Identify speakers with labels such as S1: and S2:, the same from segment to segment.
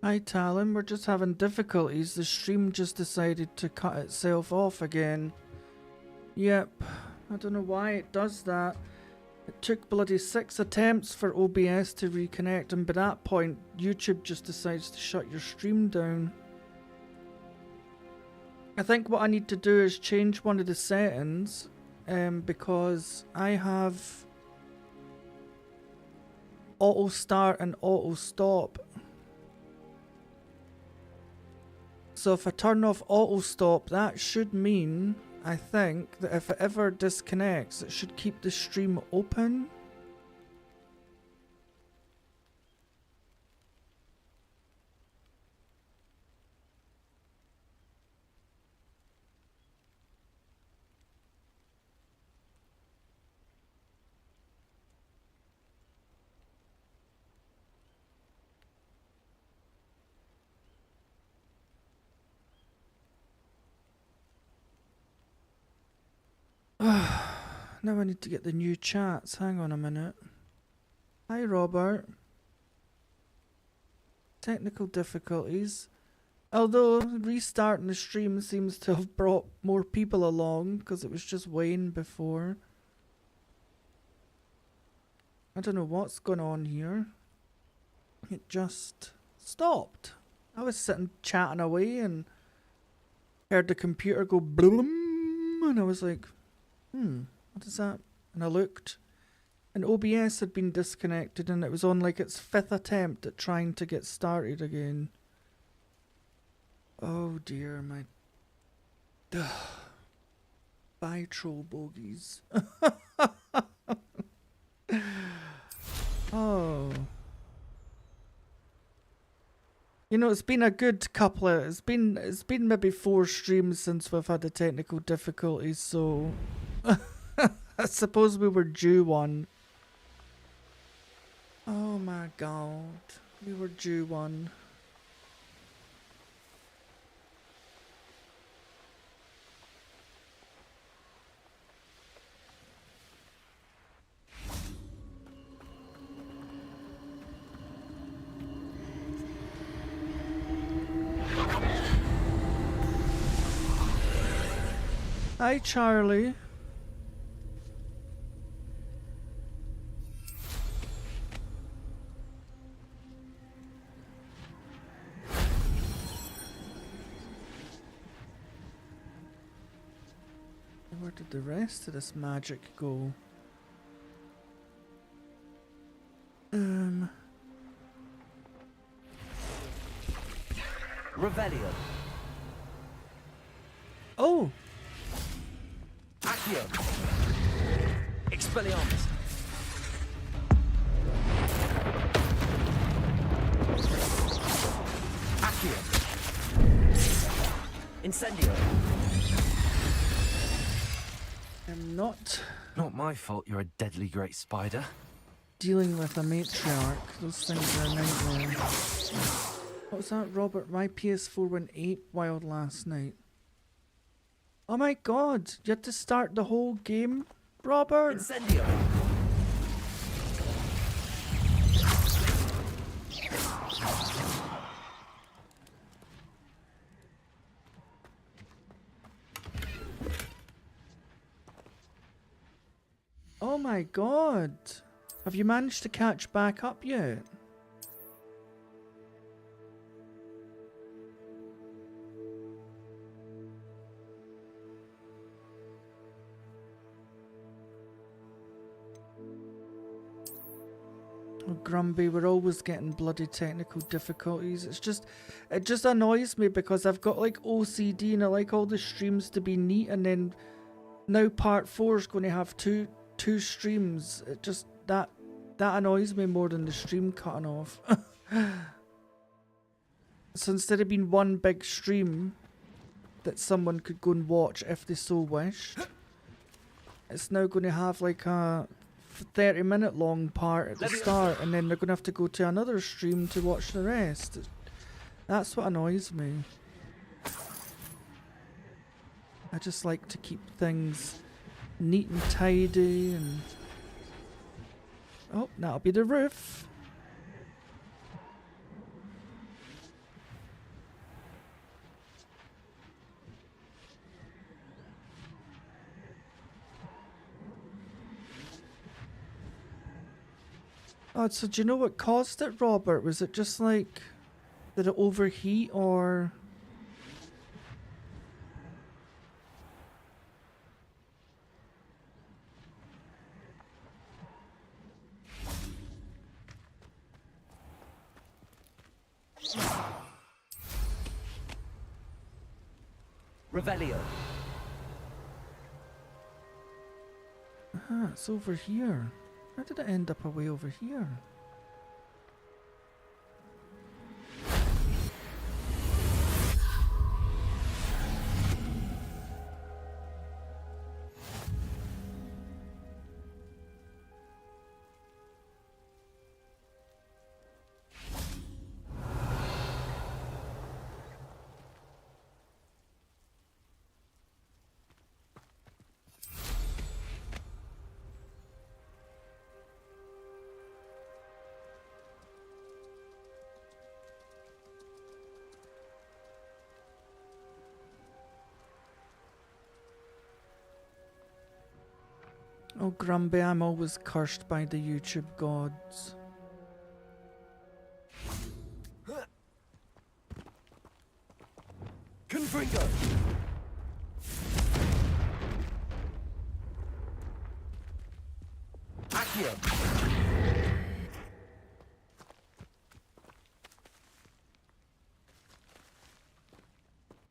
S1: Hi Talon, we're just having difficulties. The stream just decided to cut itself off again. Yep, I don't know why it does that. It took bloody 6 attempts for OBS to reconnect, and by that point YouTube just decides to shut your stream down. I think what I need to do is change one of the settings, because I have auto start and auto stop. So if I turn off auto stop, that should mean, I think, that if it ever disconnects, it should keep the stream open. Now I need to get the new chats. Hang on a minute. Hi Robert. Technical difficulties. Although restarting the stream seems to have brought more people along, because it was just Wayne before. I don't know what's going on here. It just stopped. I was sitting chatting away and heard the computer go bloom, and I was like, what is that? And I looked, and OBS had been disconnected, and it was on like its 5th attempt at trying to get started again. Oh dear, my... Bye, troll bogies. Oh. You know, it's been a good couple of... It's been maybe 4 streams since we've had the technical difficulties, so... I suppose we were due one. Oh my god. We were due one. Hi Charlie. Where did the rest of this magic go?
S2: Revelio.
S1: Oh!
S2: Accio. Expelliarmus. Accio. Incendio.
S1: I'm not
S2: Not my fault you're a deadly great spider.
S1: dealing with a matriarch. Those things are a nightmare. What was that, Robert? My PS4 went 8 wild last night. Oh my god! You had to start the whole game, Robert?
S2: Incendio.
S1: Oh my god! Have you managed to catch back up yet? Oh, Grumpy, we're always getting bloody technical difficulties. It just annoys me because I've got like OCD and I like all the streams to be neat, and then now part 4 is going to have two streams. It just, that annoys me more than the stream cutting off. So instead of being one big stream that someone could go and watch if they so wished, it's now going to have like a 30-minute long part at the start, and then they're going to have to go to another stream to watch the rest. That's what annoys me. I just like to keep things neat and tidy, and... Oh, that'll be the roof. Oh, so do you know what caused it, Robert? Was it just like, did it overheat or?
S2: Revelio.
S1: Ah, it's over here. How did it end up away over here? Oh, Grumby, I'm always cursed by the YouTube gods.
S2: Confringo. Accio.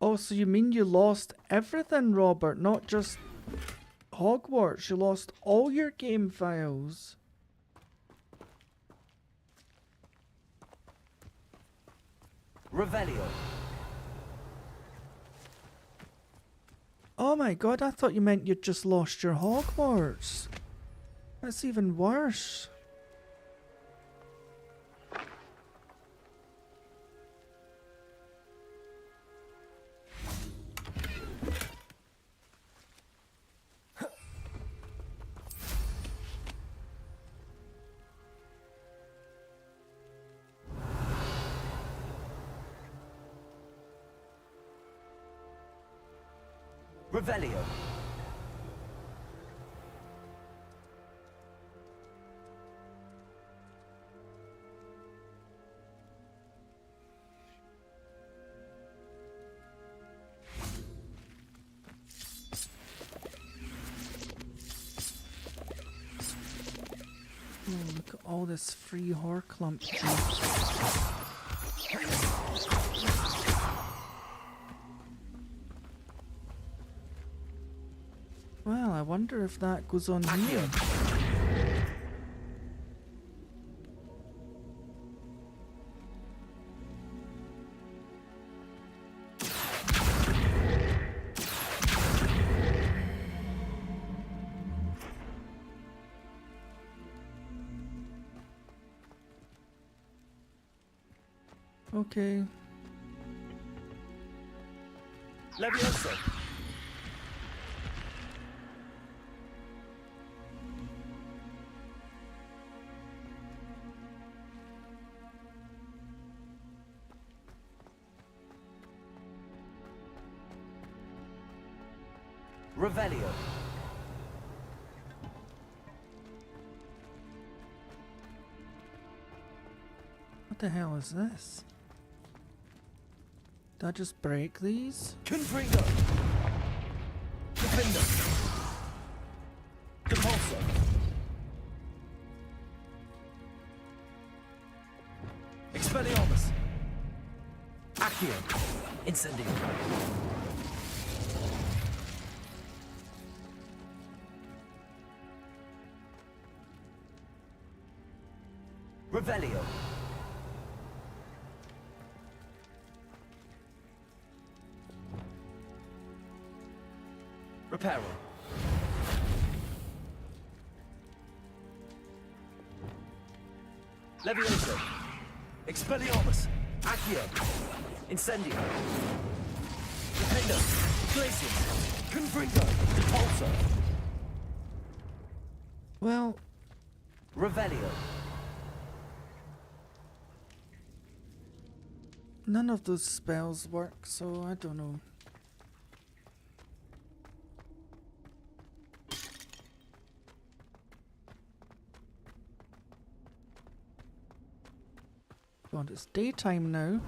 S1: Oh, so you mean you lost everything, Robert? Not just Hogwarts, you lost all your game files.
S2: Revelio.
S1: Oh my god, I thought you meant you'd just lost your Hogwarts. That's even worse.
S2: Revelio.
S1: Oh, look at all this free Horclump juice. Well, I wonder if that goes on here. Okay.
S2: Levioso. Revelio.
S1: What the hell is this? Did I just break these?
S2: Confringo. Defender. Depulso. Expelliarmus. Accio. Incendio. Revelio. Reparo. Levioso. Expelliarmus. Accio. Incendio. Defender. Glacius. Confringo. Depulso.
S1: Well,
S2: Revelio.
S1: none of those spells work, so I don't know. God, it's daytime now.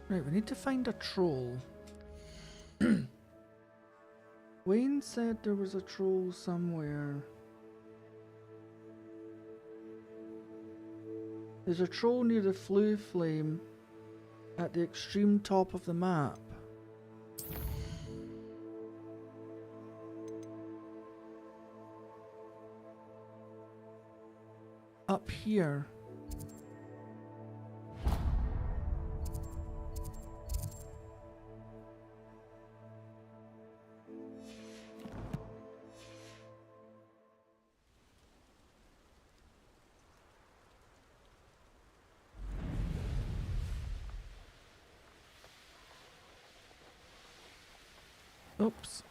S1: Right, we need to find a troll. Wayne said there was a troll somewhere. There's a troll near the flue flame at the extreme top of the map. Up here. Oops.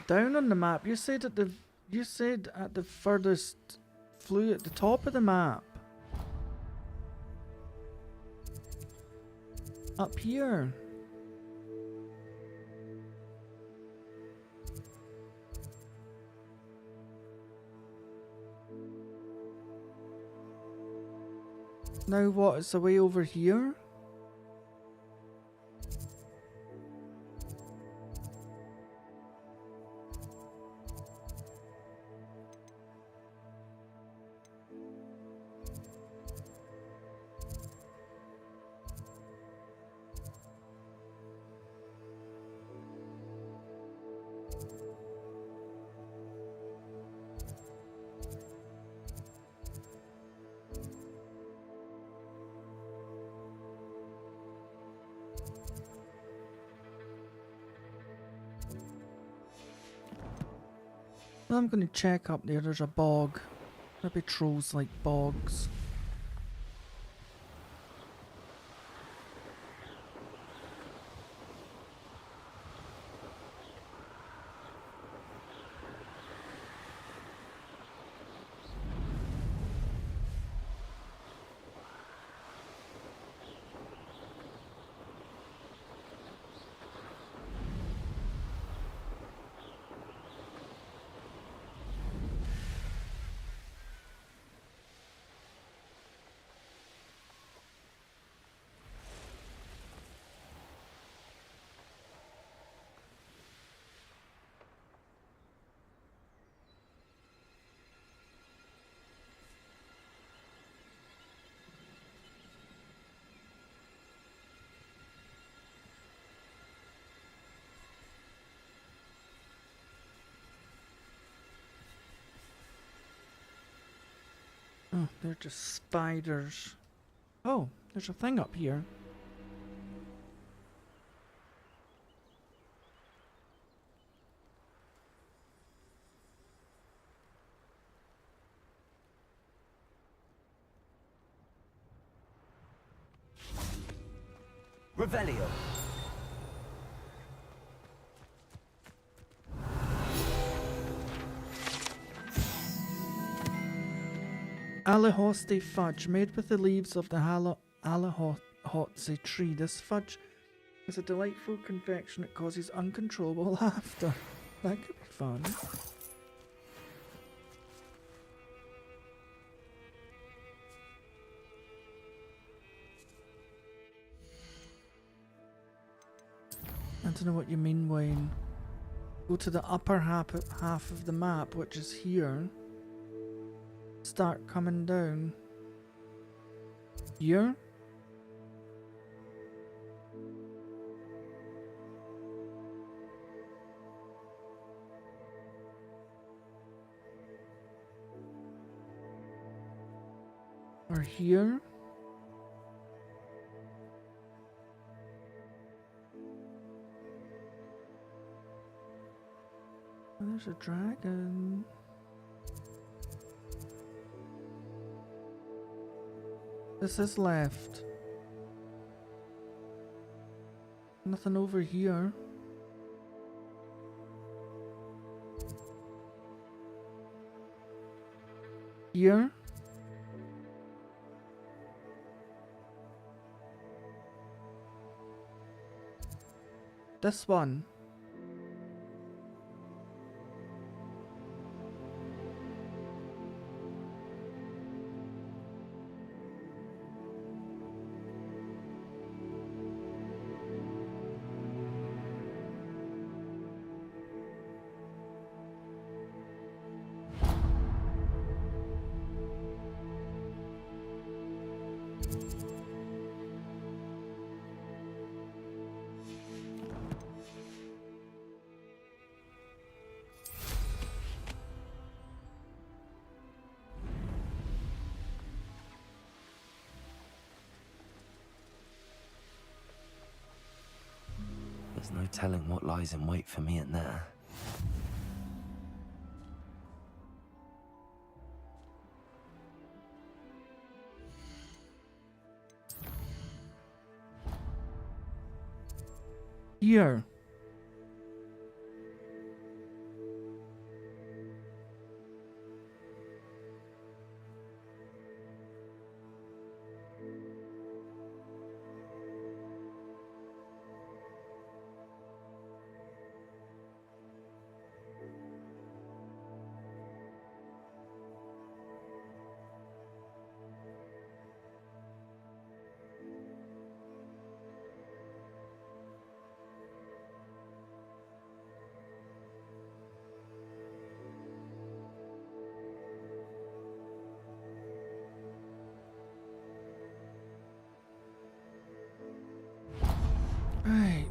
S1: Down on the map, you said at the furthest flue at the top of the map. Up here. Now what, it's the way over here? Well, I'm going to check up there. There's a bog. Maybe trolls like bogs. Oh, they're just spiders. Oh, there's a thing up here.
S2: Revelio.
S1: Alahoste fudge, made with the leaves of the Alahoste tree. This fudge is a delightful confection that causes uncontrollable laughter. That could be fun. I don't know what you mean, Wayne. Go to the upper half of the map, which is here. Start coming down. Here? over here. Oh, there's a dragon. This is left. Nothing over here. Here. This one.
S2: There's no telling what lies in wait for me in there.
S1: Here. Right.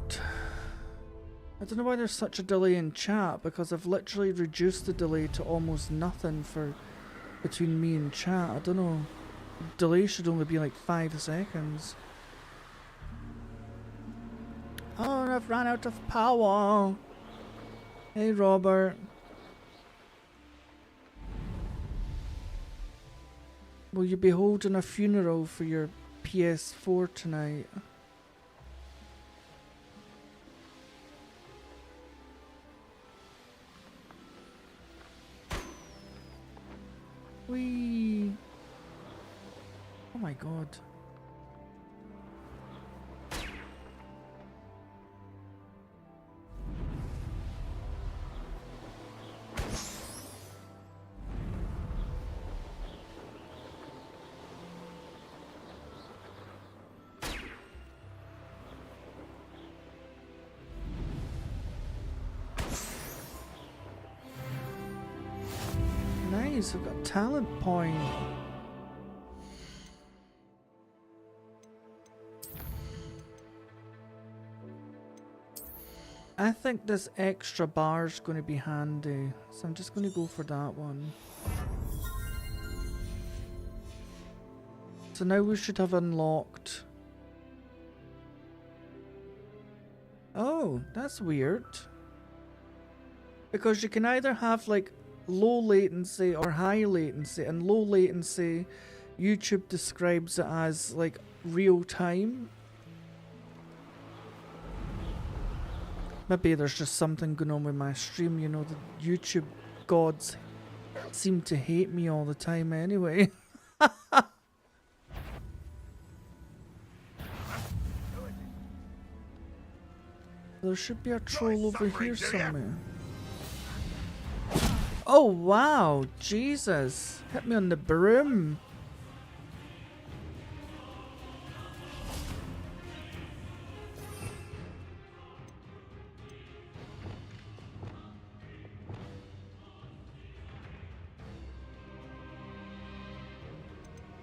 S1: I don't know why there's such a delay in chat, because I've literally reduced the delay to almost nothing for between me and chat. I don't know. The delay should only be like 5 seconds. Oh, I've run out of power. Hey, Robert. Will you be holding a funeral for your PS4 tonight? Whee! Oh my god. Nice, we've got talent point. I think this extra bar is going to be handy, so I'm just going to go for that one. So now we should have unlocked. Oh, that's weird. Because you can either have like low latency or high latency, and low latency YouTube describes it as like real time. Maybe there's just something going on with my stream, you know, the YouTube gods seem to hate me all the time anyway. There should be a troll over here somewhere. Oh wow, Jesus, hit me on the brim.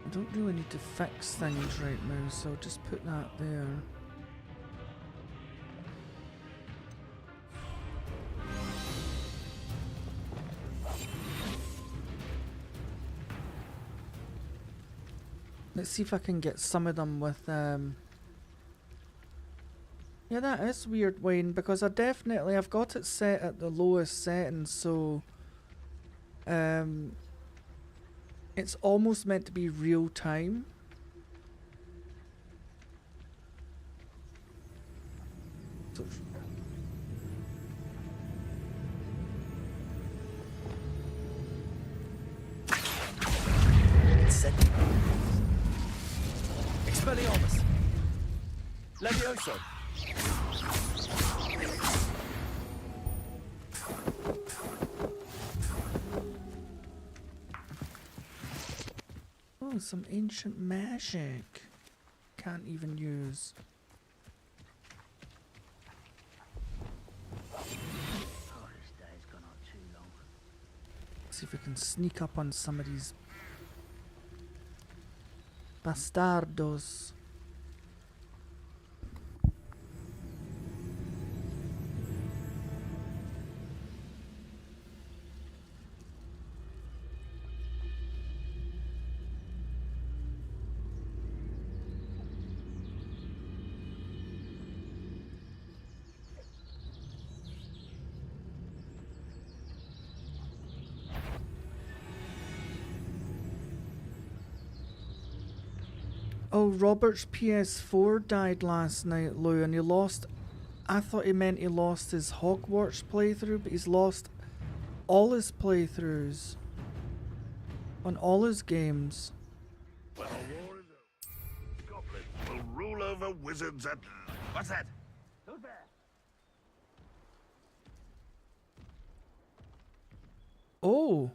S1: I don't really need to fix things right now, so I'll just put that there. Let's see if I can get some of them with yeah, that is weird, Wayne, because I've got it set at the lowest setting, so it's almost meant to be real time. So
S2: Expelliarmus! Levioso!
S1: oh, some ancient magic. Can't even use. See if we can sneak up on some of these bastardos. Oh, Robert's PS4 died last night, Lou, and he lost... I thought he meant he lost his Hogwarts playthrough, but he's lost all his playthroughs on all his games.
S3: Well, war is over. Goblins will rule over wizards at... What's that? Who's there?
S1: Oh!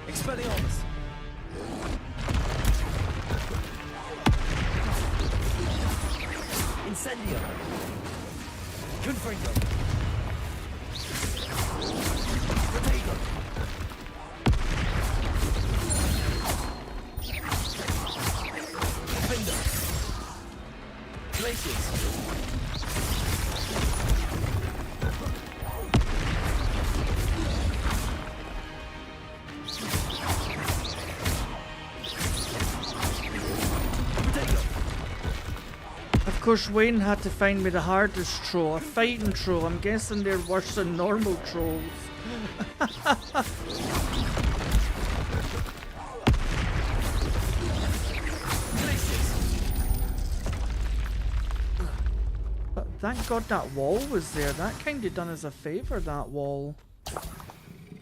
S2: Expelliarmus! Incendio! Confringo! Protego! Findo! Glacius!
S1: Of course, Wayne had to find me the hardest troll, a fighting troll. I'm guessing they're worse than normal trolls. But thank God that wall was there. That kind of done us a favour, that wall.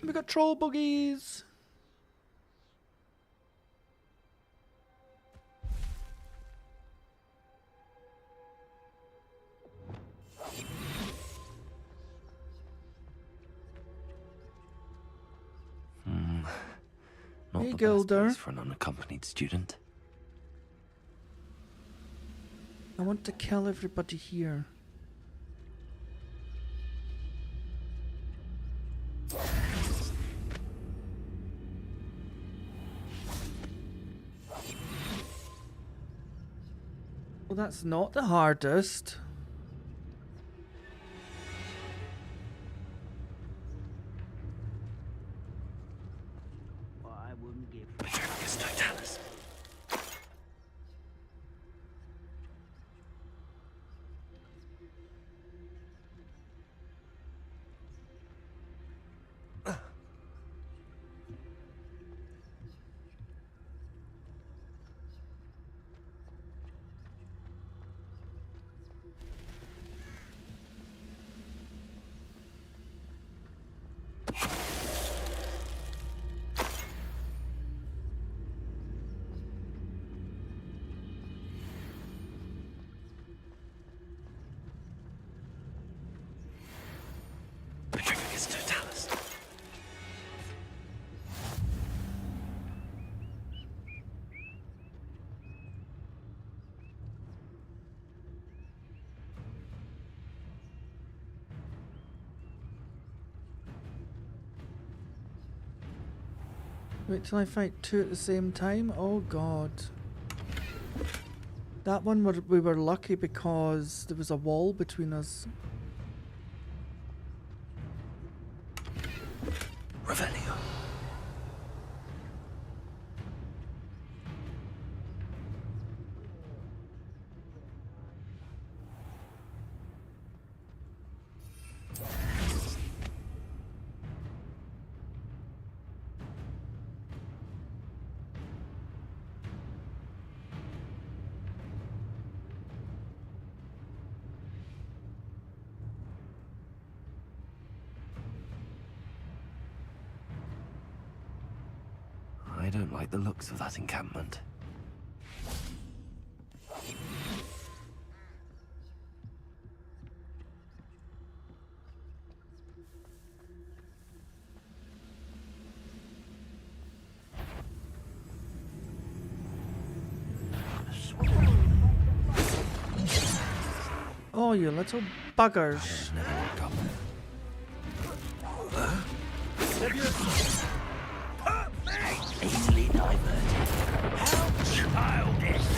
S1: We got troll boogies.
S2: Not
S1: Hey,
S2: the best
S1: Gilder.
S2: place for an unaccompanied student.
S1: I want to kill everybody here. Well, that's not the hardest.
S2: Vitruvius Totalis.
S1: Wait till I fight two at the same time? Oh god. That one we were lucky because there was a wall between us.
S2: Revelio. I don't like the looks of that encampment.
S1: Oh, you little buggers.
S2: Never woke up. Easily diverted. How childish!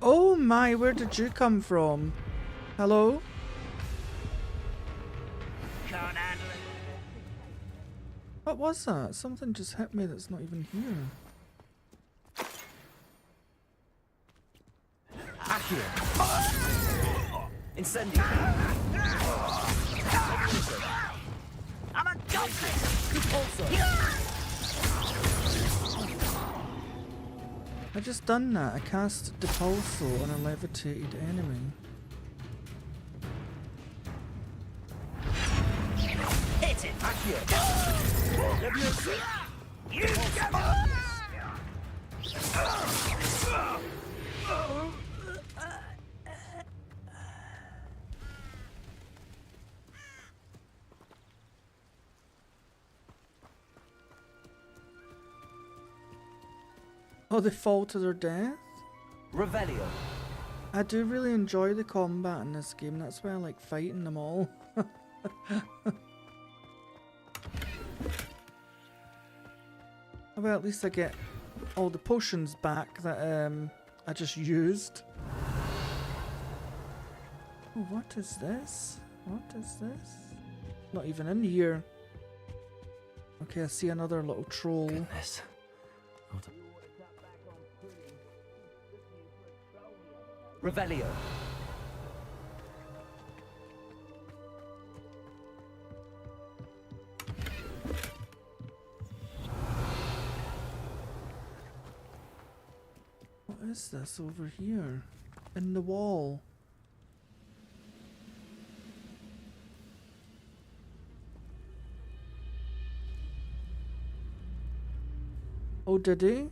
S1: Oh my, where did you come from? Hello?
S2: Can't handle it.
S1: What was that? Something just hit me that's not even here.
S2: Accio. Incendio. I'm a goblin. Also.
S1: I just done that. I cast Depulso on a levitated enemy.
S2: Hit it. Accio. Leviosa. You get
S1: Oh, they fall to their death?
S2: Revelio.
S1: I do really enjoy the combat in this game. That's why I like fighting them all. Well, at least I get all the potions back that I just used. Oh, what is this? What is this? Not even in here. Okay, I see another little troll.
S2: Goodness. What a... Revelio.
S1: What is this over here? In the wall. Oh, did he?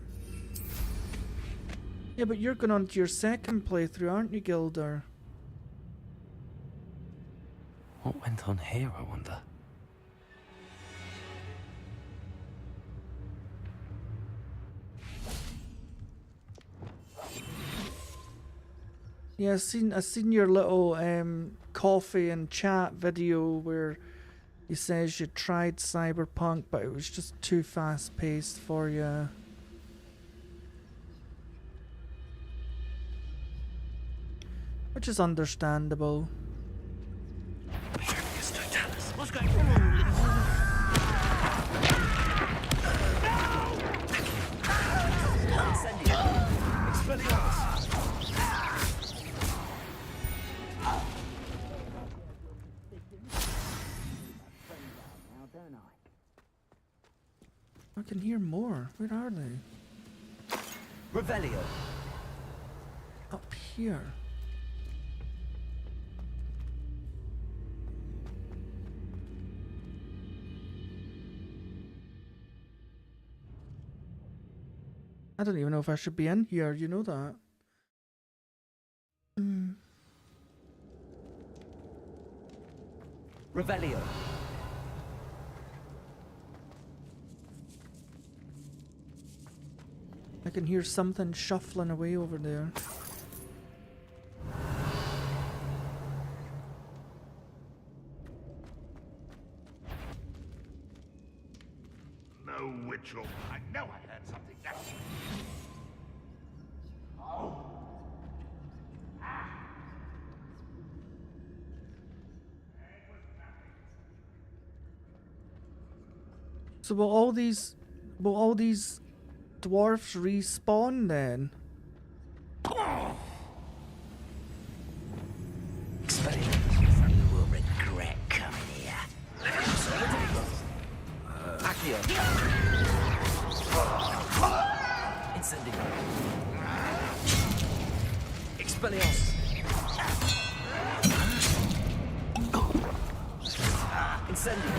S1: Yeah, but you're going on to your second playthrough, aren't you, Gilder?
S2: What went on here, I wonder?
S1: Yeah, I seen your little coffee and chat video where you says you tried Cyberpunk, but it was just too fast paced for you. Which is understandable.
S2: What's going on?
S1: I can hear more. Where are they?
S2: Revelio.
S1: Up here. I don't even know if I should be in here, you know that.
S2: Revelio.
S1: I can hear something shuffling away over there.
S3: ritual. I know I heard something now.
S1: So will all these dwarfs respawn then?
S2: You will regret coming here. Accio. Incendio. Expelliarmus. Incendio.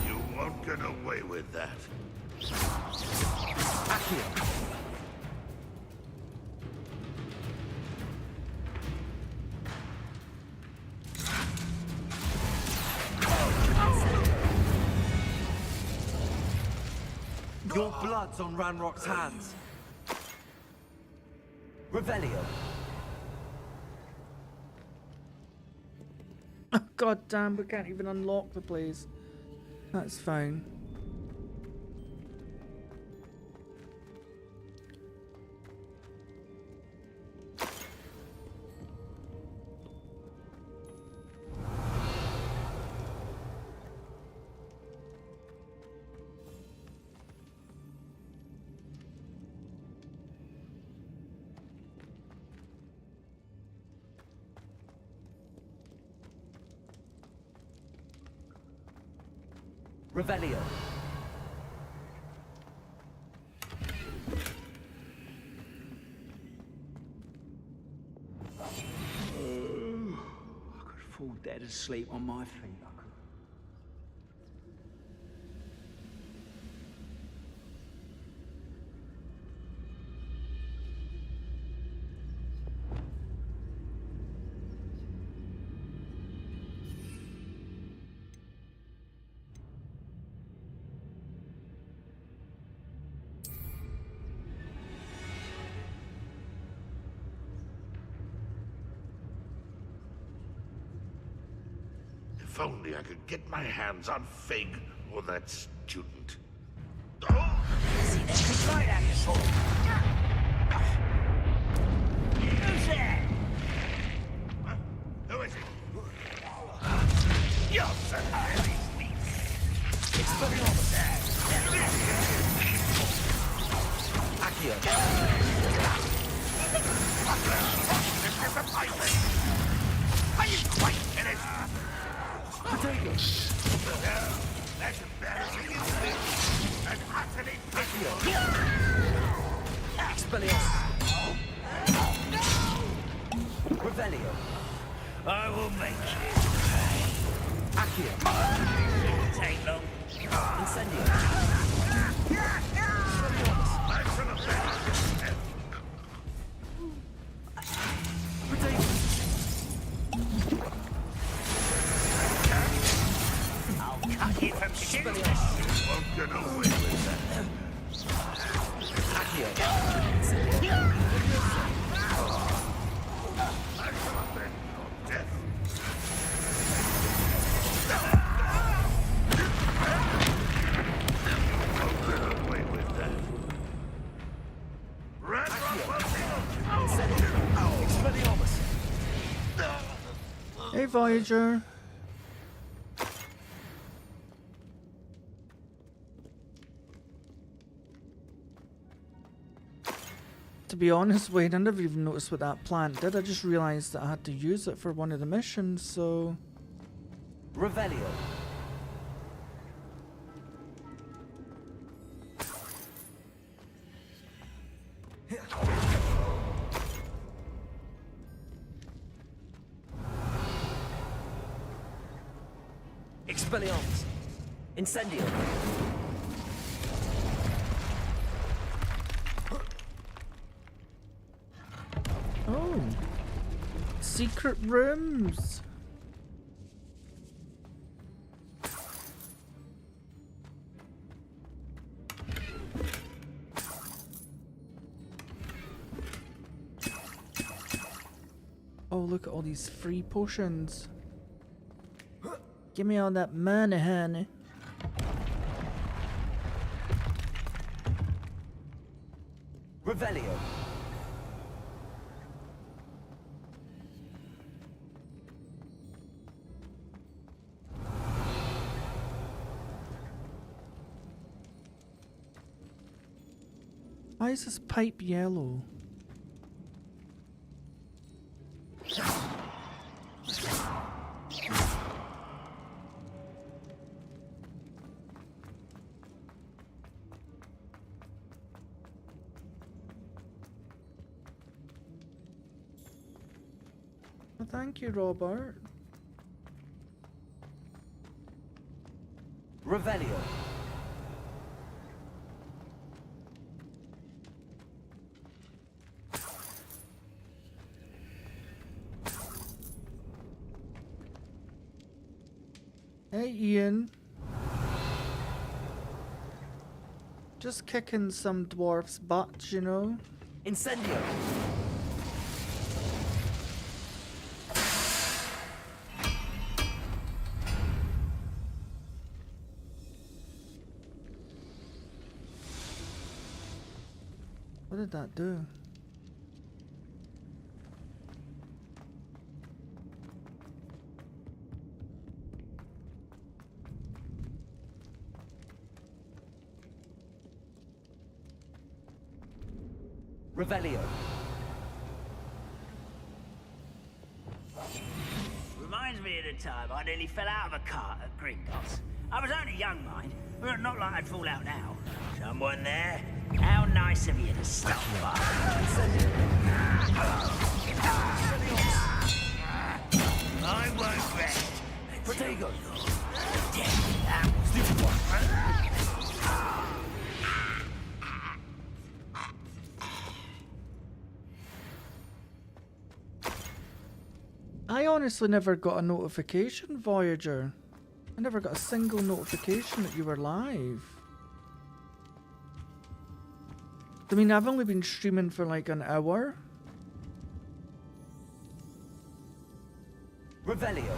S3: You won't get away with that.
S2: Accio. Your blood's on Ranrock's hands. Revelio.
S1: God damn, we can't even unlock the place. That's fine.
S2: Revelio.
S4: I could fall dead asleep on my feet. I could.
S3: If only I could get my hands on Fig or that student. Oh!
S2: Who's there?
S3: Who is it? You're so very sweet.
S2: Expelliarmus. Accio.
S3: This is a pilot. Are you quite finished?
S2: Potato.
S3: That's embarrassing, isn't it? And utterly
S2: Accio.
S3: pitiable.
S2: Expelliarmus. Revelio.
S3: I will make you.
S2: Accio.
S3: Take long.
S2: Incendio.
S3: That's an affair.
S2: Potato.
S3: I'll cut you from skin. You won't get away with that.
S2: Accio.
S3: I shall avenge your death. Won't get away with that. Ranrock will
S2: Expelliarmus.
S1: Hey, Voyager. To be honest, Wayne, I never even noticed what that plant did. I just realised that I had to use it for one of the missions, so...
S2: Revelio. Expelliarmus. Incendio.
S1: Oh. Secret rooms. Oh, look at all these free potions. Give me all that money, honey.
S2: Revelio.
S1: Why is this pipe yellow? Well, thank you, Robert.
S2: Revelio.
S1: Hey, Ian. Just kicking some dwarf's butt, you know?
S2: Incendio.
S1: What did that do?
S2: Revelio.
S4: Reminds me of the time I nearly fell out of a cart at Gringotts. I was only young, mind, but not like I'd fall out now. Someone there? How nice of you to stop by. I won't rest.
S2: Protego.
S1: I honestly never got a notification, Voyager. I never got a single notification that you were live. I mean, I've only been streaming for like an hour.
S2: Revelio.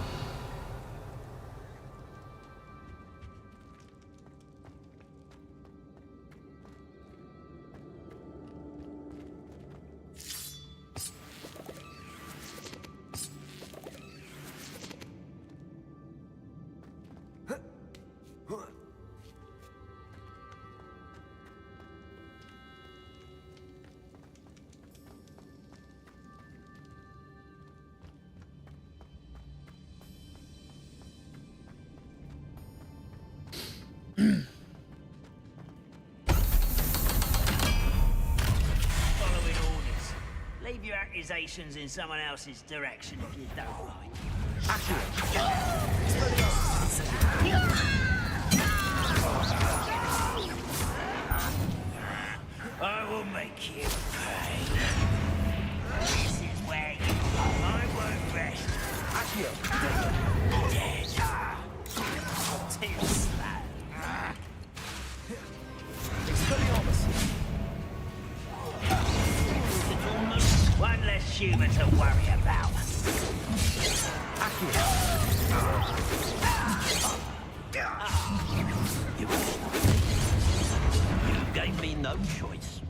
S4: Following orders. Leave your accusations in someone else's direction if you don't mind. I will make you pay. This is where you are. I won't rest. Dead. Too slow. One less human to worry about.
S5: You gave me no choice.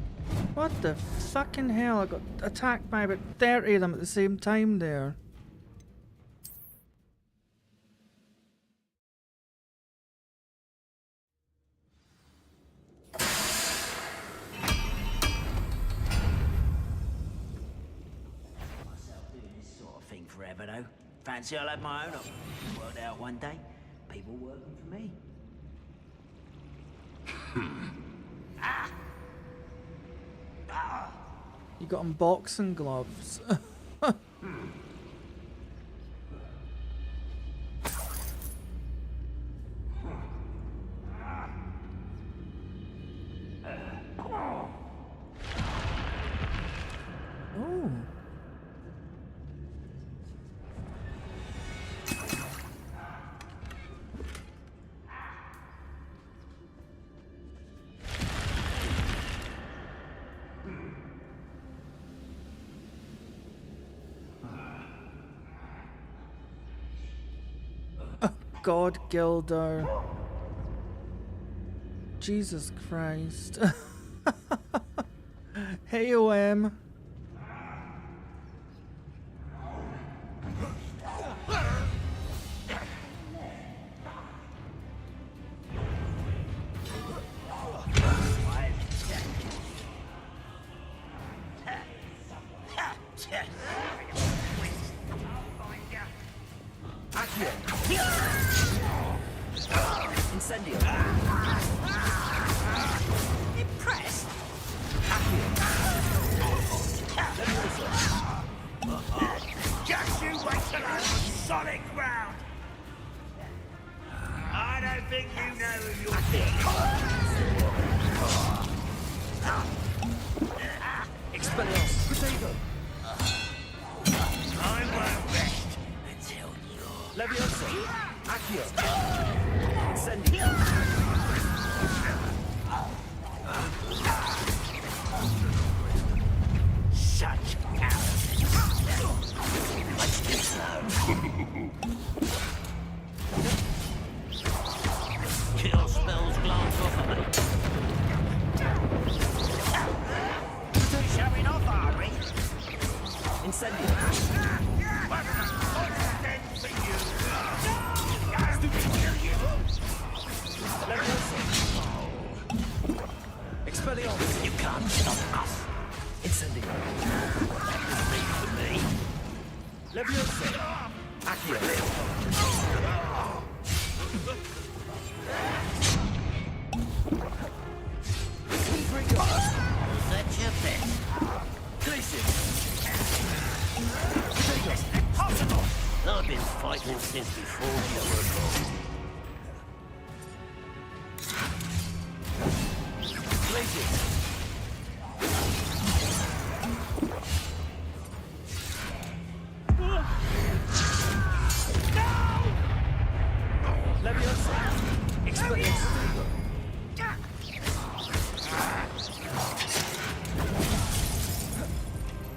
S1: What the fucking hell? I got attacked by about 30 of them at the same time there.
S4: Forever though. Fancy I'll have my own office. Worked out one day. People working for me.
S1: You got unboxing gloves. Oh. God, Gilder. Jesus Christ. Hey, OM.
S5: Incendio.
S4: Impressed? Just you wait till I'm on solid ground. I don't think you know who you're
S5: Expelliarmus. Potato.
S4: I won't rest until you're
S5: Leviosa. Accio. Incendio.
S4: such cowards.
S5: Let's get slow. Kill spells glance off of me.
S4: Showing off, are we?
S5: Incendio. Leviosa. Expelliarmus.
S4: You can't stop us.
S5: Incendio.
S4: Speak for me.
S5: Leviosa. Accio.
S4: That's your best.
S5: Glacius.
S4: Impossible!
S5: I've been fighting since before you were born. Glacius. Leviosa. Expelliarmus.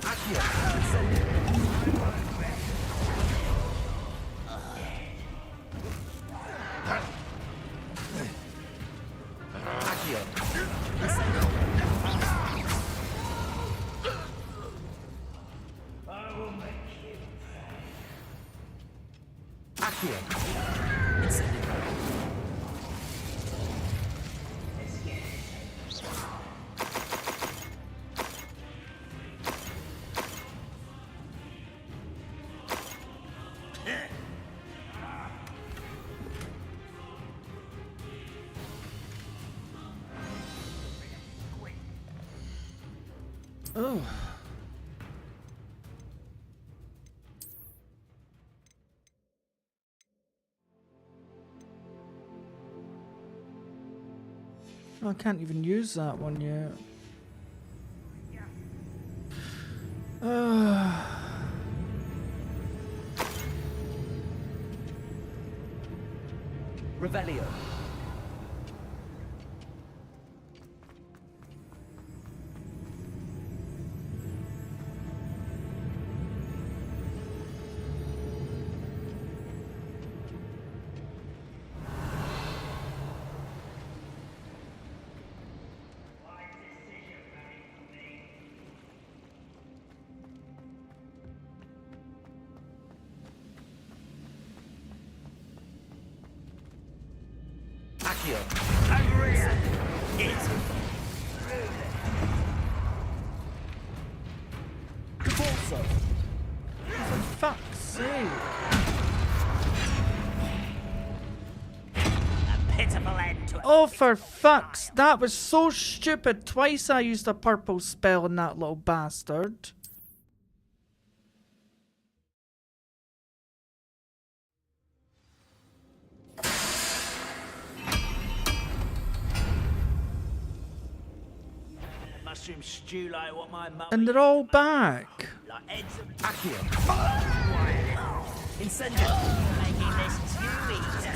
S5: Accio. Incendio. Accio. Incendio. Accio. Incendio.
S1: Oh. I can't even use that one yet.
S5: Revelio. Accio.
S4: Over here! It's
S5: Cabalso.
S1: For fuck's sake.
S4: a pitiful end to it.
S1: Oh, for fuck's... That was so stupid. Twice I used a purple spell on that little bastard.
S4: Mushroom stew like what my mum
S1: And they're all back.
S4: like heads of
S5: Accio. Incendio.
S4: making this too easy.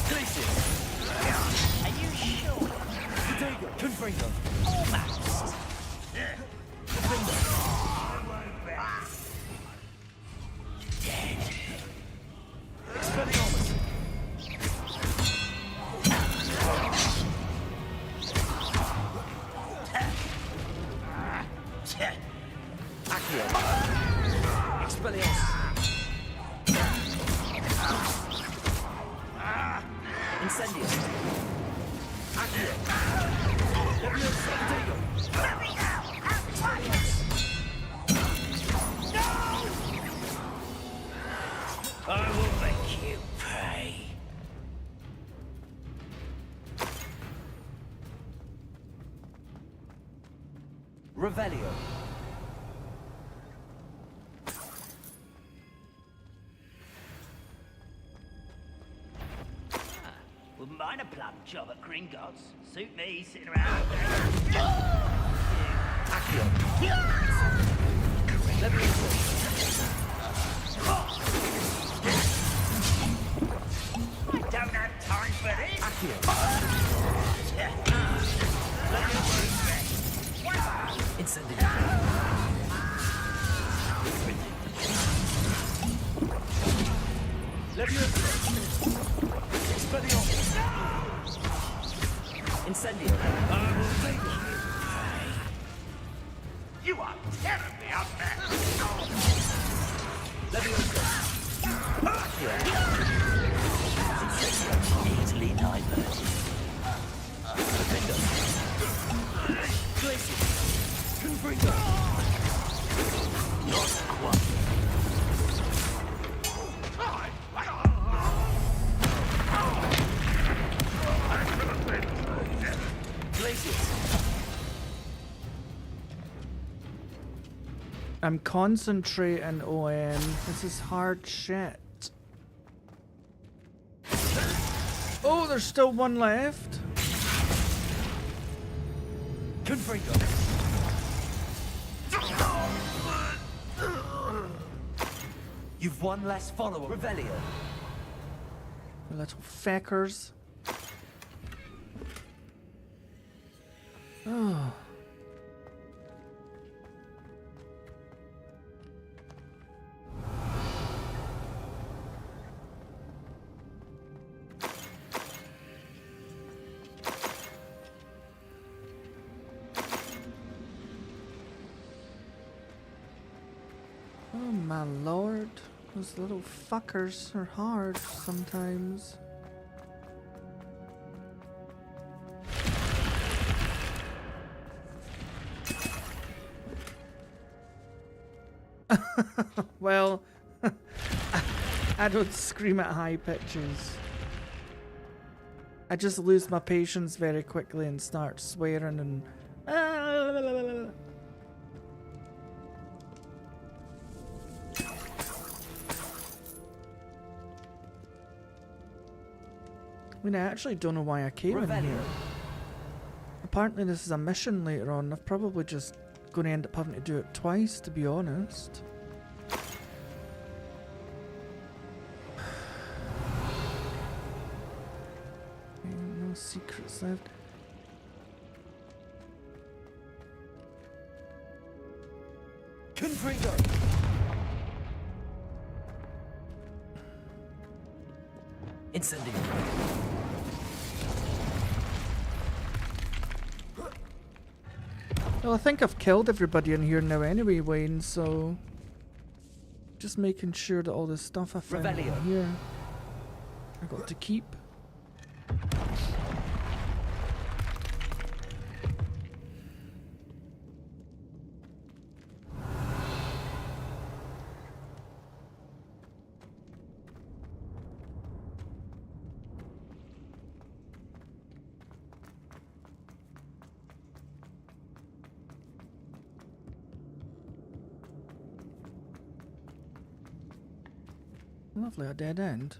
S5: Glacius.
S4: Are you sure?
S5: Potato. Confringo.
S4: Almost.
S5: Incendio.
S4: I will make you pay.
S5: Revelio.
S4: Wouldn't mind a plum job at Gringotts. Suit me sitting around. I don't have time for this.
S5: Incendio. Incendio.
S3: You are terribly outmatched.
S5: Easily diverted. Not quite.
S1: I'm concentrating, OM. This is hard shit. Oh, there's still one left.
S5: You've one less follower. Revelio.
S1: You little feckers. Oh. Oh my lord, those little fuckers are hard sometimes. Well, I don't scream at high pitches. I just lose my patience very quickly and start swearing and... I mean, I actually don't know why I came in here. Apparently this is a mission later on. I'm probably just going to end up having to do it twice, to be honest. No secrets left.
S5: Confringo. Incendio.
S1: Well, I think I've killed everybody in here now anyway, Wayne, so... Just making sure that all this stuff I found in
S5: Revelio.
S1: here I got to keep. Lovely, a dead end.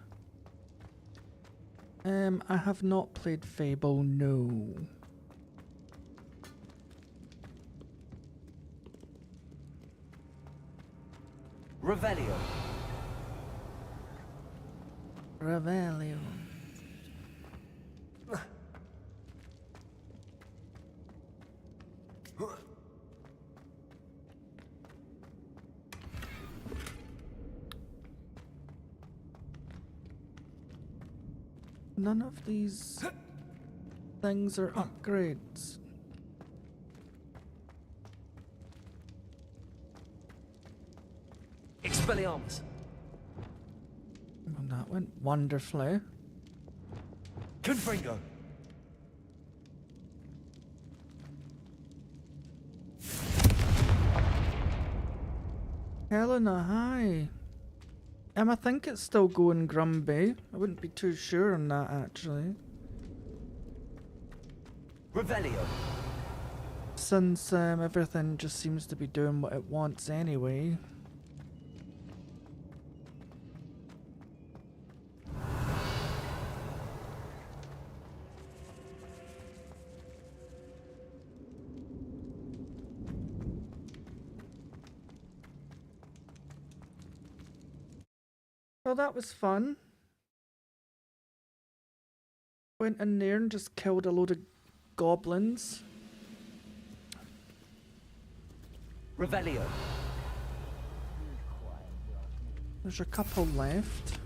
S1: I have not played Fable, no.
S5: Revelio.
S1: Revelio. None of these things are upgrades.
S5: Expelliarmus.
S1: Well, that went wonderfully.
S2: Confringo.
S1: Helena, hi. I think it's still going Grumby. I wouldn't be too sure on that, actually.
S2: Revelio.
S1: Since everything just seems to be doing what it wants anyway. Well, that was fun. Went in there and just killed a load of goblins.
S2: Revelio.
S1: There's a couple left.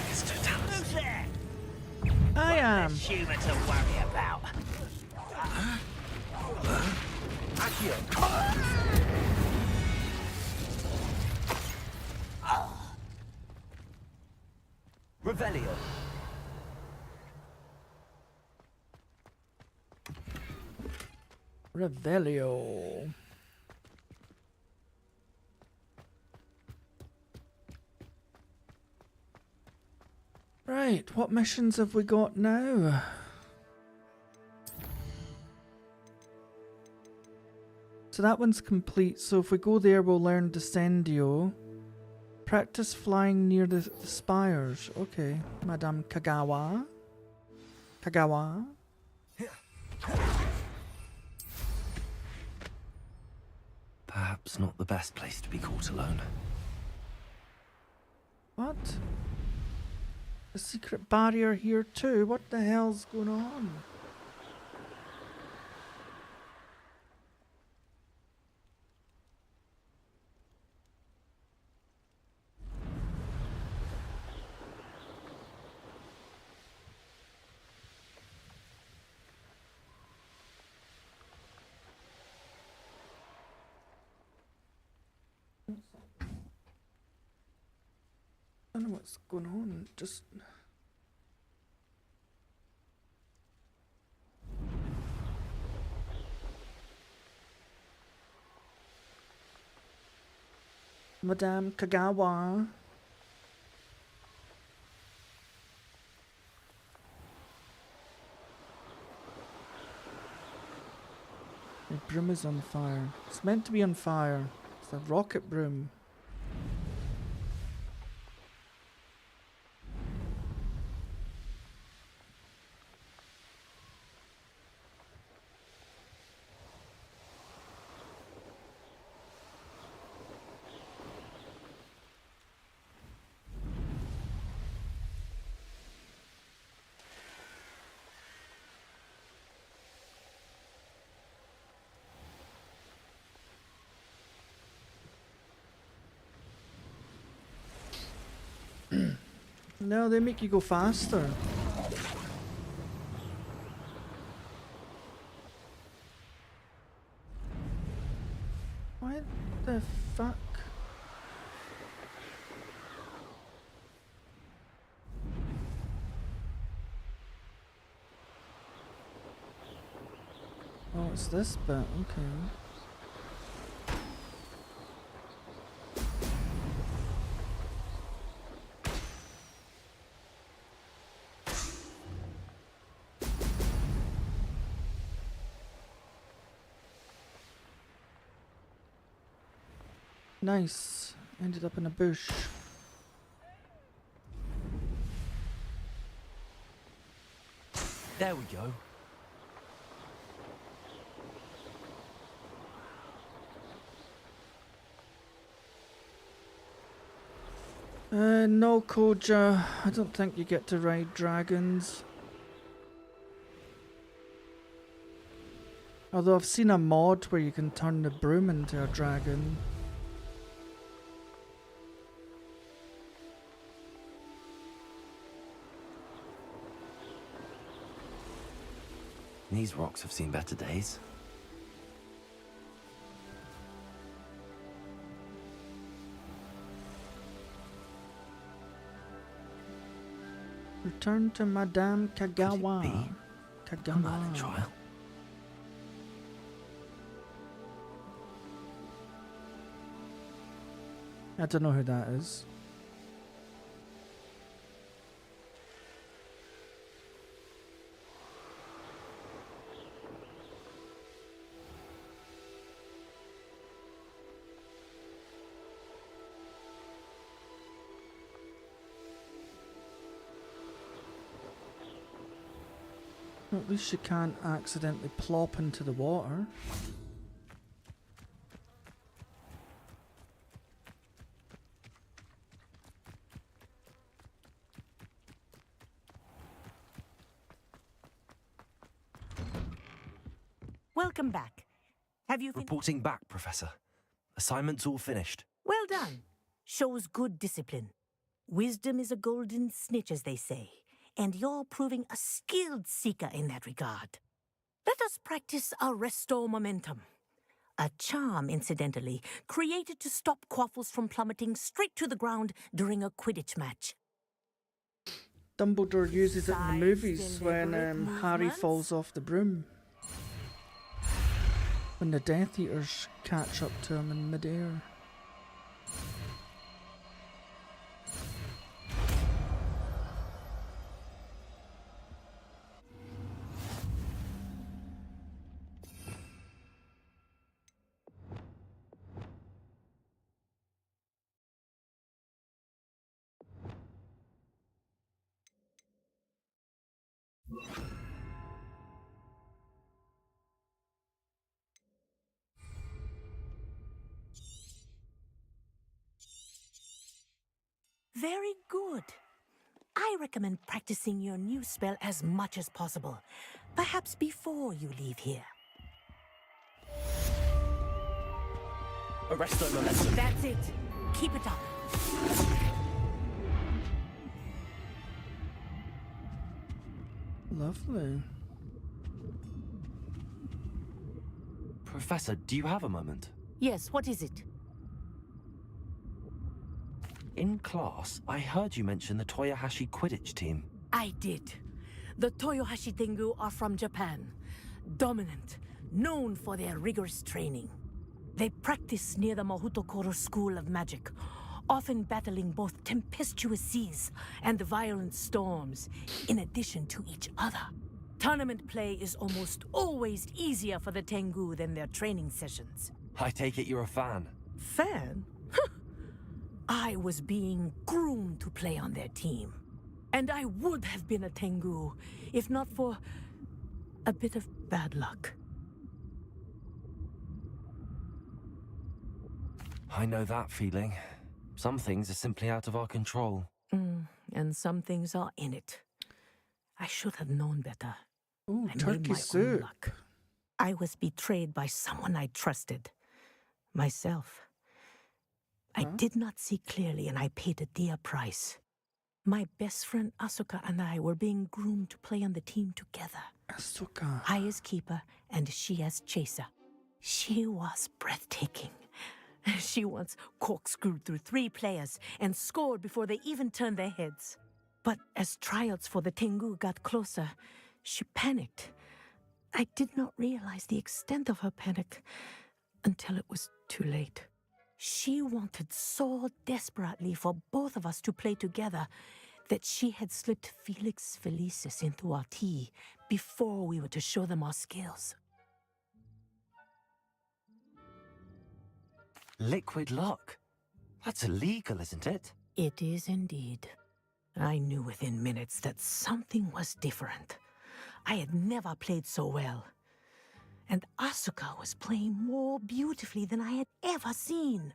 S4: Who's there?
S1: I am.
S4: Less human to worry about.
S2: Revelio.
S1: Revelio. Right, what missions have we got now? So that one's complete, so if we go there we'll learn Descendio. Practice flying near the spires. Okay, Madame Kagawa. Kagawa.
S2: Perhaps not the best place to be caught alone.
S1: What? A secret barrier here too? What the hell's going on? I don't know what's going on. Just Madame Kagawa. The broom is on fire. It's meant to be on fire. It's a rocket broom. No, they make you go faster. What the fuck? Oh, it's this bit, okay. Nice. Ended up in a bush.
S2: There we go.
S1: No, Koja. I don't think you get to ride dragons. Although I've seen a mod where you can turn the broom into a dragon.
S2: These rocks have seen better days.
S1: Return to Madame Kagawa.
S2: Could it be?
S1: Kagawa.
S2: A Merlin trial.
S1: I don't know who that is. At least you can't accidentally plop into the water.
S6: Welcome back. Have you
S2: Reporting back, Professor. Assignment's all finished.
S6: Well done. Shows good discipline. Wisdom is a golden snitch, as they say, and you're proving a skilled seeker in that regard. Let us practice our restore momentum. A charm, incidentally, created to stop quaffles from plummeting straight to the ground during a Quidditch match.
S1: Dumbledore uses it in the
S6: Besides
S1: movies when
S6: deliberate
S1: Harry
S6: movements?
S1: falls off the broom. When the Death Eaters catch up to him in midair.
S6: Very good. I recommend practicing your new spell as much as possible, perhaps before you leave here.
S2: Arresto momentum.
S6: That's it. Keep it up.
S1: Lovely.
S2: Professor, do you have a moment?
S6: Yes, what is it?
S2: In class, I heard you mention the Toyohashi Quidditch team.
S6: I did. The Toyohashi Tengu are from Japan. Dominant, known for their rigorous training. They practice near the Mahutokoro School of Magic, often battling both tempestuous seas and violent storms, in addition to each other. Tournament play is almost always easier for the Tengu than their training sessions.
S2: I take it you're a fan.
S6: Fan? I was being groomed to play on their team. And I would have been a Tengu, if not for a bit of bad luck.
S2: I know that feeling. Some things are simply out of our control.
S6: And some things are in it. I should have known better.
S1: Ooh,
S6: I made
S1: turkey
S6: my own
S1: soup.
S6: luck. I was betrayed by someone I trusted. Myself. I did not see clearly, and I paid a dear price. My best friend Asuka and I were being groomed to play on the team together.
S1: Asuka.
S6: I as keeper, and she as chaser. She was breathtaking. She once corkscrewed through 3 players and scored before they even turned their heads. But as trials for the Tengu got closer, she panicked. I did not realize the extent of her panic until it was too late. She wanted so desperately for both of us to play together that she had slipped Felix Felicis into our tea before we were to show them our skills.
S2: Liquid luck? That's illegal, isn't it?
S6: It is indeed. I knew within minutes that something was different. I had never played so well. And Asuka was playing more beautifully than I had ever seen.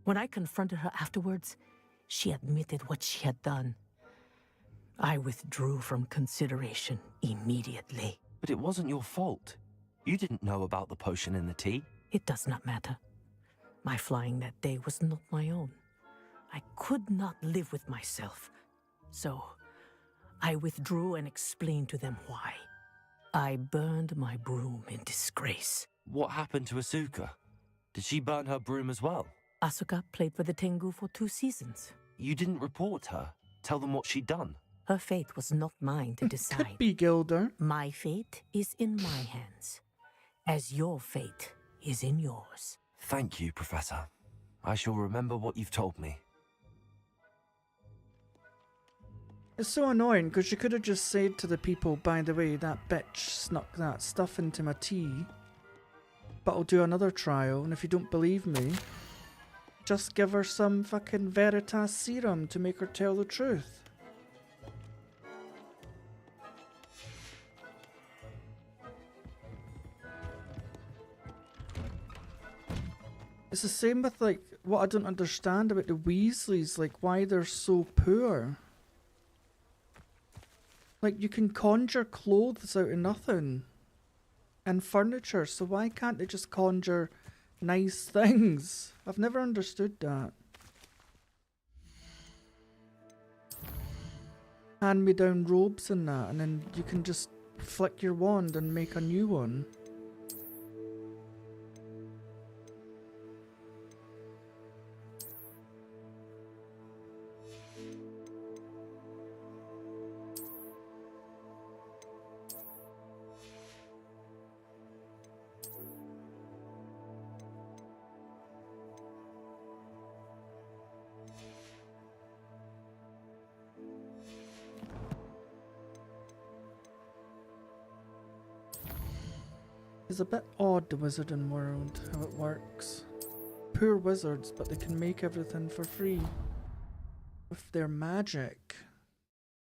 S6: When I confronted her afterwards, she admitted what she had done. I withdrew from consideration immediately.
S2: But it wasn't your fault. You didn't know about the potion in the tea?
S6: It does not matter. My flying that day was not my own. I could not live with myself. So, I withdrew and explained to them why. I burned my broom in disgrace.
S2: What happened to Asuka? Did she burn her broom as well?
S6: Asuka played for the Tengu for 2 seasons.
S2: You didn't report her? Tell them what she'd done?
S6: Her fate was not mine to decide.
S1: Could be Gilder.
S6: My fate is in my hands, as your fate is in yours.
S2: Thank you, Professor. I shall remember what you've told me.
S1: It's so annoying because you could have just said to the people, by the way, that bitch snuck that stuff into my tea. But I'll do another trial, and if you don't believe me, just give her some fucking Veritas serum to make her tell the truth. It's the same with, like, what I don't understand about the Weasleys, like, why they're so poor. Like, you can conjure clothes out of nothing. And furniture, so why can't they just conjure nice things? I've never understood that. Hand-me-down robes and that, and then you can just flick your wand and make a new one. It's a bit odd, the wizarding world, how it works. Poor wizards, but they can make everything for free. With their magic.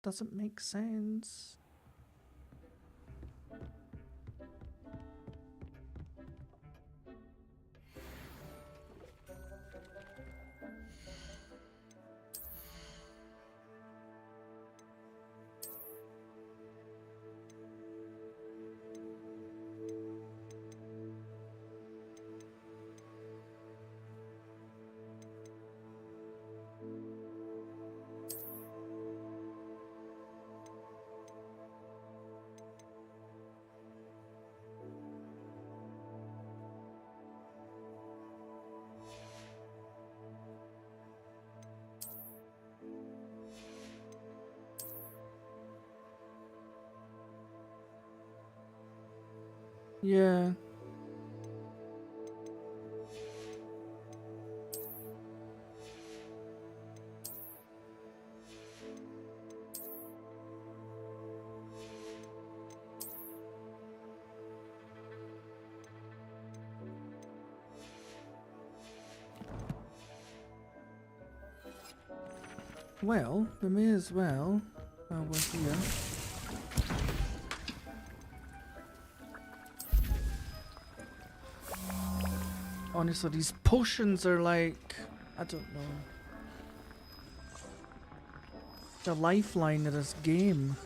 S1: Doesn't make sense. Yeah. Well, we may as well, while we're here. Honestly, these potions are like, I don't know, the lifeline of this game.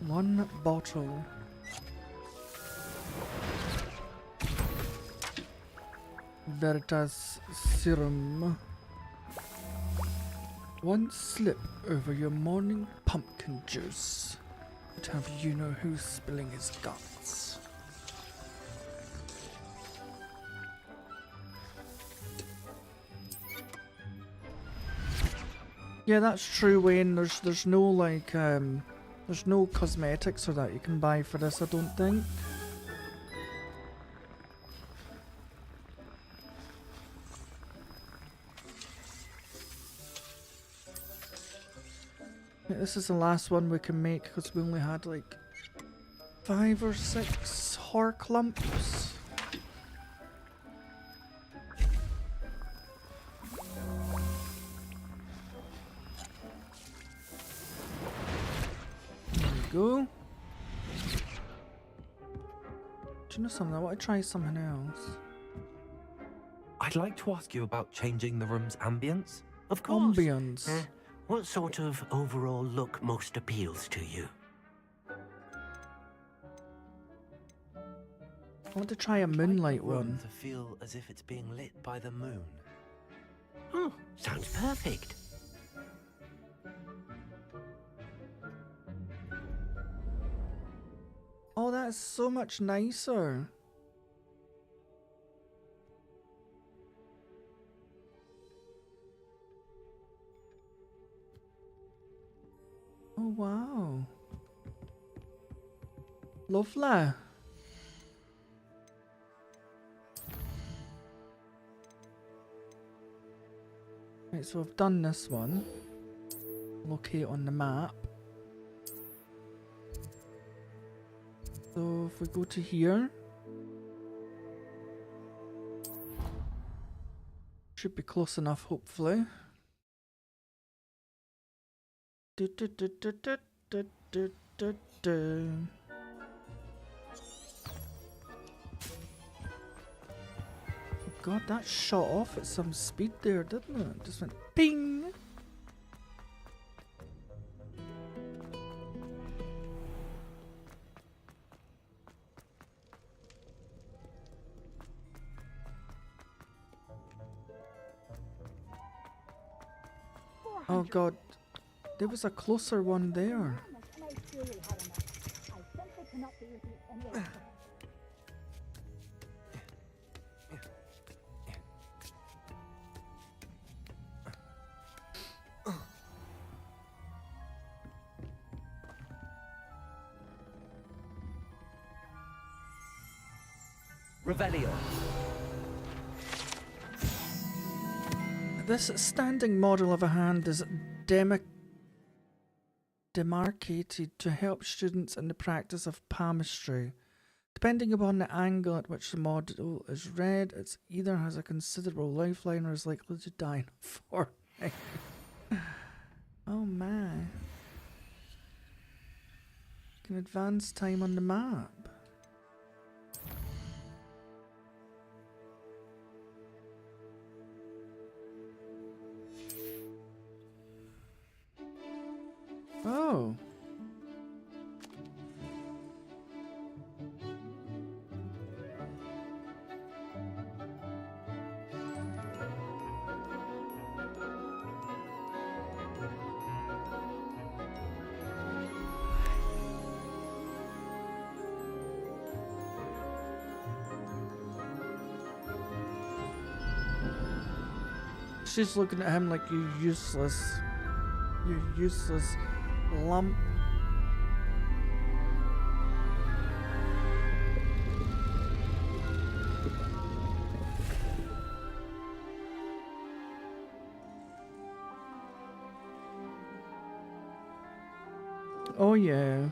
S1: One bottle. Veritas serum. One slip over your morning pumpkin juice would have you know who spilling his guts. Yeah, that's true, Wayne. There's no like there's no cosmetics or that you can buy for this, I don't think. This is the last one we can make because we only had like 5 or 6 horror clumps. There we go. Do you know something? I want to try something else.
S2: I'd like to ask you about changing the room's ambience.
S5: Of course.
S1: Ambience.
S5: What sort of overall look most appeals to you?
S1: I want to try a
S2: I'd like
S1: moonlight
S2: the room
S1: one.
S2: to feel as if it's being lit by the moon.
S5: Oh, sounds perfect.
S1: Oh, that's so much nicer. Oh, wow. Lovely. Right, so I've done this one. Locate on the map. So if we go to here, should be close enough, hopefully. Du, du, du, du, du, du, du, du, du. Oh God, that shot off at some speed there, didn't it? It just went ping. Oh God, there was a closer one there.
S2: Revelio.
S1: This standing model of a hand is demarcated to help students in the practice of palmistry. Depending upon the angle at which the model is read, it either has a considerable lifeline or is likely to die in a fortnight. Oh my. Can advance time on the map. Oh. She's looking at him like you useless lump. Oh yeah.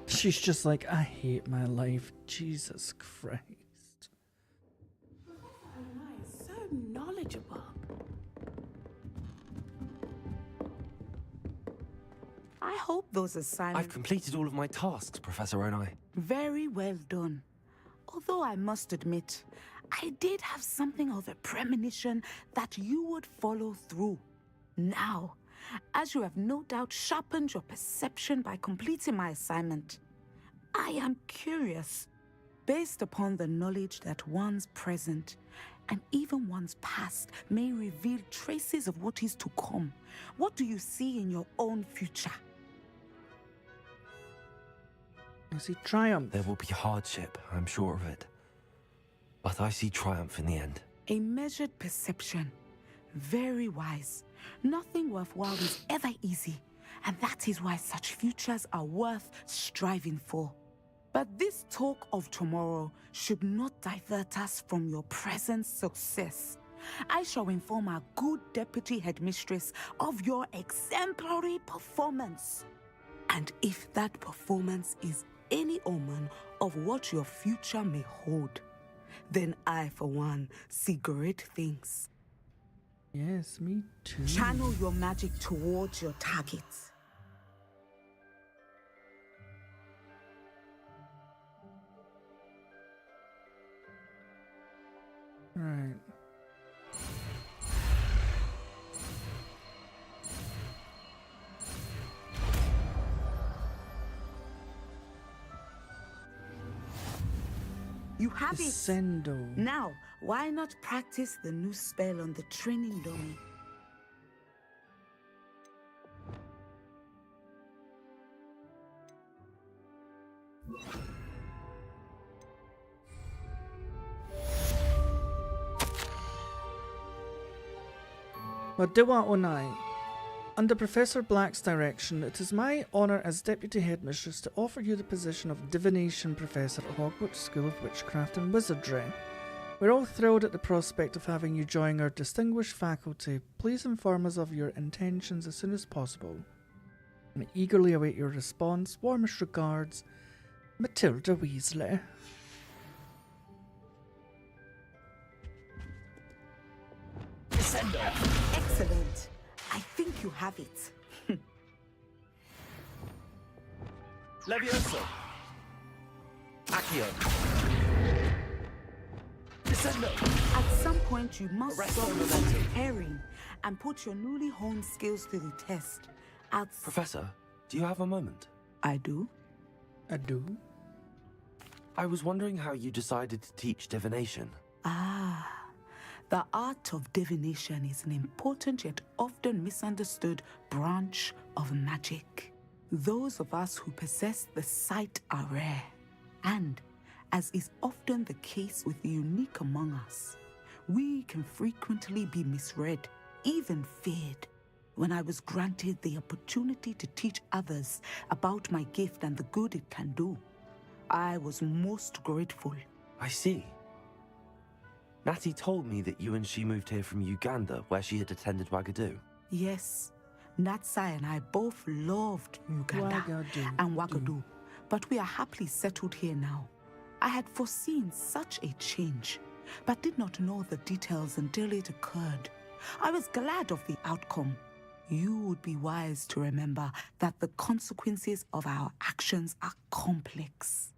S1: She's just like, I hate my life. Jesus Christ.
S6: So knowledgeable. I hope those assignments.
S2: I've completed all of my tasks, Professor Onai.
S6: Very well done. Although I must admit, I did have something of a premonition that you would follow through. Now, as you have no doubt sharpened your perception by completing my assignment, I am curious, based upon the knowledge that one's present and even one's past may reveal traces of what is to come. What do you see in your own future?
S1: I see triumph.
S2: There will be hardship, I'm sure of it. But I see triumph in the end.
S6: A measured perception. Very wise. Nothing worthwhile is ever easy, and that is why such futures are worth striving for.
S7: But this talk of tomorrow should not divert us from your present success. I shall inform our good deputy headmistress of your exemplary performance. And if that performance is any omen of what your future may hold, then I, for one, see great things.
S1: Yes, me too.
S7: Channel your magic towards your targets.
S1: Right.
S7: You have it.
S1: Descendo.
S7: Now, why not practice the new spell on the training dummy?
S1: Wadiwa Onai. Under Professor Black's direction, it is my honour as Deputy Headmistress to offer you the position of Divination Professor at Hogwarts School of Witchcraft and Wizardry. We're all thrilled at the prospect of having you join our distinguished faculty. Please inform us of your intentions as soon as possible. And eagerly await your response. Warmest regards, Matilda Weasley.
S7: Excellent. I think you have it.
S2: Levioso. Accio. Descendo.
S7: At some point, you must
S2: Arresto
S7: stop
S2: momentum.
S7: preparing and put your newly honed skills to the test.
S2: Professor, do you have a moment?
S7: I do.
S1: I do.
S2: I was wondering how you decided to teach divination.
S7: The art of divination is an important yet often misunderstood branch of magic. Those of us who possess the sight are rare, and, as is often the case with the unique among us, we can frequently be misread, even feared. When I was granted the opportunity to teach others about my gift and the good it can do, I was most grateful.
S2: I see. Natty told me that you and she moved here from Uganda, where she had attended Wagadu.
S7: Yes, Natsai and I both loved Uganda
S1: Wagadu.
S7: and Wagadu, but we are happily settled here now. I had foreseen such a change, but did not know the details until it occurred. I was glad of the outcome. You would be wise to remember that the consequences of our actions are complex.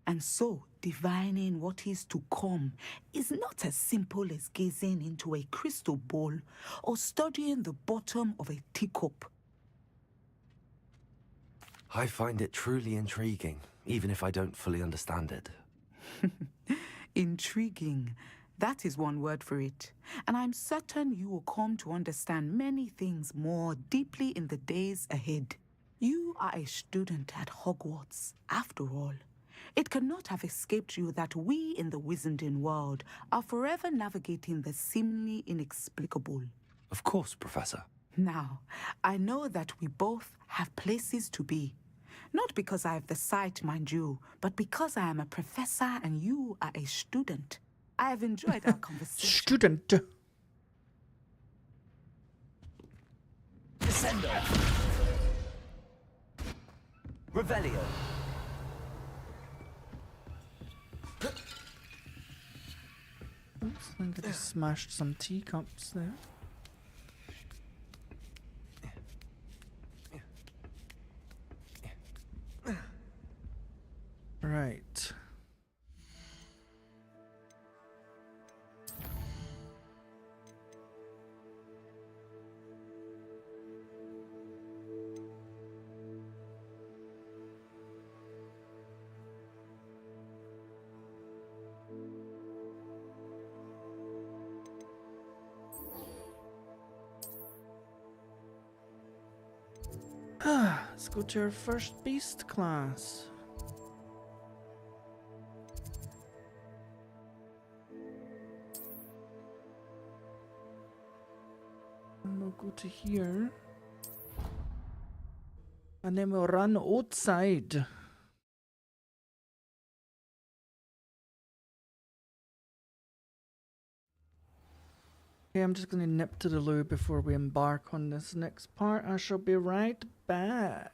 S7: And so, divining what is to come is not as simple as gazing into a crystal ball or studying the bottom of a teacup.
S2: I find it truly intriguing, even if I don't fully understand it.
S7: Intriguing. That is one word for it. And I'm certain you will come to understand many things more deeply in the days ahead. You are a student at Hogwarts, after all. It cannot have escaped you that we in the wizarding world are forever navigating the seemingly inexplicable.
S2: Of course, Professor.
S7: Now, I know that we both have places to be. Not because I have the sight, mind you, but because I am a professor and you are a student. I have enjoyed our conversation.
S1: Student.
S2: Descendo. Revelio.
S1: Oops, I think I just smashed some teacups there. Right. Let's go to our first beast class. And we'll go to here. And then we'll run outside. Okay, I'm just going to nip to the loo before we embark on this next part. I shall be right back.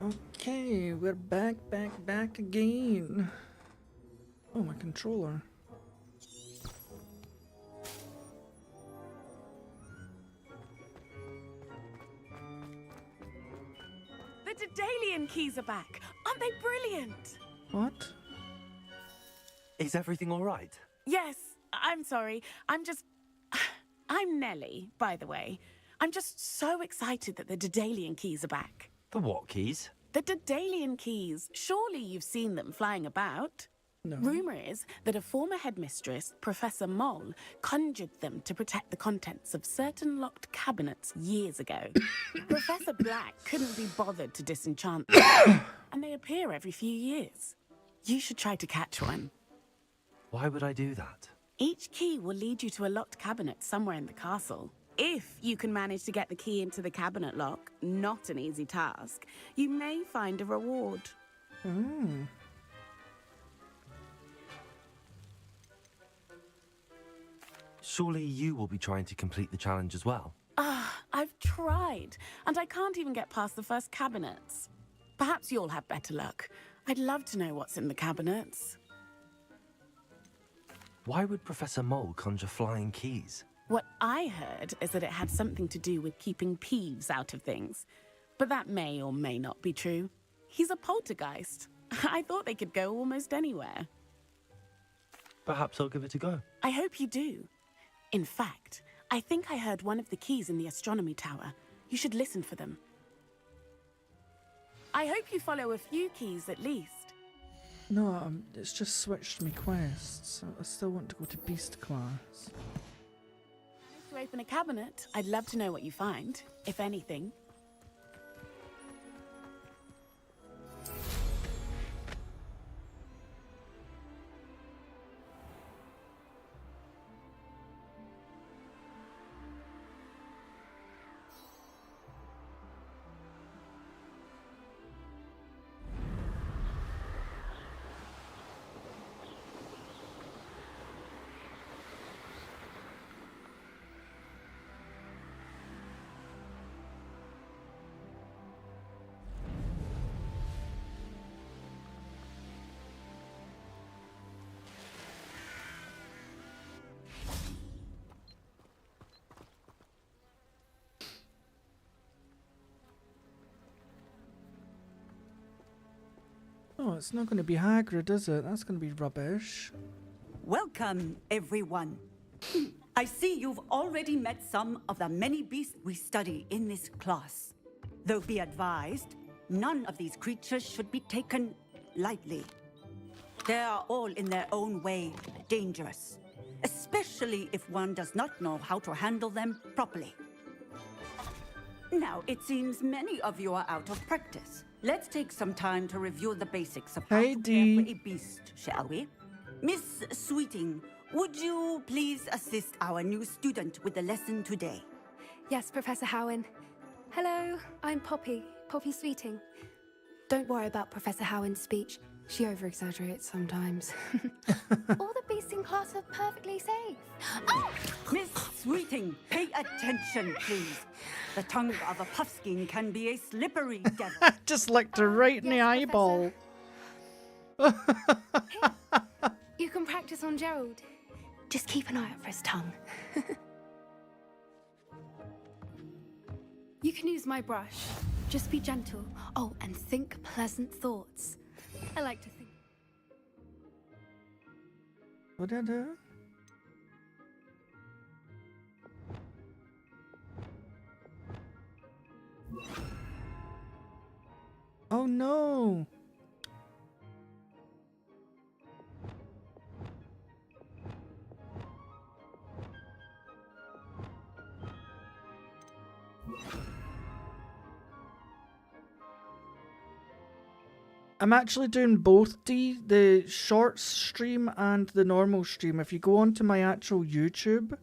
S1: Okay, we're back again. Oh, my controller.
S8: The Daedalian keys are back. Aren't they brilliant?
S1: What?
S2: Is everything all right?
S8: Yes, I'm sorry. I'm Nellie, by the way. I'm just so excited that the Daedalian keys are back.
S2: The what keys?
S8: The Daedalian keys. Surely you've seen them flying about.
S1: No.
S8: Rumour is that a former headmistress, Professor Mole, conjured them to protect the contents of certain locked cabinets years ago. Professor Black couldn't be bothered to disenchant them, and they appear every few years. You should try to catch one.
S2: Why would I do that?
S8: Each key will lead you to a locked cabinet somewhere in the castle. If you can manage to get the key into the cabinet lock, not an easy task, you may find a reward.
S1: Hmm.
S2: Surely you will be trying to complete the challenge as well.
S8: I've tried, and I can't even get past the first cabinets. Perhaps you'll have better luck. I'd love to know what's in the cabinets.
S2: Why would Professor Mole conjure flying keys?
S8: What I heard is that it had something to do with keeping Peeves out of things. But that may or may not be true. He's a poltergeist. I thought they could go almost anywhere.
S2: Perhaps I'll give it a go.
S8: I hope you do. In fact, I think I heard one of the keys in the astronomy tower. You should listen for them. I hope you follow a few keys at least.
S1: No, it's just switched me quests. I still want to go to Beast class.
S8: To open a cabinet, I'd love to know what you find, if anything.
S1: Oh, it's not going to be Hagrid, is it? That's going to be rubbish.
S9: Welcome, everyone. I see you've already met some of the many beasts we study in this class. Though be advised, none of these creatures should be taken lightly. They are all in their own way dangerous, especially if one does not know how to handle them properly. Now, it seems many of you are out of practice. Let's take some time to review the basics of how to care for a beast, shall we? Miss Sweeting, would you please assist our new student with the lesson today?
S10: Yes, Professor Howen. Hello, I'm Poppy Sweeting. Don't worry about Professor Howen's speech. She over-exaggerates sometimes. All the beasts in class are perfectly safe. Oh!
S9: Miss Sweeting, pay attention, please. The tongue of a puffskein can be a slippery devil.
S1: Just licked her right in the eyeball.
S10: You can practice on Gerald. Just keep an eye out for his tongue. You can use my brush. Just be gentle. Oh, and think pleasant thoughts. I like to think.
S1: What did I do? Oh no! I'm actually doing both, the shorts stream and the normal stream. If you go onto my actual YouTube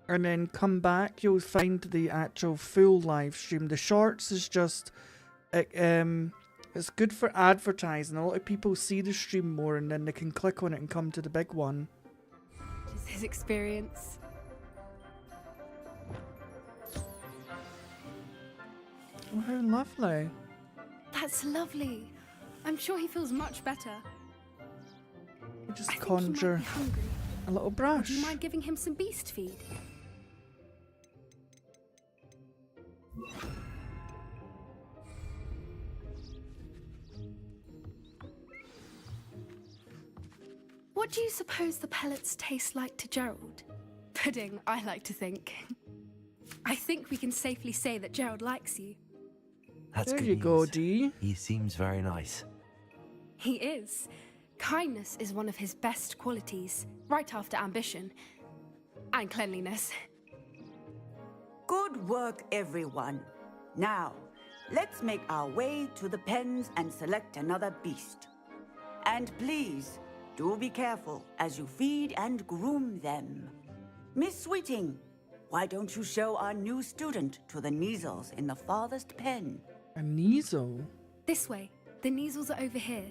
S1: and then come back, you'll find the actual full live stream. The shorts is just, it's good for advertising. A lot of people see the stream more and then they can click on it and come to the big one.
S10: Just his experience.
S1: Oh, how lovely.
S10: That's lovely. I'm sure he feels much better.
S1: You just
S10: I think
S1: conjure
S10: he might be hungry.
S1: a little brush.
S10: Do you mind giving him some beast feed? What do you suppose the pellets taste like to Gerald? Pudding, I like to think. I think we can safely say that Gerald likes you.
S2: That's
S1: There
S2: good
S1: you go,
S2: news.
S1: Dee.
S2: He seems very nice.
S10: He is. Kindness is one of his best qualities, right after ambition. And cleanliness.
S9: Good work, everyone. Now, let's make our way to the pens and select another beast. And please, do be careful as you feed and groom them. Miss Sweeting, why don't you show our new student to the Neasels in the farthest pen?
S1: A Neasel?
S10: This way. The Neasels are over here.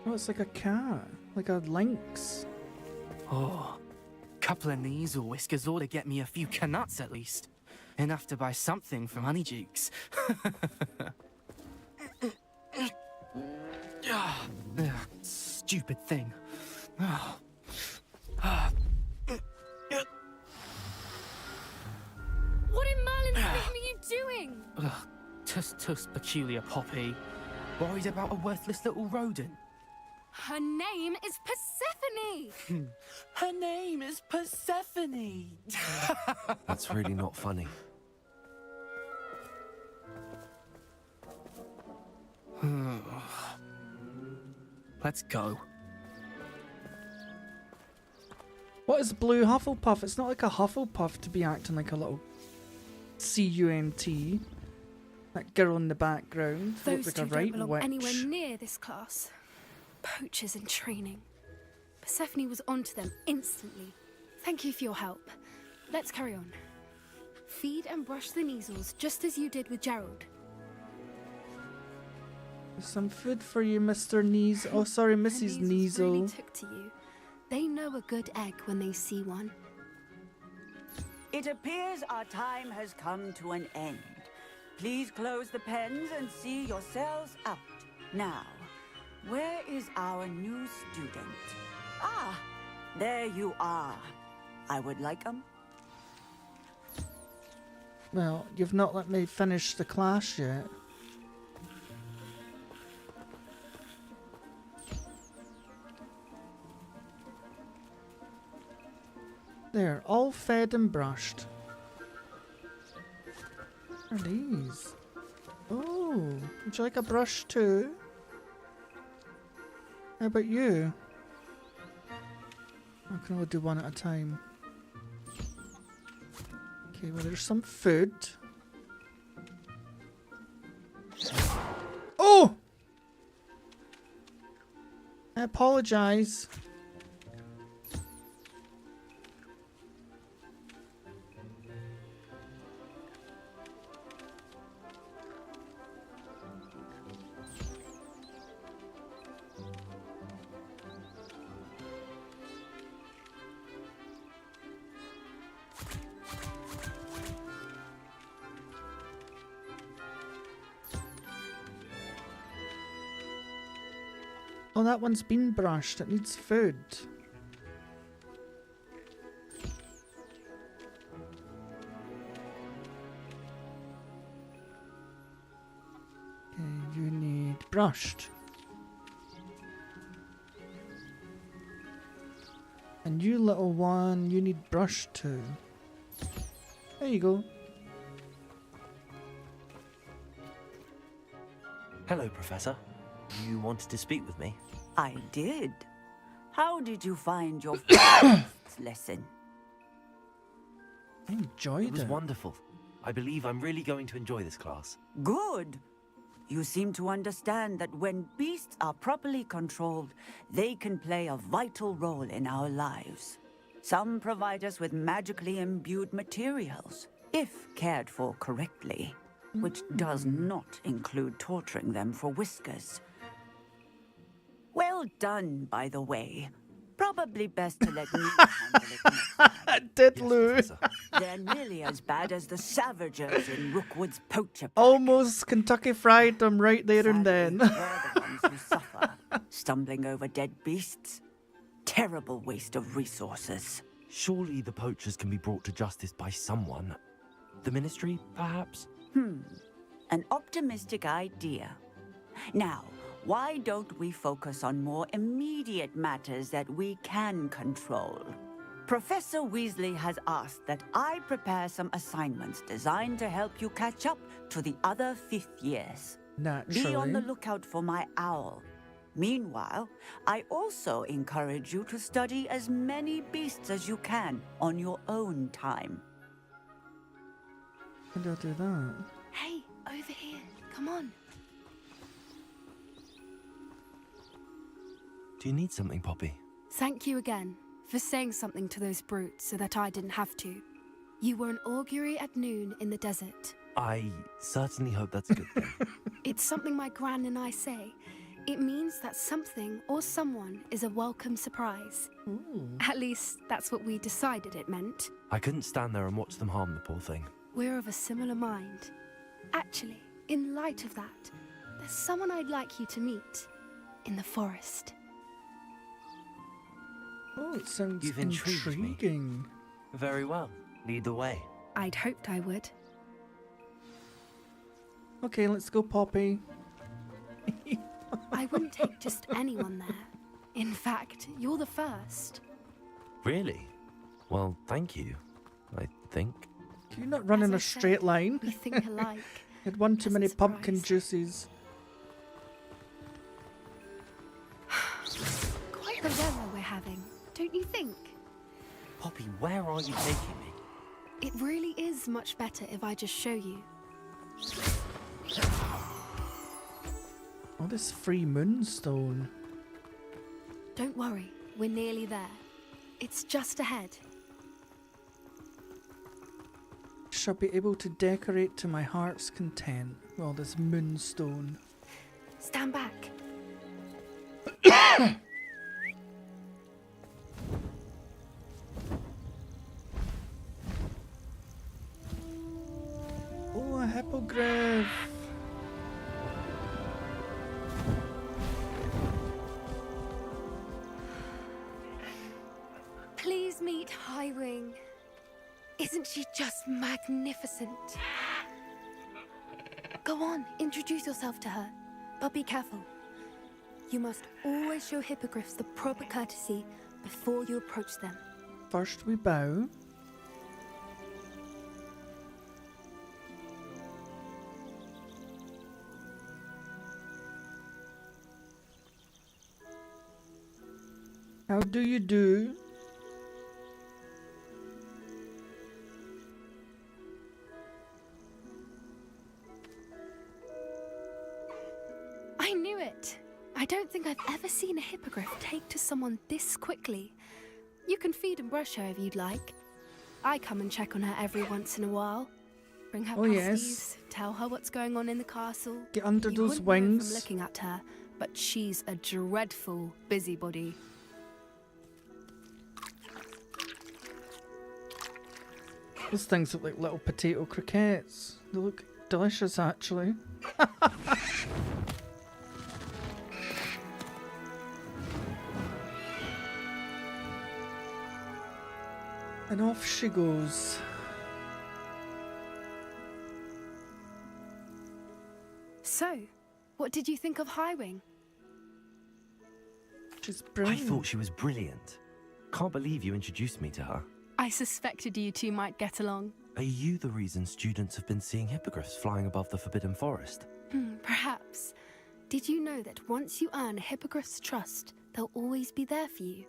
S1: Oh, it's like a cat. Like a lynx.
S11: Oh, couple of knees or whiskers ought to get me a few canuts at least. Enough to buy something from Honeydukes. Stupid thing.
S10: What in Merlin's name are you doing?
S11: Tuss peculiar Poppy. Worried about a worthless little rodent.
S10: Her name is Persephone!
S11: Her name is Persephone!
S2: That's really not funny.
S11: Let's go.
S1: What is Blue Hufflepuff? It's not like a Hufflepuff to be acting like a little C-U-N-T. That girl in the background.
S10: Those
S1: Looks
S10: two
S1: like a
S10: don't
S1: right
S10: belong
S1: witch.
S10: anywhere near this class. Poachers in training. Persephone was onto them instantly. Thank you for your help. Let's carry on. Feed and brush the Neasels just as you did with Gerald.
S1: There's some food for you, Mr. Neasel. Oh, sorry, Mrs.
S10: The Neasels really
S1: Neasel.
S10: took to you. They know a good egg when they see one.
S9: It appears our time has come to an end. Please close the pens and see yourselves out. Now, where is our new student? Ah, there you are. I would like 'em.
S1: Well, you've not let me finish the class yet. There, all fed and brushed. What are these? Oh, would you like a brush too? How about you? I can only do one at a time. Okay, well there's some food. Oh! I apologise. Oh, that one's been brushed. It needs food. Okay, you need brushed. And you little one, you need brushed too. There you go.
S2: Hello, Professor. You wanted to speak with me?
S9: I did. How did you find your first lesson?
S1: I enjoyed it.
S2: It was wonderful. I believe I'm really going to enjoy this class.
S9: Good. You seem to understand that when beasts are properly controlled, they can play a vital role in our lives. Some provide us with magically imbued materials, if cared for correctly, which does not include torturing them for whiskers. Well done, by the way. Probably best to let me handle it next time.
S1: Did lose.
S9: They're nearly as bad as the Savagers in Rookwood's poacher pack.
S1: Almost Kentucky Fried them right there and then.
S9: Sadly, they're the ones who suffer, stumbling over dead beasts. Terrible waste of resources.
S2: Surely the poachers can be brought to justice by someone. The Ministry, perhaps?
S9: An optimistic idea. Now, why don't we focus on more immediate matters that we can control? Professor Weasley has asked that I prepare some assignments designed to help you catch up to the other 5th years.
S1: Naturally.
S9: Be on the lookout for my owl. Meanwhile, I also encourage you to study as many beasts as you can on your own time.
S1: How do I do that?
S10: Hey, over here. Come on.
S2: Do you need something, Poppy?
S10: Thank you again for saying something to those brutes so that I didn't have to. You were an augury at noon in the desert.
S2: I certainly hope that's a good thing.
S10: It's something my gran and I say. It means that something or someone is a welcome surprise. At least, that's what we decided it meant.
S2: I couldn't stand there and watch them harm the poor thing.
S10: We're of a similar mind. Actually, in light of that, there's someone I'd like you to meet. In the forest.
S1: Oh, it sounds
S2: You've intrigued me.
S1: intriguing.
S2: Very well. Lead the way.
S10: I'd hoped I would.
S1: Okay, let's go, Poppy.
S10: I wouldn't take just anyone there. In fact, you're the first.
S2: Really? Well, thank you, I think.
S1: Can you not run
S10: As
S1: in
S10: I
S1: a straight
S10: said,
S1: line?
S10: We think alike.
S1: Had one too
S10: as a
S1: many pumpkin
S10: surprise.
S1: juices.
S10: Quite the weather we're having, don't you think?
S2: Poppy, where are you taking me?
S10: It really is much better if I just show you.
S1: Oh, this free moonstone.
S10: Don't worry, we're nearly there. It's just ahead.
S1: Shall be able to decorate to my heart's content. Well, this moonstone.
S10: Stand back.
S1: Oh, a hippogriff.
S10: Please meet Highwing. Isn't she just magnificent? Go on, introduce yourself to her. But be careful. You must always show hippogriffs the proper courtesy before you approach them.
S1: First we bow. How do you do?
S10: I knew it. I don't think I've ever seen a hippogriff take to someone this quickly. You can feed and brush her if you'd like. I come and check on her every once in a while. Bring her pasties, tell her what's going on in the castle.
S1: Get under
S10: You
S1: those
S10: wouldn't know
S1: wings.
S10: from looking at her, but she's a dreadful busybody.
S1: Those things look like little potato croquettes. They look delicious, actually. And off she goes.
S10: So, what did you think of Highwing?
S1: She's
S2: I
S1: brilliant.
S2: thought she was brilliant. Can't believe you introduced me to her.
S10: I suspected you two might get along.
S2: Are you the reason students have been seeing hippogriffs flying above the Forbidden Forest?
S10: Perhaps. Did you know that once you earn a hippogriff's trust, they'll always be there for you?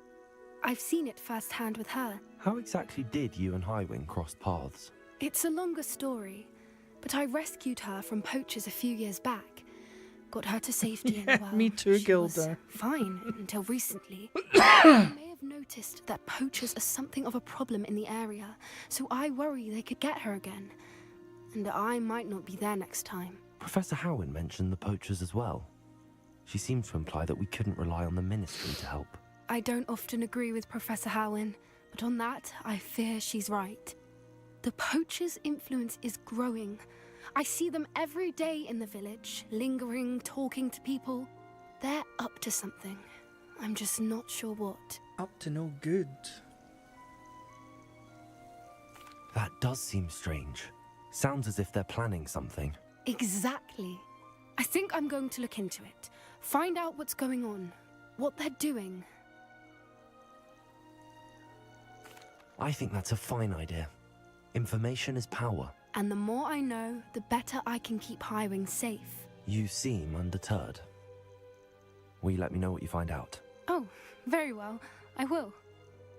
S10: I've seen it firsthand with her.
S2: How exactly did you and Highwing cross paths?
S10: It's a longer story, but I rescued her from poachers a few years back. Got her to safety
S1: Yeah,
S10: and well,
S1: me too,
S10: she
S1: Gilda.
S10: was fine until recently. You may have noticed that poachers are something of a problem in the area, so I worry they could get her again. And I might not be there next time.
S2: Professor Howin mentioned the poachers as well. She seemed to imply that we couldn't rely on the Ministry to help.
S10: I don't often agree with Professor Howin, but on that, I fear she's right. The poachers' influence is growing. I see them every day in the village, lingering, talking to people. They're up to something. I'm just not sure what.
S1: Up to no good.
S2: That does seem strange. Sounds as if they're planning something.
S10: Exactly. I think I'm going to look into it. Find out what's going on, what they're doing.
S2: I think that's a fine idea. Information is power.
S10: And the more I know, the better I can keep Highwing safe.
S2: You seem undeterred. Will you let me know what you find out?
S10: Oh, very well. I will.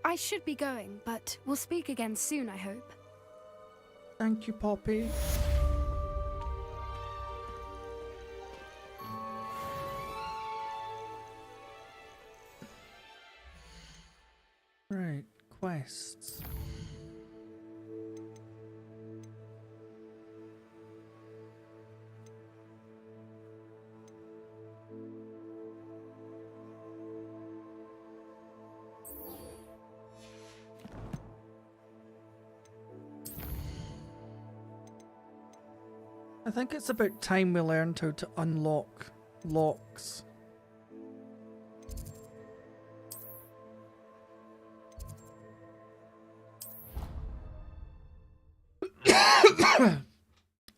S10: I should be going, but we'll speak again soon, I hope.
S1: Thank you, Poppy. Right, quests. I think it's about time we learned how to unlock locks.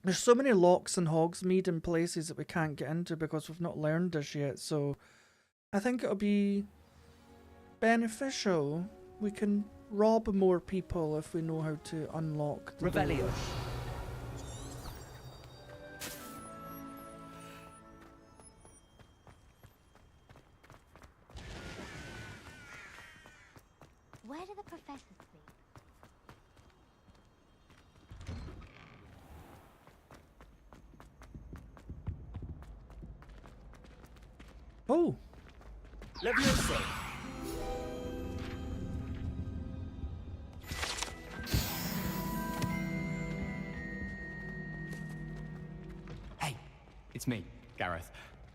S1: There's so many locks in Hogsmeade and places that we can't get into because we've not learned this yet, so I think it'll be beneficial. We can rob more people if we know how to unlock the doors.
S12: Where do the professors sleep?
S1: Oh!
S5: Leviosa!
S11: Hey, it's me, Gareth.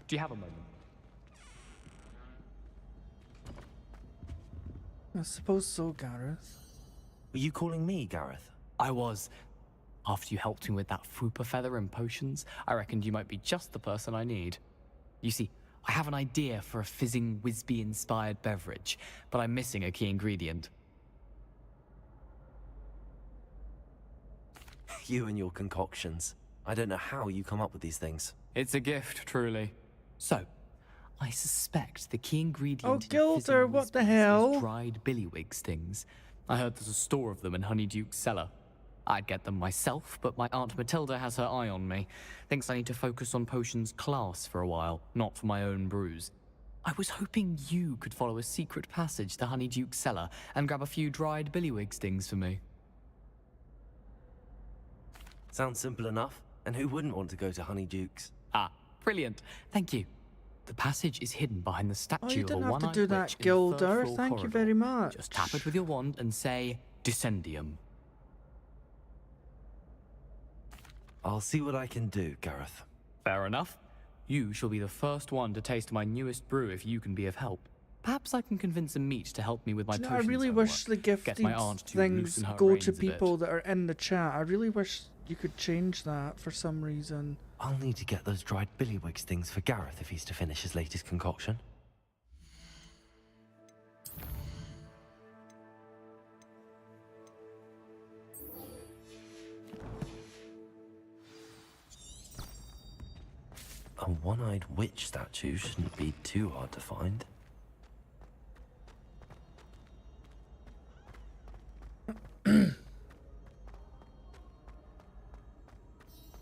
S11: Do you have a moment?
S1: I suppose so, Gareth.
S2: Were you calling me, Gareth?
S11: I was. After you helped me with that fupa feather and potions, I reckoned you might be just the person I need. You see, I have an idea for a fizzing Wisby-inspired beverage, but I'm missing a key ingredient.
S2: You and your concoctions. I don't know how you come up with these things.
S11: It's a gift, truly. So, I suspect the key ingredient
S1: Oh,
S11: in
S1: Gilder,
S11: fizzing
S1: what the
S11: Wisby's
S1: hell?
S11: is dried billywig stings. I heard there's a store of them in Honeyduke's cellar. I'd get them myself, but my Aunt Matilda has her eye on me. Thinks I need to focus on potions class for a while, not for my own brews. I was hoping you could follow a secret passage to Honeyduke's cellar and grab a few dried billywig stings for me.
S2: Sounds simple enough. And who wouldn't want to go to Honeyduke's?
S11: Ah, brilliant. Thank you. The passage is hidden behind the statue
S1: Oh, you
S11: of a
S1: didn't have to
S11: one-eyed
S1: do that,
S11: witch in the
S1: Gilder.
S11: third-floor
S1: Thank you
S11: corridor.
S1: very much.
S11: Just tap it with your wand and say, Descendium.
S2: I'll see what I can do, Gareth.
S11: Fair enough. You shall be the first one to taste my newest brew if you can be of help. Perhaps I can convince a meat to help me with my
S1: Do you know,
S11: potions
S1: I really
S11: homework.
S1: wish the gifted
S11: Get my aunt to
S1: things
S11: loosen her
S1: go
S11: reins
S1: to
S11: a bit.
S1: people that are in the chat. I really wish you could change that for some reason.
S2: I'll need to get those dried billywig stings for Gareth if he's to finish his latest concoction. A one-eyed witch statue shouldn't be too hard to find.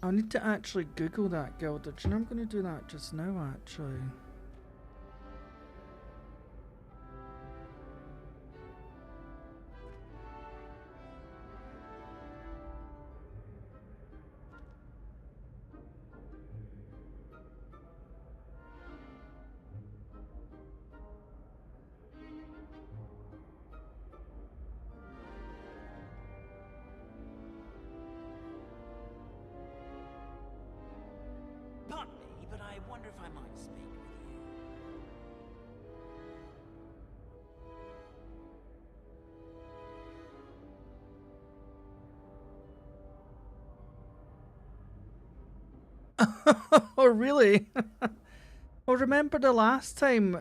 S1: I need to actually Google that, Gilder. Do you know I'm going to do that just now, actually?
S4: Pardon me, but I wonder if I might speak with you.
S1: Oh, really? Well, remember the last time,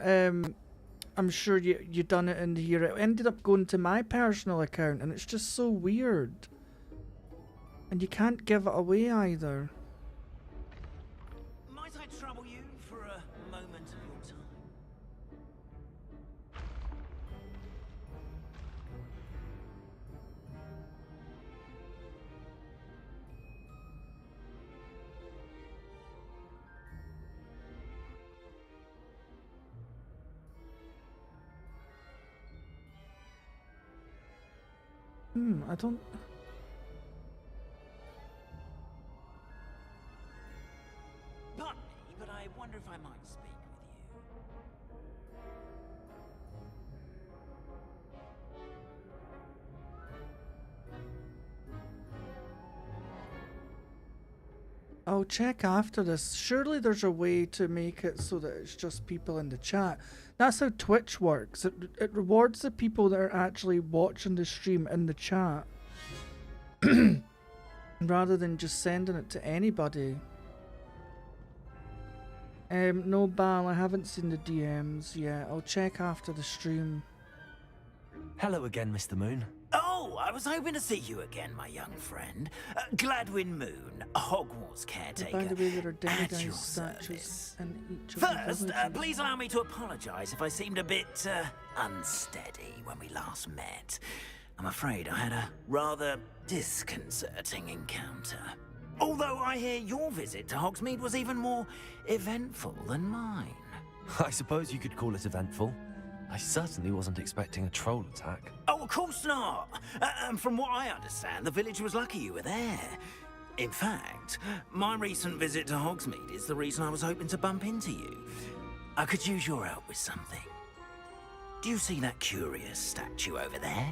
S1: I'm sure you done it in here, it ended up going to my personal account, and it's just so weird. And you can't give it away either.
S4: Might I trouble you for a moment of your time?
S1: I don't...
S4: Pardon me, but I wonder if I might speak with you.
S1: I'll check after this. Surely there's a way to make it so that it's just people in the chat. That's how Twitch works. It rewards the people that are actually watching the stream in the chat. Rather than just sending it to anybody. No, Bal, I haven't seen the DMs yet. I'll check after the stream.
S2: Hello again, Mr. Moon.
S4: Oh, I was hoping to see you again, my young friend. Gladwin Moon, Hogwarts caretaker.
S1: By the way, there are
S4: at
S1: demigod
S4: your
S1: statues
S4: service.
S1: in each of
S4: First,
S1: the villages.
S4: please allow me to apologise if I seemed a bit unsteady when we last met. I'm afraid I had a rather disconcerting encounter. Although I hear your visit to Hogsmeade was even more eventful than mine.
S2: I suppose you could call it eventful. I certainly wasn't expecting a troll attack.
S4: Oh, of course not. And from what I understand, the village was lucky you were there. In fact, my recent visit to Hogsmeade is the reason I was hoping to bump into you. I could use your help with something. Do you see that curious statue over there?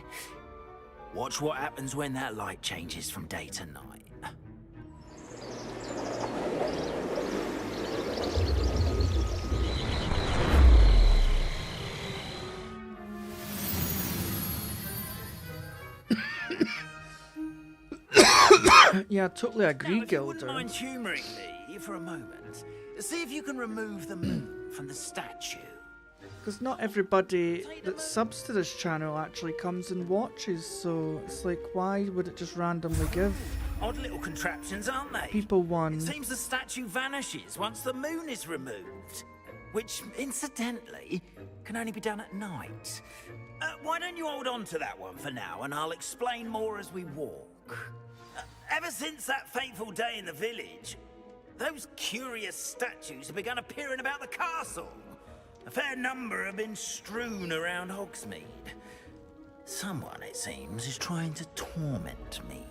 S4: Watch what happens when that light changes from day to night.
S1: Yeah, I totally agree,
S4: Now, if you wouldn't
S1: Gilder.
S4: mind humouring me for a moment, see if you can remove the moon from the statue.
S1: Because not everybody that subs to this channel actually comes and watches, so it's like, why would it just randomly give
S4: Odd little contraptions, aren't they?
S1: people one?
S4: It seems the statue vanishes once the moon is removed, which, incidentally, can only be done at night. Why don't you hold on to that one for now, and I'll explain more as we walk. Ever since that fateful day in the village, those curious statues have begun appearing about the castle. A fair number have been strewn around Hogsmeade. Someone, it seems, is trying to torment me.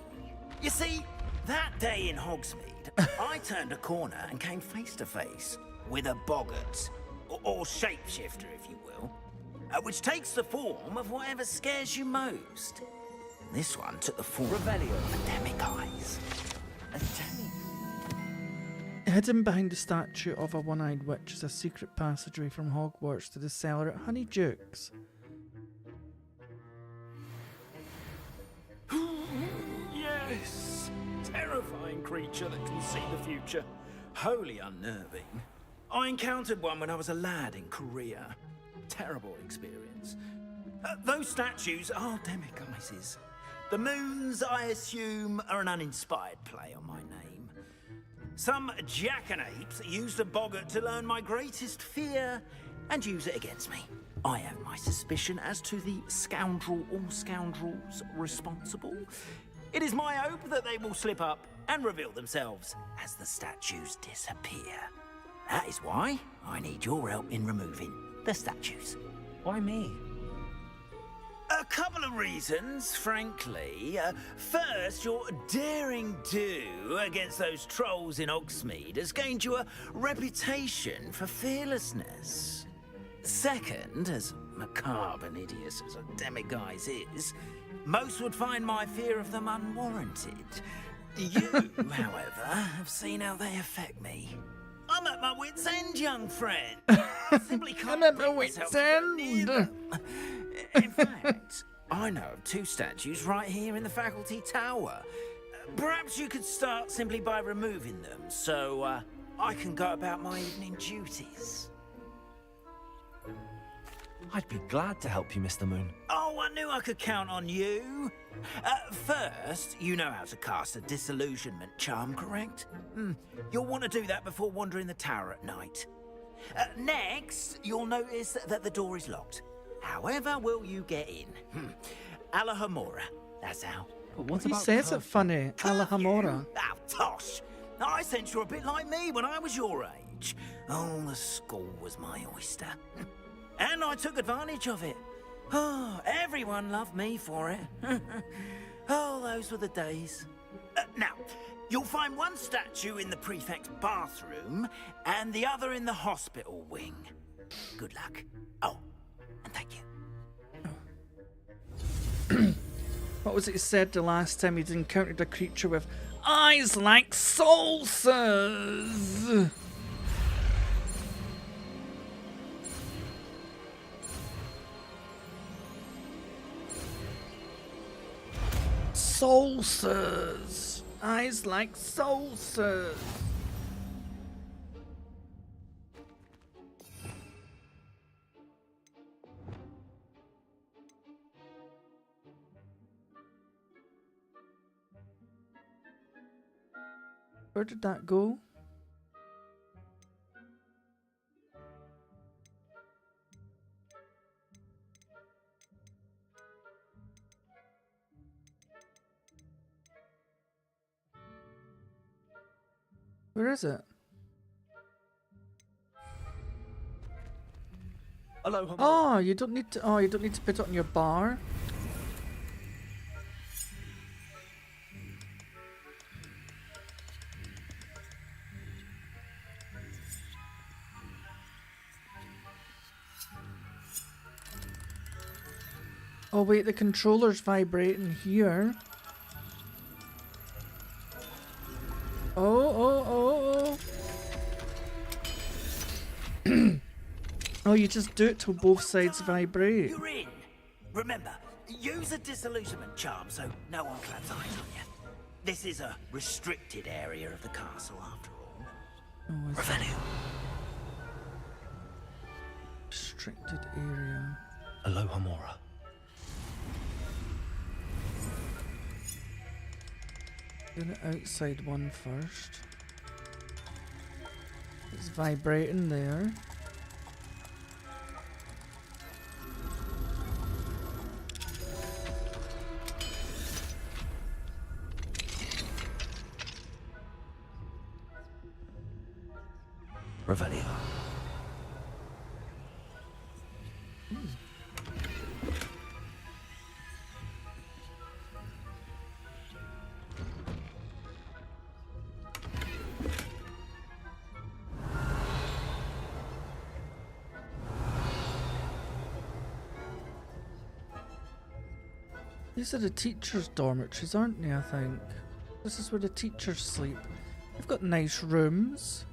S4: You see, that day in Hogsmeade, I turned a corner and came face to face with a boggart, or shapeshifter, if you will, which takes the form of whatever scares you most. This one took the form of demiguise.
S1: Hidden behind the statue of a one-eyed witch is a secret passageway from Hogwarts to the cellar at Honeyduke's.
S4: Yes! Terrifying creature that can see the future. Wholly unnerving. I encountered one when I was a lad in Korea. Terrible experience. Those statues are demiguises. The moons, I assume, are an uninspired play on my name. Some jackanapes used a boggart to learn my greatest fear and use it against me. I have my suspicion as to the scoundrel or scoundrels responsible. It is my hope that they will slip up and reveal themselves as the statues disappear. That is why I need your help in removing the statues.
S2: Why me?
S4: A couple of reasons, frankly. First, your daring do against those trolls in Hogsmeade has gained you a reputation for fearlessness. Second, as macabre and hideous as a demiguise is, most would find my fear of them unwarranted. You, however, have seen how they affect me. I'm at my wit's end, young friend. I simply can't
S1: I'm at my
S4: bring
S1: wit's
S4: myself to go
S1: end.
S4: near them. In fact, I know of 2 statues right here in the faculty tower. Perhaps you could start simply by removing them, so I can go about my evening duties.
S2: I'd be glad to help you, Mr. Moon.
S4: Oh, I knew I could count on you. First, you know how to cast a disillusionment charm, correct? You'll want to do that before wandering the tower at night. Next, you'll notice that the door is locked. However will you get in? Alahamora, that's how.
S2: But what
S1: He
S2: about
S1: says it funny. Alahamora.
S4: Oh, tosh. I sense you're a bit like me when I was your age. Oh, the school was my oyster. And I took advantage of it. Oh, everyone loved me for it. Oh, those were the days. Now, you'll find one statue in the prefect's bathroom and the other in the hospital wing. Good luck. Oh, and thank you.
S1: What was it he said the last time he'd encountered a creature with eyes like saucers? Saucers! Eyes like saucers! Where did that go? Where is it?
S2: Hello,
S1: Oh, you don't need to. Oh, you don't need to put it on your bar. Oh wait, the controller's vibrating here. Oh. Oh, you just do it till both sides vibrate.
S4: You're in. Remember, use a disillusionment charm so no one claps eyes on you. This is a restricted area of the castle, after all.
S1: Oh, is
S4: Revenue.
S1: Restricted area.
S2: Aloha Mora.
S1: Do the outside one first. It's vibrating there.
S2: Revelio.
S1: These are the teachers' dormitories, aren't they, I think? This is where the teachers sleep. They've got nice rooms.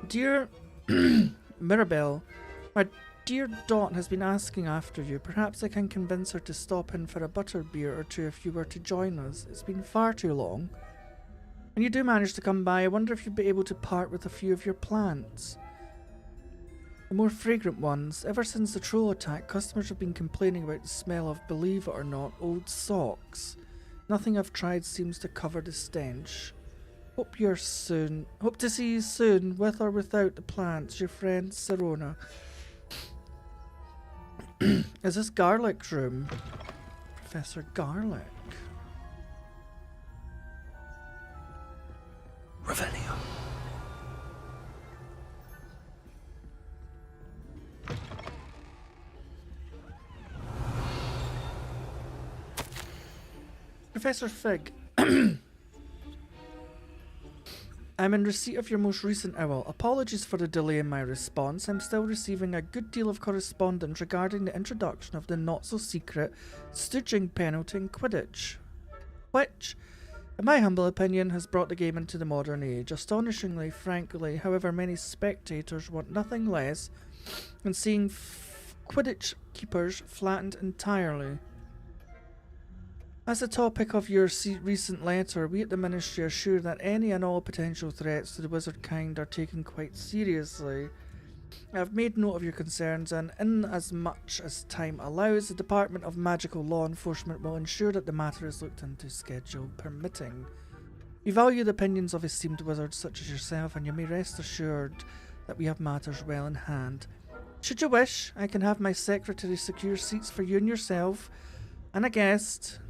S1: Dear Mirabelle, my dear Dot has been asking after you. Perhaps I can convince her to stop in for a butterbeer or two if you were to join us. It's been far too long. When you do manage to come by, I wonder if you'd be able to part with a few of your plants. The more fragrant ones. Ever since the troll attack, customers have been complaining about the smell of, believe it or not, old socks. Nothing I've tried seems to cover the stench. Hope to see you soon, with or without the plants. Your friend Sirona. Is this Garlic's room? Professor Garlic.
S2: Revelio.
S1: Professor Fig. I'm in receipt of your most recent owl. Apologies for the delay in my response. I'm still receiving a good deal of correspondence regarding the introduction of the not-so-secret stooging penalty in Quidditch, which, in my humble opinion, has brought the game into the modern age. Astonishingly, frankly, however, many spectators want nothing less than seeing Quidditch keepers flattened entirely. As the topic of your recent letter, we at the Ministry are sure that any and all potential threats to the wizard kind are taken quite seriously. I have made note of your concerns, and in as much as time allows, the Department of Magical Law Enforcement will ensure that the matter is looked into, schedule permitting. We value the opinions of esteemed wizards such as yourself, and you may rest assured that we have matters well in hand. Should you wish, I can have my secretary secure seats for you and yourself, and a guest,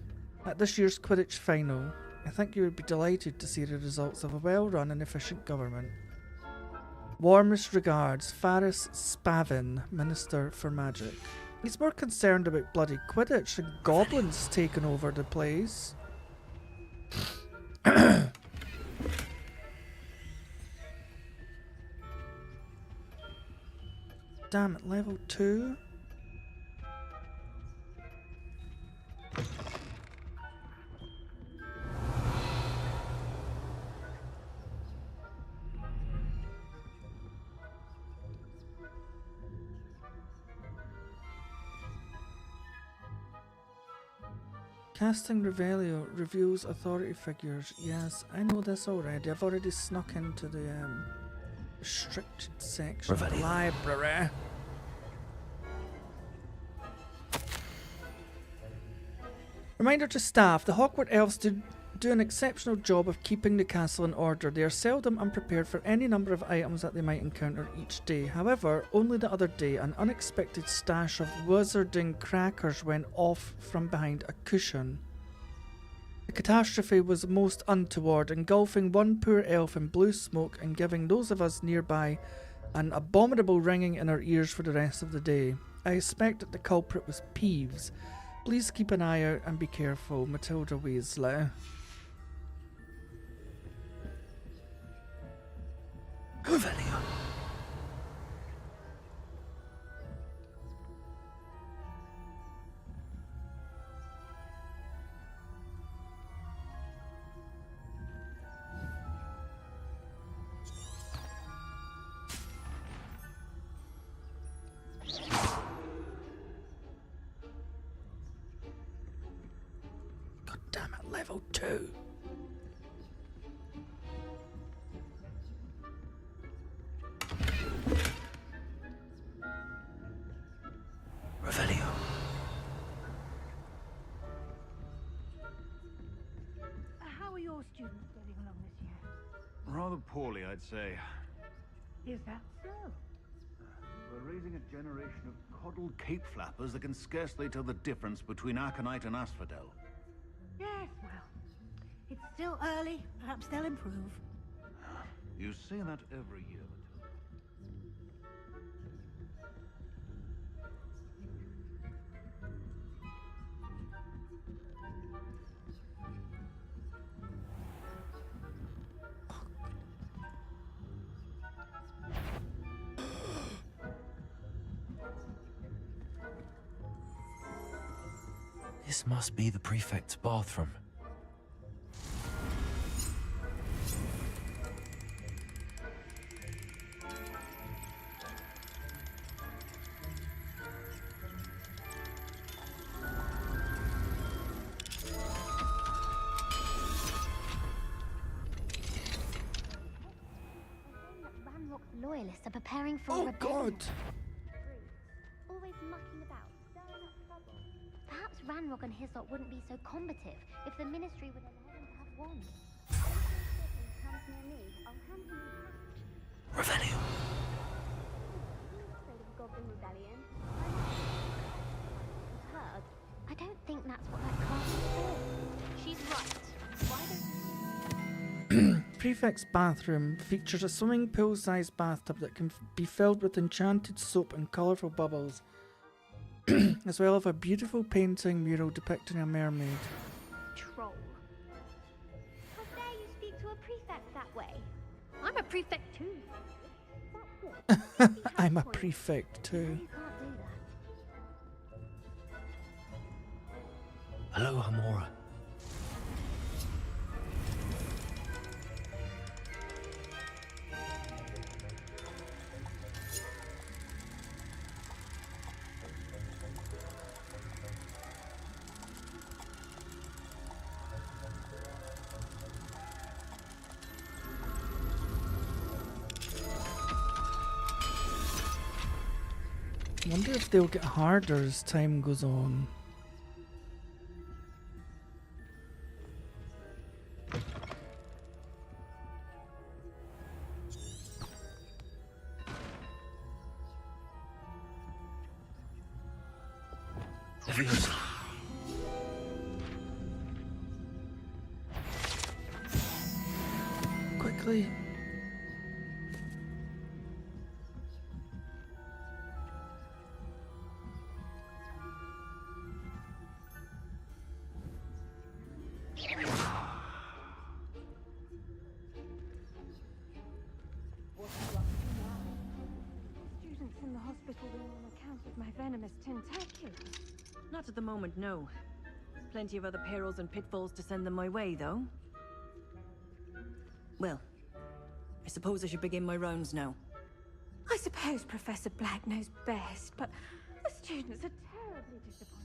S1: at this year's Quidditch final. I think you would be delighted to see the results of a well-run and efficient government. Warmest regards, Faris Spavin, Minister for Magic. He's more concerned about bloody Quidditch than goblins taking over the place. Damn it, level 2? Casting Revelio reveals authority figures. Yes, I know this already. I've already snuck into the restricted section of the library. Reminder to staff, the Hogwarts elves do an exceptional job of keeping the castle in order. They are seldom unprepared for any number of items that they might encounter each day. However, only the other day, an unexpected stash of wizarding crackers went off from behind a cushion. The catastrophe was most untoward, engulfing one poor elf in blue smoke and giving those of us nearby an abominable ringing in our ears for the rest of the day. I suspect that the culprit was Peeves. Please keep an eye out and be careful, Matilda Weasley.
S2: Revelio.
S1: God damn it, level 2.
S2: Revelio.
S12: How are your students getting along this year?
S3: Rather poorly, I'd say.
S12: Is that so?
S3: We're raising a generation of coddled cape flappers that can scarcely tell the difference between aconite and asphodel.
S12: Yes, well, it's still early. Perhaps they'll improve.
S3: You say that every year, Matilda.
S2: This must be the prefect's bathroom.
S13: Ranrock's loyalists are preparing for a
S1: Oh
S13: rebellion.
S1: God!
S13: Always mucking about, stirring up trouble. Perhaps Ranrock and his lot wouldn't be so combative if the Ministry would allow them to have wands. If anything comes near me, I'll hand them in hand.
S2: Revelio.
S13: Afraid of a goblin rebellion? Heard. I don't think that's what that class is for. She's right. Why don't
S1: Prefect's bathroom features a swimming pool-sized bathtub that can be filled with enchanted soap and colourful bubbles, as well as a beautiful painting mural depicting a mermaid.
S13: troll? How dare you speak to a prefect that way? I'm a prefect too. That's it.
S1: I'm a prefect too.
S13: You can't do that.
S2: Hello, Hamora.
S1: I wonder if they'll get harder as time goes on.
S2: Leviosa.
S1: Quickly.
S12: Students in the hospital were on account of my venomous tentaculum.
S14: Not at the moment, no. Plenty of other perils and pitfalls to send them my way, though. Well, I suppose I should begin my rounds now.
S12: I suppose Professor Black knows best, but the students are terribly disappointed.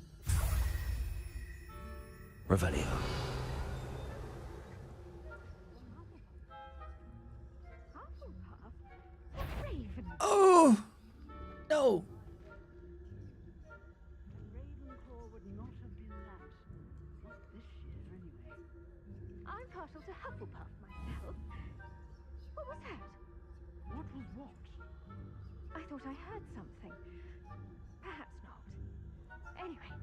S2: Revelio.
S1: Oh no!
S12: Ravenclaw would not have been that. Not this year, anyway. I'm partial to Hufflepuff myself. What was that? What was what? I thought I heard something. Perhaps not. Anyway,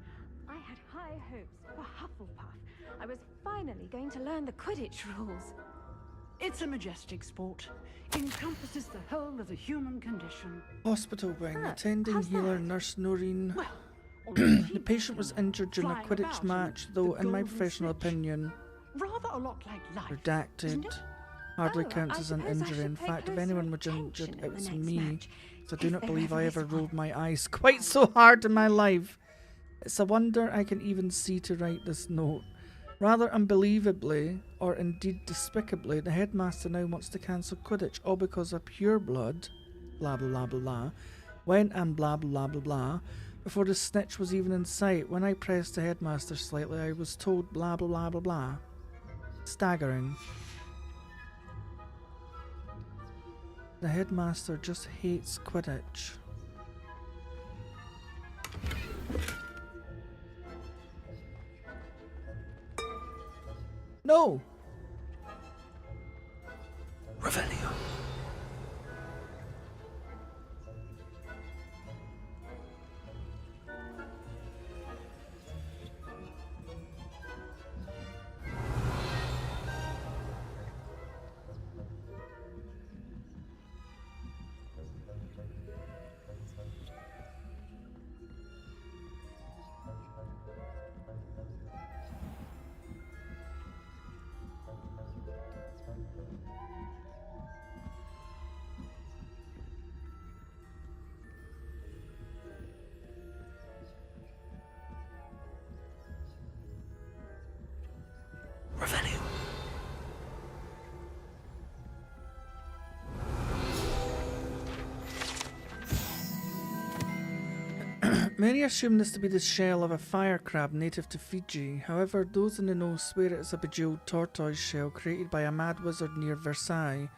S12: I had high hopes for Hufflepuff. I was finally going to learn the Quidditch rules.
S15: It's a majestic sport. Encompasses the whole of the human condition.
S1: Hospital wing. Attending
S15: how's
S1: healer
S15: that?
S1: Nurse Noreen.
S15: Well,
S1: The patient was injured during a
S15: flying
S1: Quidditch
S15: about
S1: match,
S15: in
S1: though
S15: the
S1: in my
S15: golden
S1: professional
S15: snitch.
S1: opinion,
S15: rather a lot like life.
S1: redacted,
S15: isn't it?
S1: hardly
S12: Oh,
S1: counts
S12: I
S1: as an
S12: suppose I
S1: injury. In
S12: should pay
S1: fact, if
S12: closer
S1: anyone was
S12: attention
S1: injured,
S12: at
S1: it
S12: the
S1: was
S12: next
S1: me.
S12: match,
S1: So I do
S12: if
S1: not
S12: there
S1: believe
S12: ever
S1: I
S12: is
S1: ever
S12: one.
S1: rolled my eyes quite so hard in my life. It's a wonder I can even see to write this note. Rather unbelievably, or indeed despicably, the headmaster now wants to cancel Quidditch, all because a pureblood, blah blah blah blah blah, went and blah blah blah blah, before the snitch was even in sight. When I pressed the headmaster slightly, I was told blah blah blah blah blah. Staggering. The headmaster just hates Quidditch. No!
S2: Revelio.
S1: Many assume this to be the shell of a fire crab native to Fiji. However, those in the know swear it is a bejeweled tortoise shell created by a mad wizard near Versailles.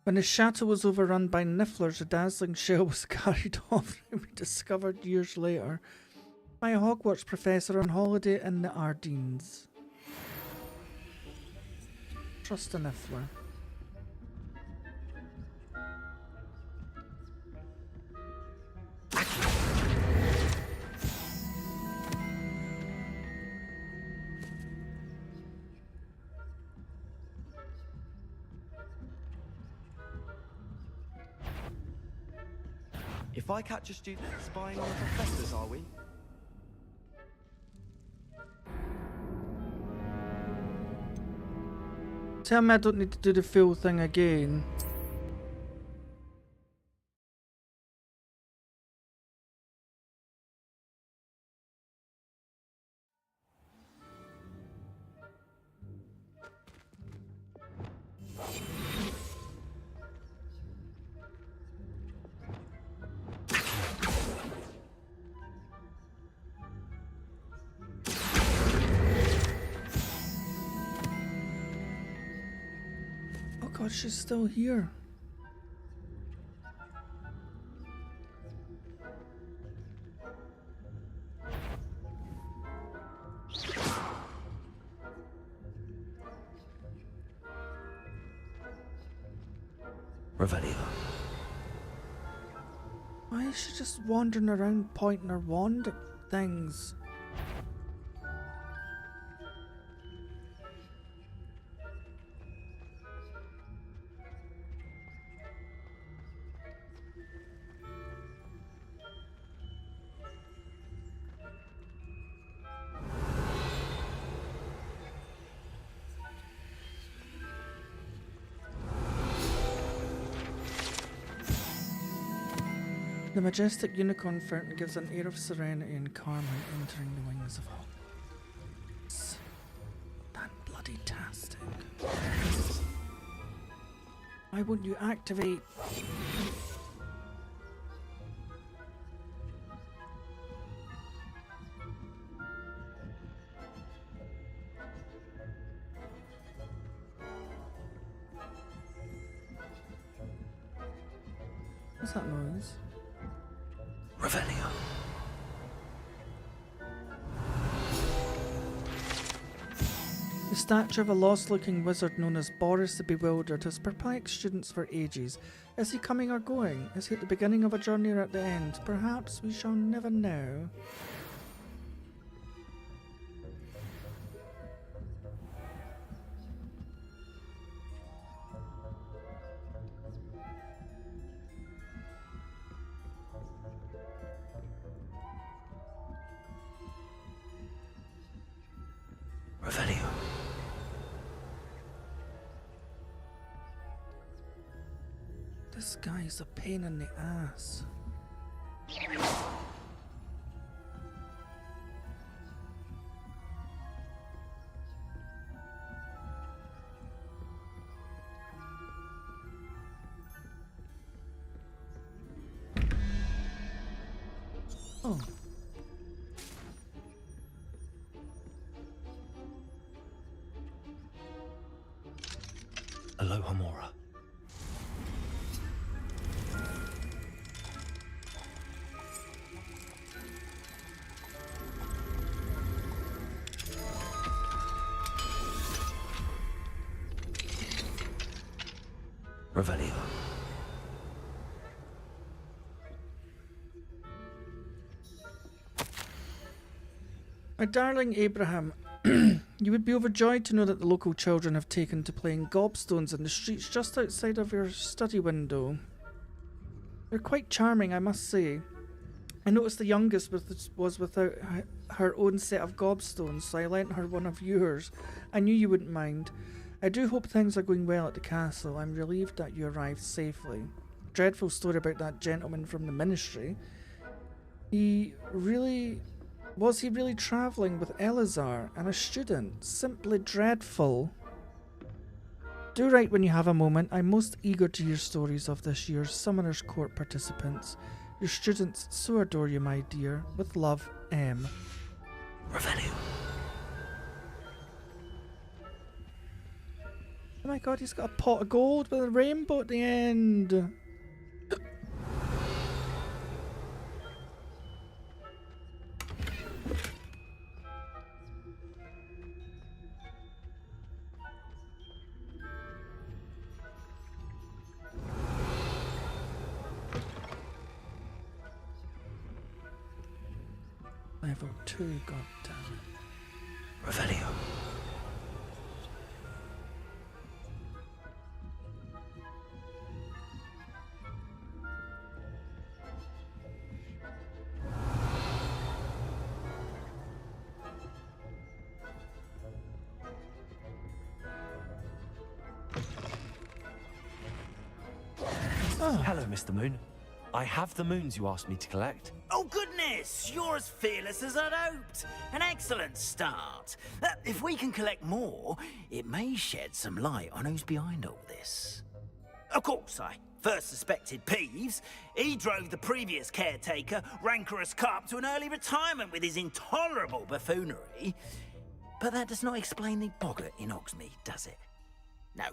S1: When the chateau was overrun by nifflers, the dazzling shell was carried off and rediscovered years later by a Hogwarts professor on holiday in the Ardennes. Trust a niffler.
S16: If I catch a student spying on the professors, are we?
S1: Tell me I don't need to do the full thing again. God, she's still here.
S2: Revelio.
S1: Why is she just wandering around pointing her wand at things? The majestic unicorn fountain gives an air of serenity and calm when entering the wings of Hogwarts. That bloody tastic. Why won't you activate? What's that noise?
S2: Revelio.
S1: The statue of a lost-looking wizard known as Boris the Bewildered has perplexed students for ages. Is he coming or going? Is he at the beginning of a journey or at the end? Perhaps we shall never know.
S2: Revelio.
S1: This guy's a pain in the ass. Oh.
S2: Aloha Mora. Revelio.
S1: My darling Abraham, you would be overjoyed to know that the local children have taken to playing gobstones in the streets just outside of your study window. They're quite charming, I must say. I noticed the youngest was without her own set of gobstones, so I lent her one of yours. I knew you wouldn't mind. I do hope things are going well at the castle. I'm relieved that you arrived safely. Dreadful story about that gentleman from the ministry. Was he really travelling with Elazar and a student? Simply dreadful. Do write when you have a moment. I'm most eager to hear stories of this year's Summoner's Court participants. Your students so adore you, my dear. With love, M.
S4: Revelio.
S1: Oh my god, he's got a pot of gold with a rainbow at the end. Level 2, goddammit.
S4: Revelio.
S2: Hello, Mr. Moon. I have the moons you asked me to collect.
S4: Oh, goodness! You're as fearless as I'd hoped. An excellent start. If we can collect more, it may shed some light on who's behind all this. Of course, I first suspected Peeves. He drove the previous caretaker, Rancorous Carp, to an early retirement with his intolerable buffoonery. But that does not explain the boggart in Hogsmeade, does it? No.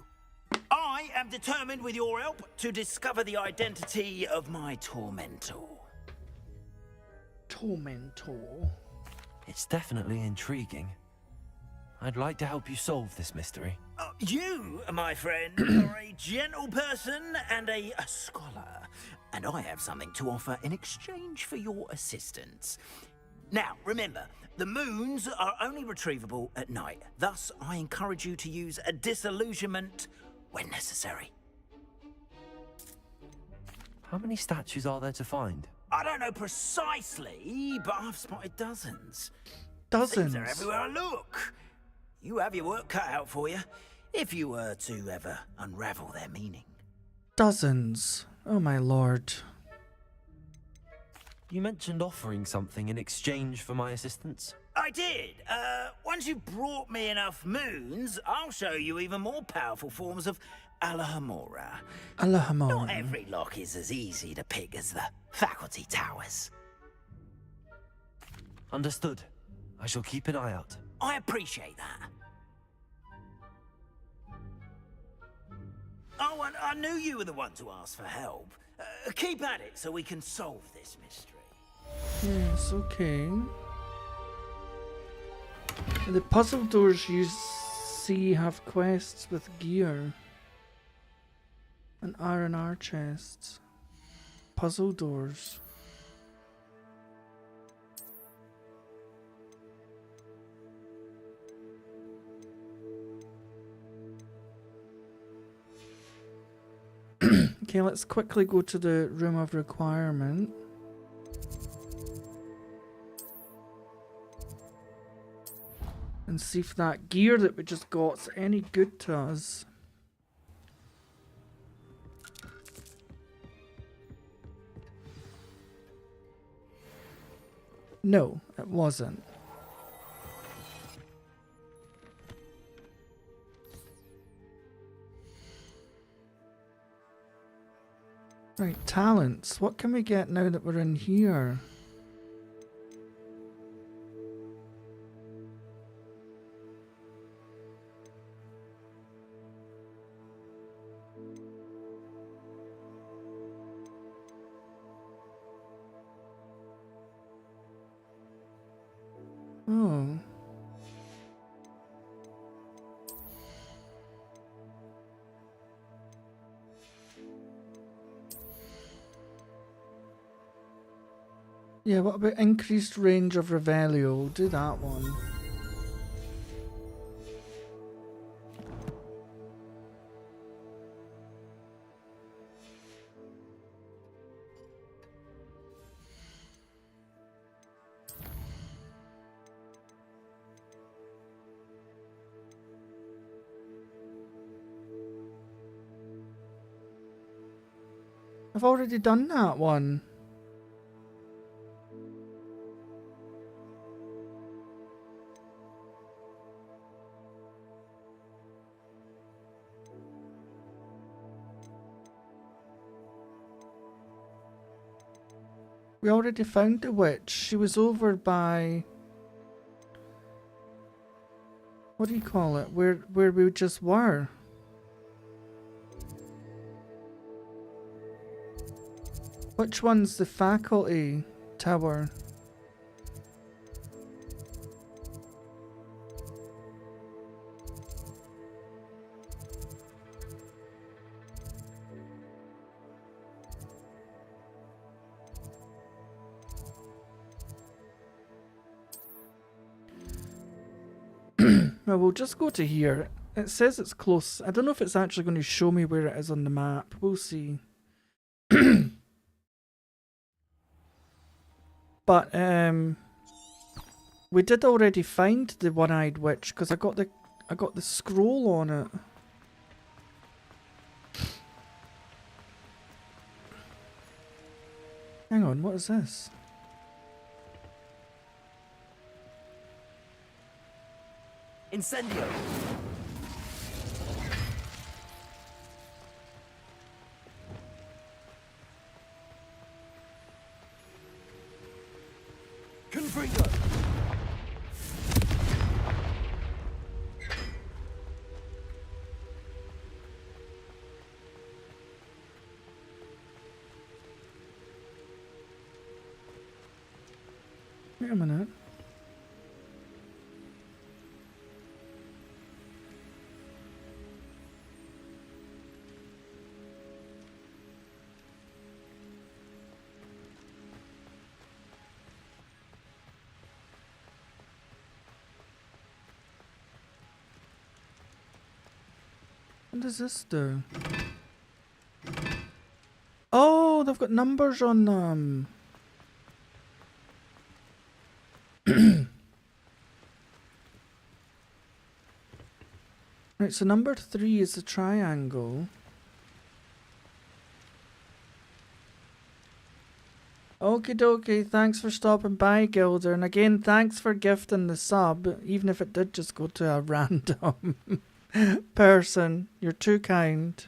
S4: I am determined, with your help, to discover the identity of my tormentor.
S1: Tormentor?
S2: It's definitely intriguing. I'd like to help you solve this mystery.
S4: You, my friend, are a gentle person and a scholar, and I have something to offer in exchange for your assistance. Now, remember, the moons are only retrievable at night. Thus, I encourage you to use a disillusionment when necessary.
S2: How many statues are there to find?
S4: I don't know precisely, but I've spotted dozens.
S1: Dozens?
S4: Seems they're everywhere I look. You have your work cut out for you, if you were to ever unravel their meaning.
S1: Dozens. Oh my lord.
S2: You mentioned offering something in exchange for my assistance.
S4: I did. Once you've brought me enough moons, I'll show you even more powerful forms of Allahamora.
S1: Allahamora.
S4: Not every lock is as easy to pick as the faculty towers.
S2: Understood. I shall keep an eye out.
S4: I appreciate that. Oh, and I knew you were the one to ask for help. Keep at it so we can solve this mystery.
S1: Yes, okay. The puzzle doors you see have quests with gear. And R&R chests. Puzzle doors. Okay, let's quickly go to the room of requirement. And see if that gear that we just got's any good to us. No, it wasn't. Right, talents. What can we get now that we're in here? Oh. Yeah, what about increased range of Revelio? Do that one. I've already done that one. We already found the witch. She was over by... What do you call it? Where we just were. Which one's the faculty tower? Well, we'll just go to here. It says it's close. I don't know if it's actually going to show me where it is on the map. We'll see. But we did already find the one-eyed witch because I got the scroll on it. Hang on, what is this?
S2: Incendio! Confringo!
S1: Wait a minute. What does this do? Oh, they've got numbers on them. Right, so number 3 is the triangle. Okie dokie, thanks for stopping by, Gilder. And again, thanks for gifting the sub, even if it did just go to a random person. You're too kind.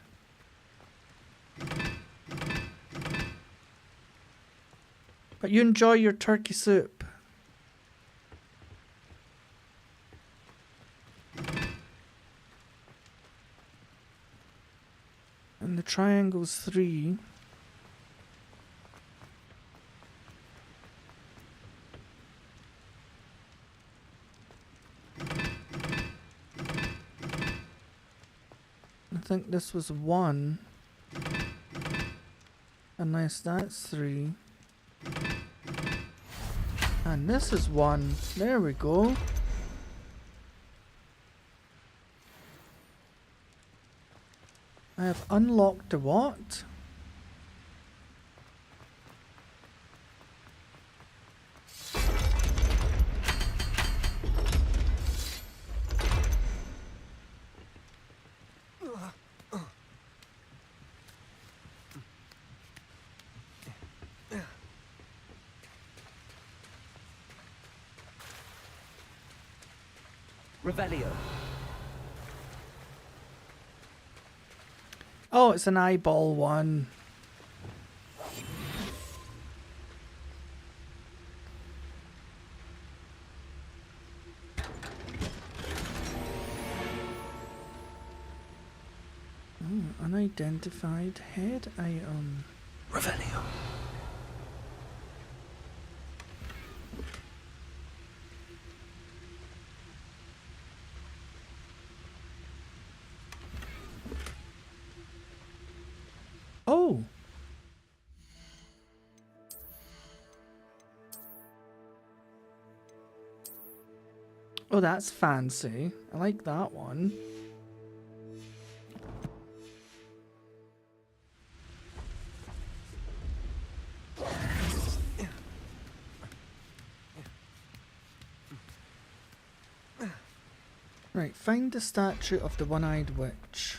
S1: But you enjoy your turkey soup. And the triangle's 3. I think this was 1. Unless that's 3. And this is 1. There we go. I have unlocked the what?
S2: Revelio.
S1: Oh, it's an eyeball one. Oh, unidentified head item.
S2: Revelio.
S1: Oh. Oh, that's fancy. I like that one. Right, find the statue of the one-eyed witch.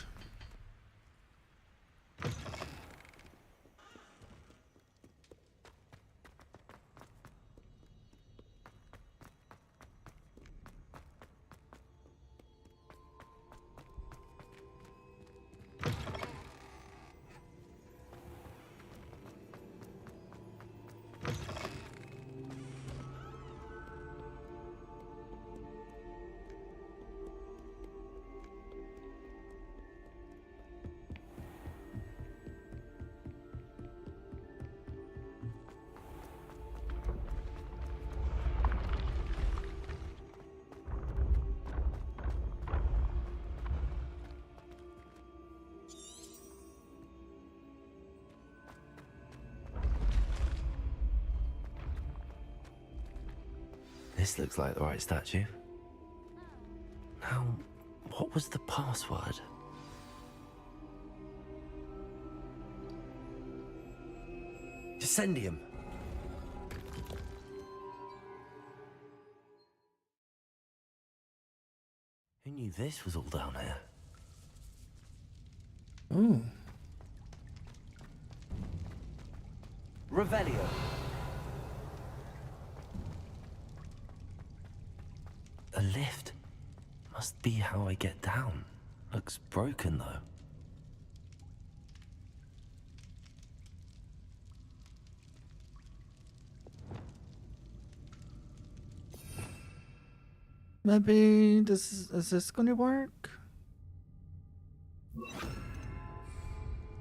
S2: This looks like the right statue. Now, what was the password? Descendium. Who knew this was all down here?
S1: Ooh.
S2: Revelio. A lift. Must be how I get down. Looks broken though.
S1: Maybe is this gonna work?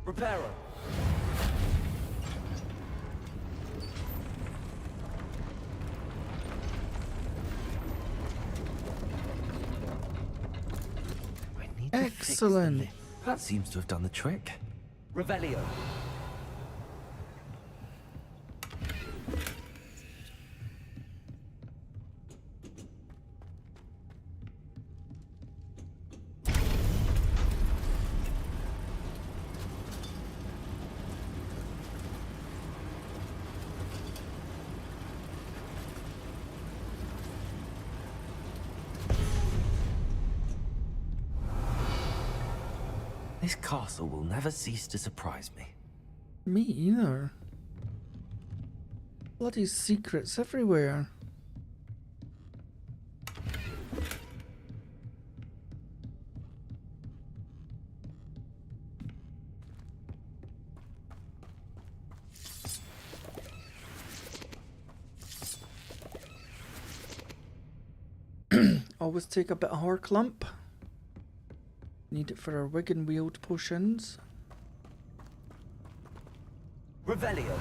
S2: Reparo.
S1: Excellent.
S2: That seems to have done the trick. Revelio. This castle will never cease to surprise me.
S1: Me either. Bloody secrets everywhere. Always take a bit of horse clump. Need it for our wig and wield potions.
S2: Revelio.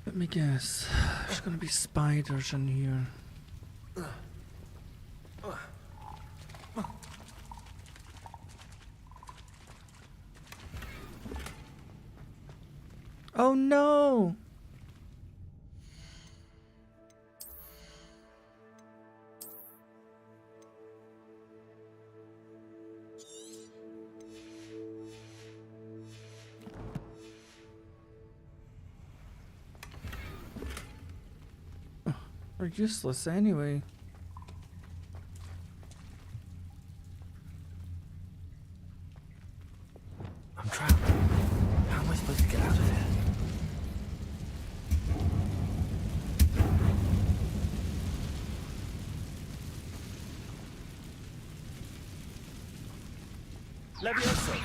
S1: Let me guess. There's gonna be spiders in here. Oh no! Oh, they're useless anyway.
S2: I'm trapped. How am I supposed to get out of here? Levioso.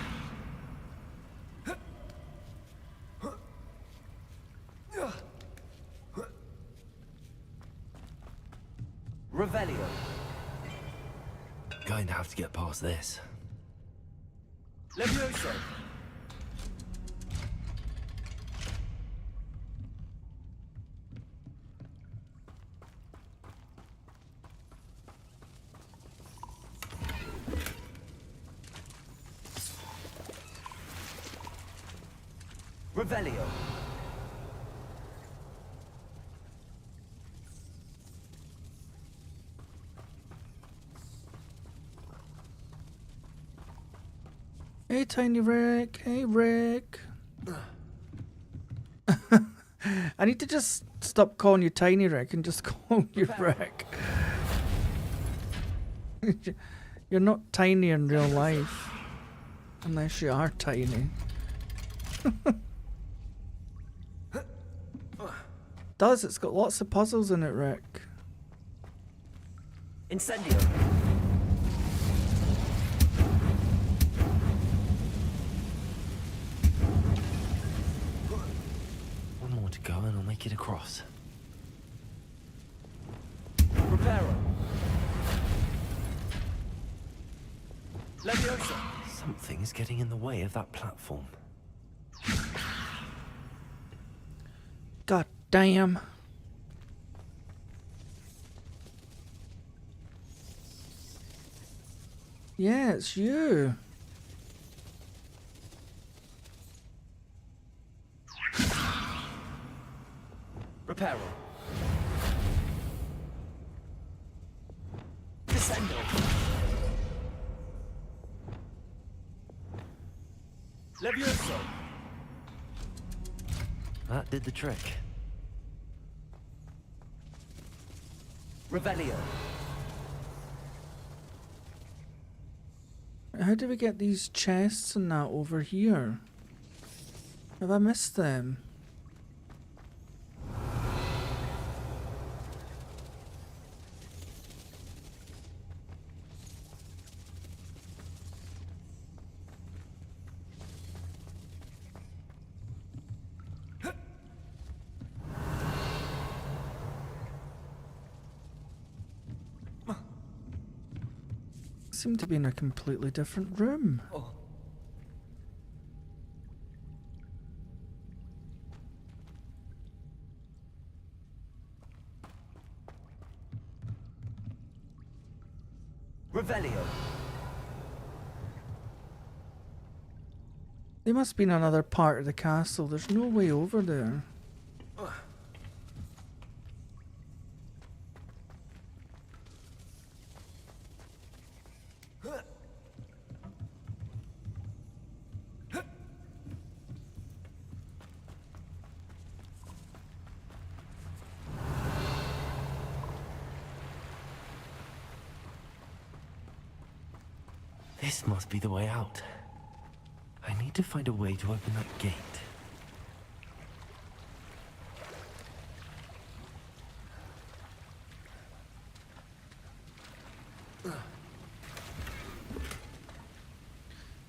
S2: Revelio. Going to have to get past this. Levioso. Revelio.
S1: Hey, Tiny Rick. Hey, Rick. I need to just stop calling you Tiny Rick and just call you Rick. You're not tiny in real life. Unless you are tiny. It's got lots of puzzles in it, Rick.
S2: Incendio. One more to go and I'll make it across. Reparo. Leviosa. Something is getting in the way of that platform.
S1: God damn. Yeah, it's you.
S2: Reparo. Descendo. Levioso. That did the trick. Revelio.
S1: How do we get these chests and that over here? Have I missed them? Seem to be in a completely different room.
S2: Oh. Revelio.
S1: They must be in another part of the castle. There's no way over there.
S2: This must be the way out. I need to find a way to open that gate.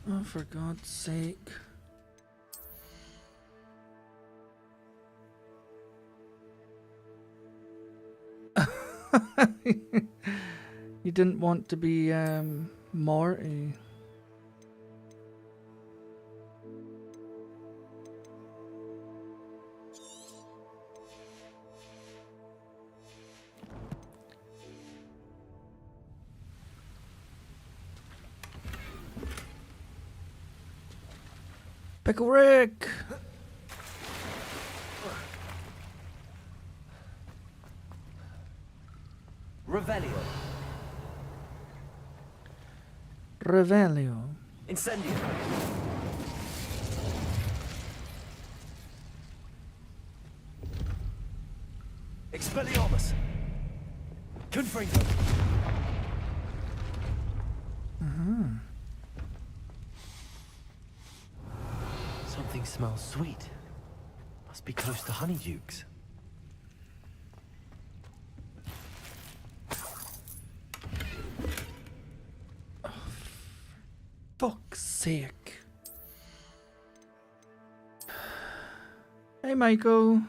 S1: Oh, for God's sake. You didn't want to be, Morty. Pickle Rick!
S2: Revelio.
S1: Revelio.
S2: Incendio. Expelliarmus. Confringo. Something smells sweet. Must be close to Honeydukes.
S1: Fuck's sake. Hey, Michael.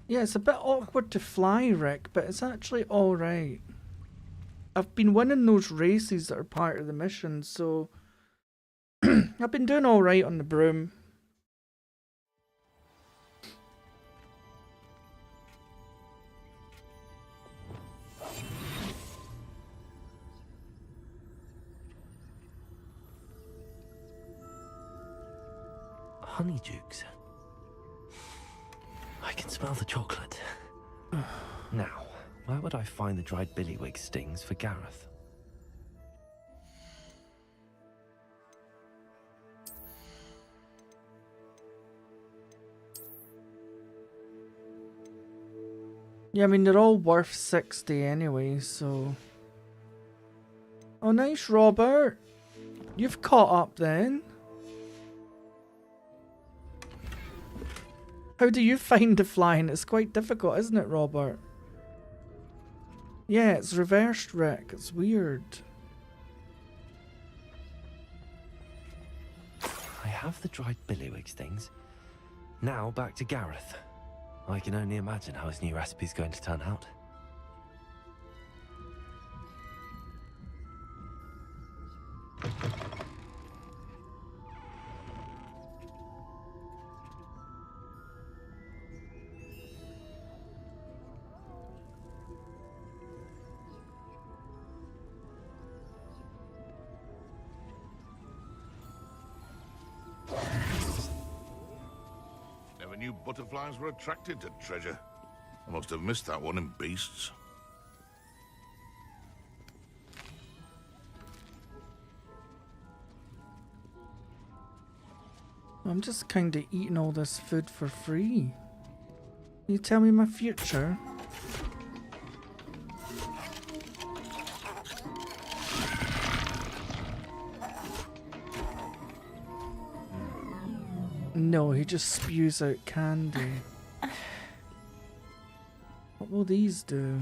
S1: Yeah, it's a bit awkward to fly, Rick, but it's actually alright. I've been winning those races that are part of the mission, so I've been doing alright on the broom.
S2: Honeydukes. I can smell the chocolate. Now, where would I find the dried billywig stings for Gareth?
S1: Yeah, I mean, they're all worth 60 anyway, so... Oh, nice, Robert. You've caught up then. How do you find the flying? It's quite difficult, isn't it, Robert? Yeah, it's reversed, Rick. It's weird.
S2: I have the dried billywig stings. Now back to Gareth. I can only imagine how his new recipe's going to turn out.
S17: knew butterflies were attracted to treasure. I must have missed that one in Beasts.
S1: I'm just kind of eating all this food for free. You tell me my future? No, he just spews out candy. What will these do?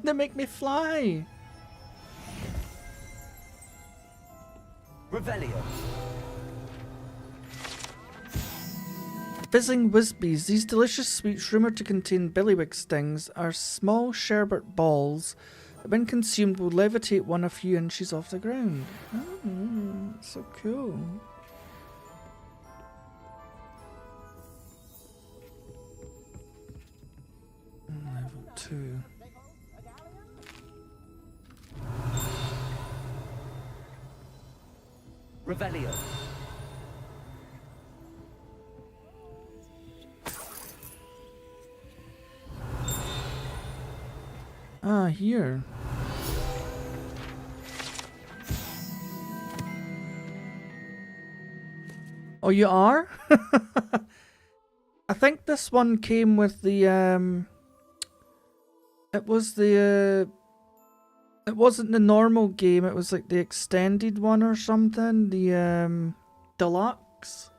S1: They make me fly!
S2: Revelio.
S1: Fizzing Wisbies. These delicious sweets, rumoured to contain billywig stings, are small sherbet balls that, when consumed, will levitate one a few inches off the ground. Oh, so cool. Level 2.
S2: Revelio.
S1: Ah, here. Oh, you are? I think this one came with the, it was the, it wasn't the normal game, it was like the extended one or something, the, deluxe.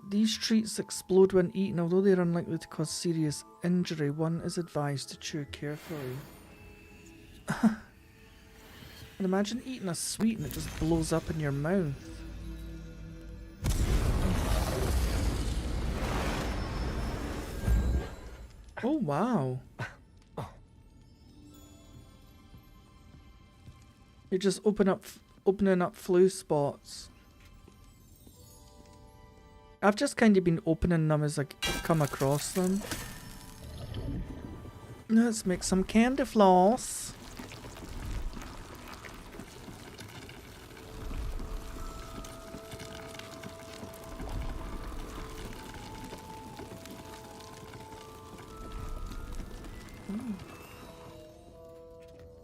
S1: These treats explode when eaten, although they are unlikely to cause serious injury. One is advised to chew carefully. And imagine eating a sweet and it just blows up in your mouth. Oh wow. You're just opening up flu spots. I've just kind of been opening them as I come across them. Let's make some candy floss.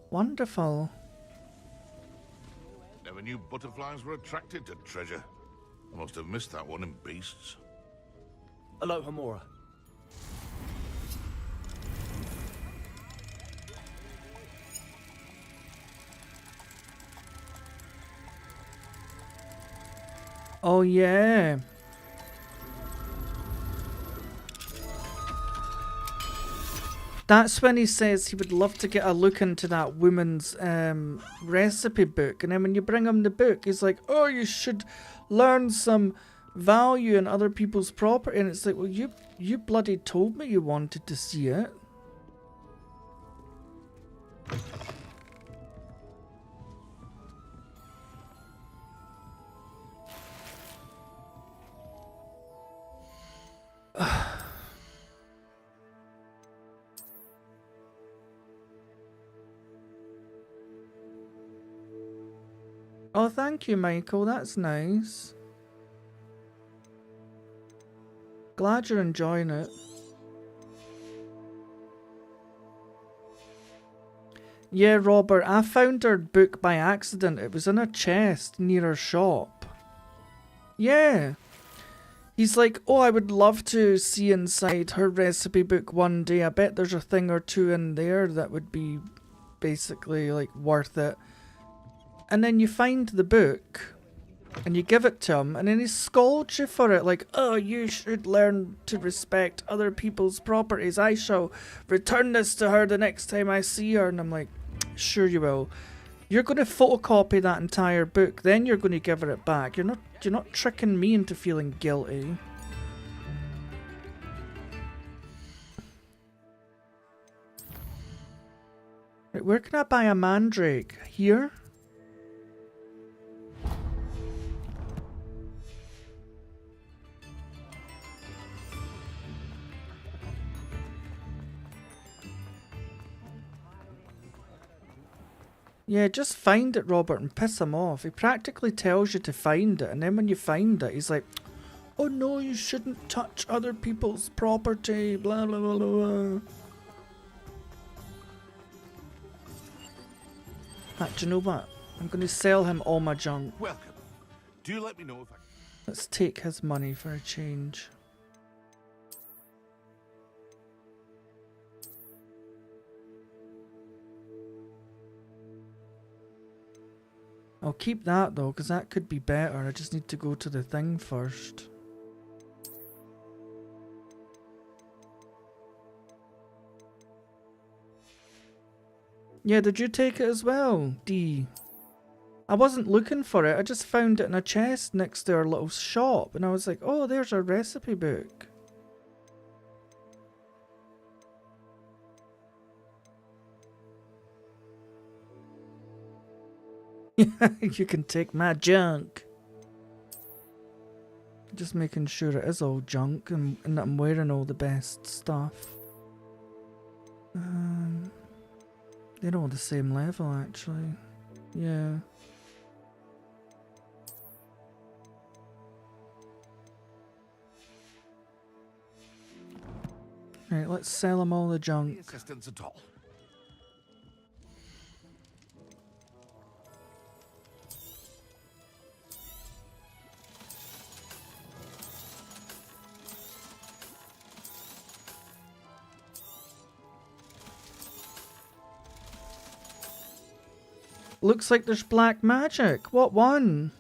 S1: Wonderful.
S17: Never knew butterflies were attracted to treasure. I must have missed that one in Beasts.
S2: Aloha Mora.
S1: Oh yeah. That's when he says he would love to get a look into that woman's recipe book. And then when you bring him the book, he's like, oh, you should learn some value in other people's property. And it's like, well, you bloody told me you wanted to see it. Oh, thank you, Michael. That's nice. Glad you're enjoying it. Yeah, Robert, I found her book by accident. It was in a chest near her shop. Yeah. He's like, oh, I would love to see inside her recipe book one day. I bet there's a thing or two in there that would be basically like worth it. And then you find the book and you give it to him and then he scolds you for it, like, oh, you should learn to respect other people's properties. I shall return this to her the next time I see her. And I'm like, sure you will. You're going to photocopy that entire book, then you're going to give her it back. You're not tricking me into feeling guilty. Right, where can I buy a mandrake? Here? Yeah, just find it, Robert, and piss him off. He practically tells you to find it, and then when you find it, he's like, oh no, you shouldn't touch other people's property, blah blah blah blah. Do you know what? I'm going to sell him all my junk.
S17: Welcome. Do let me know if I...
S1: Let's take his money for a change. I'll keep that though, because that could be better. I just need to go to the thing first. Yeah, did you take it as well, D? I wasn't looking for it, I just found it in a chest next to our little shop, and I was like, oh, there's our recipe book. You can take my junk. Just making sure it is all junk and that I'm wearing all the best stuff. They're all the same level actually. Yeah. Right, let's sell them all the junk.
S17: Assistance at all.
S1: Looks like there's black magic. What one?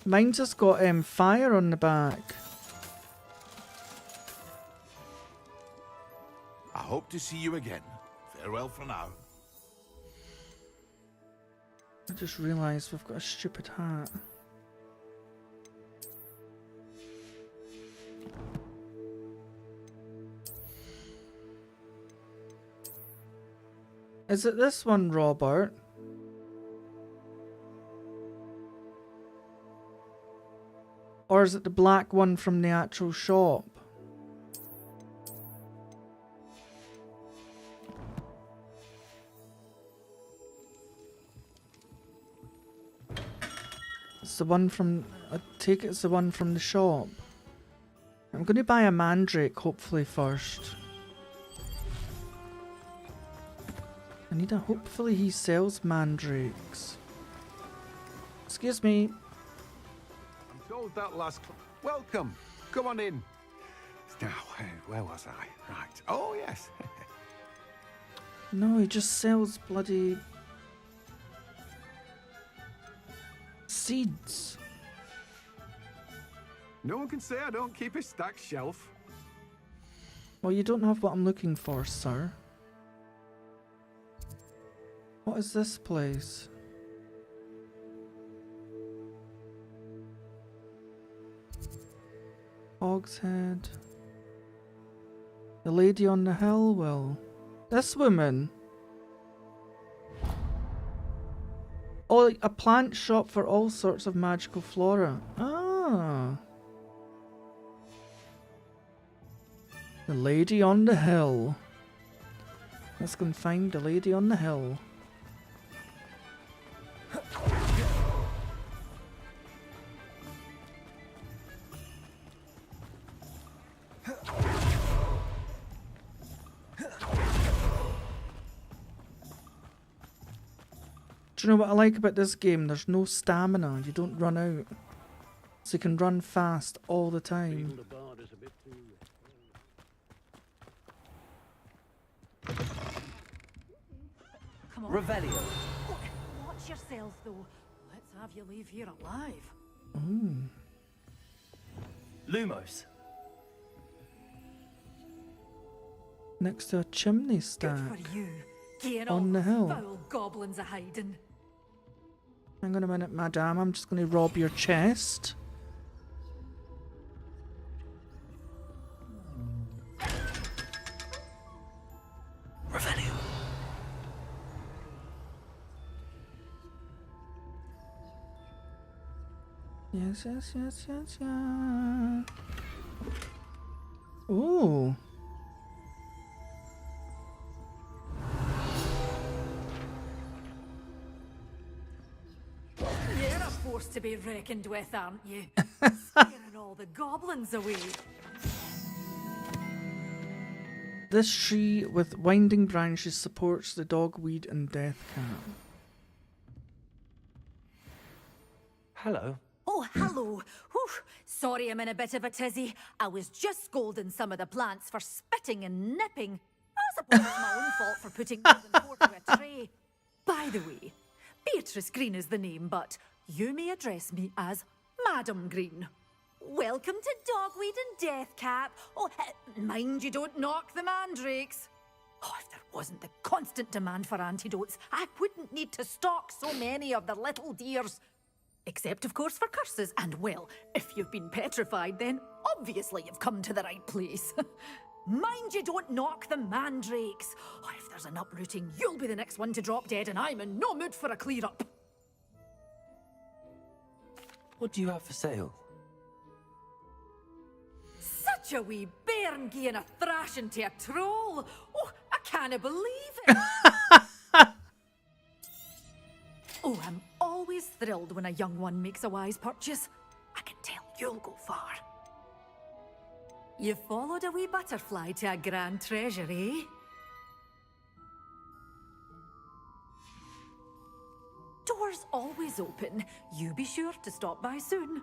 S1: Mine's just got fire on the back.
S17: I hope to see you again. Farewell for now.
S1: I just realised we've got a stupid hat. Is it this one, Robert? Or is it the black one from the actual shop? It's the one from... I take it it's the one from the shop. I'm going to buy a mandrake, hopefully, first. I need a... Hopefully he sells mandrakes. Excuse me.
S18: I'm told that last... Welcome. Come on in. Now, where was I? Right. Oh, yes.
S1: No, he just sells bloody... seeds.
S18: No one can say I don't keep a stacked shelf.
S1: Well, you don't have what I'm looking for, sir. What is this place? Hogshead. The lady on the hill will. This woman. Oh, a plant shop for all sorts of magical flora. Ah. The lady on the hill. Let's go and find the lady on the hill. Do you know what I like about this game? There's no stamina. You don't run out. So you can run fast all the time.
S14: Come on.
S19: Revelio.
S14: Watch yourself, though. Let's have you leave here alive.
S1: Ooh.
S19: Lumos.
S1: Next to a chimney stack.
S6: Good for you. Get
S1: On the hill.
S6: Foul goblins are hiding.
S1: Hang on a minute, madame. I'm just going to rob your chest.
S19: Revelio.
S1: Yes, yes, yes, yes, yes. Ooh.
S20: force to be reckoned with, aren't you? Scaring all the goblins away.
S1: This tree with winding branches supports the dogweed and death cap.
S2: Hello.
S20: Oh, hello. Whew. Sorry I'm in a bit of a tizzy. I was just scolding some of the plants for spitting and nipping. I suppose it's my own fault for putting more than 4 to a tray. By the way, Beatrice Green is the name, but you may address me as Madam Green. Welcome to Dogweed and Deathcap. Oh, mind you don't knock the mandrakes. Oh, if there wasn't the constant demand for antidotes, I wouldn't need to stock so many of the little dears. Except, of course, for curses. And, well, if you've been petrified, then obviously you've come to the right place. Mind you don't knock the mandrakes. Oh, if there's an uprooting, you'll be the next one to drop dead, and I'm in no mood for a clear-up.
S2: What do you have for sale?
S20: Such a wee bairn gieing a thrashing to a troll. Oh, I can't believe it. Oh, I'm always thrilled when a young one makes a wise purchase. I can tell you'll go far. You followed a wee butterfly to a grand treasure, eh? Doors always open. You be sure to stop by soon.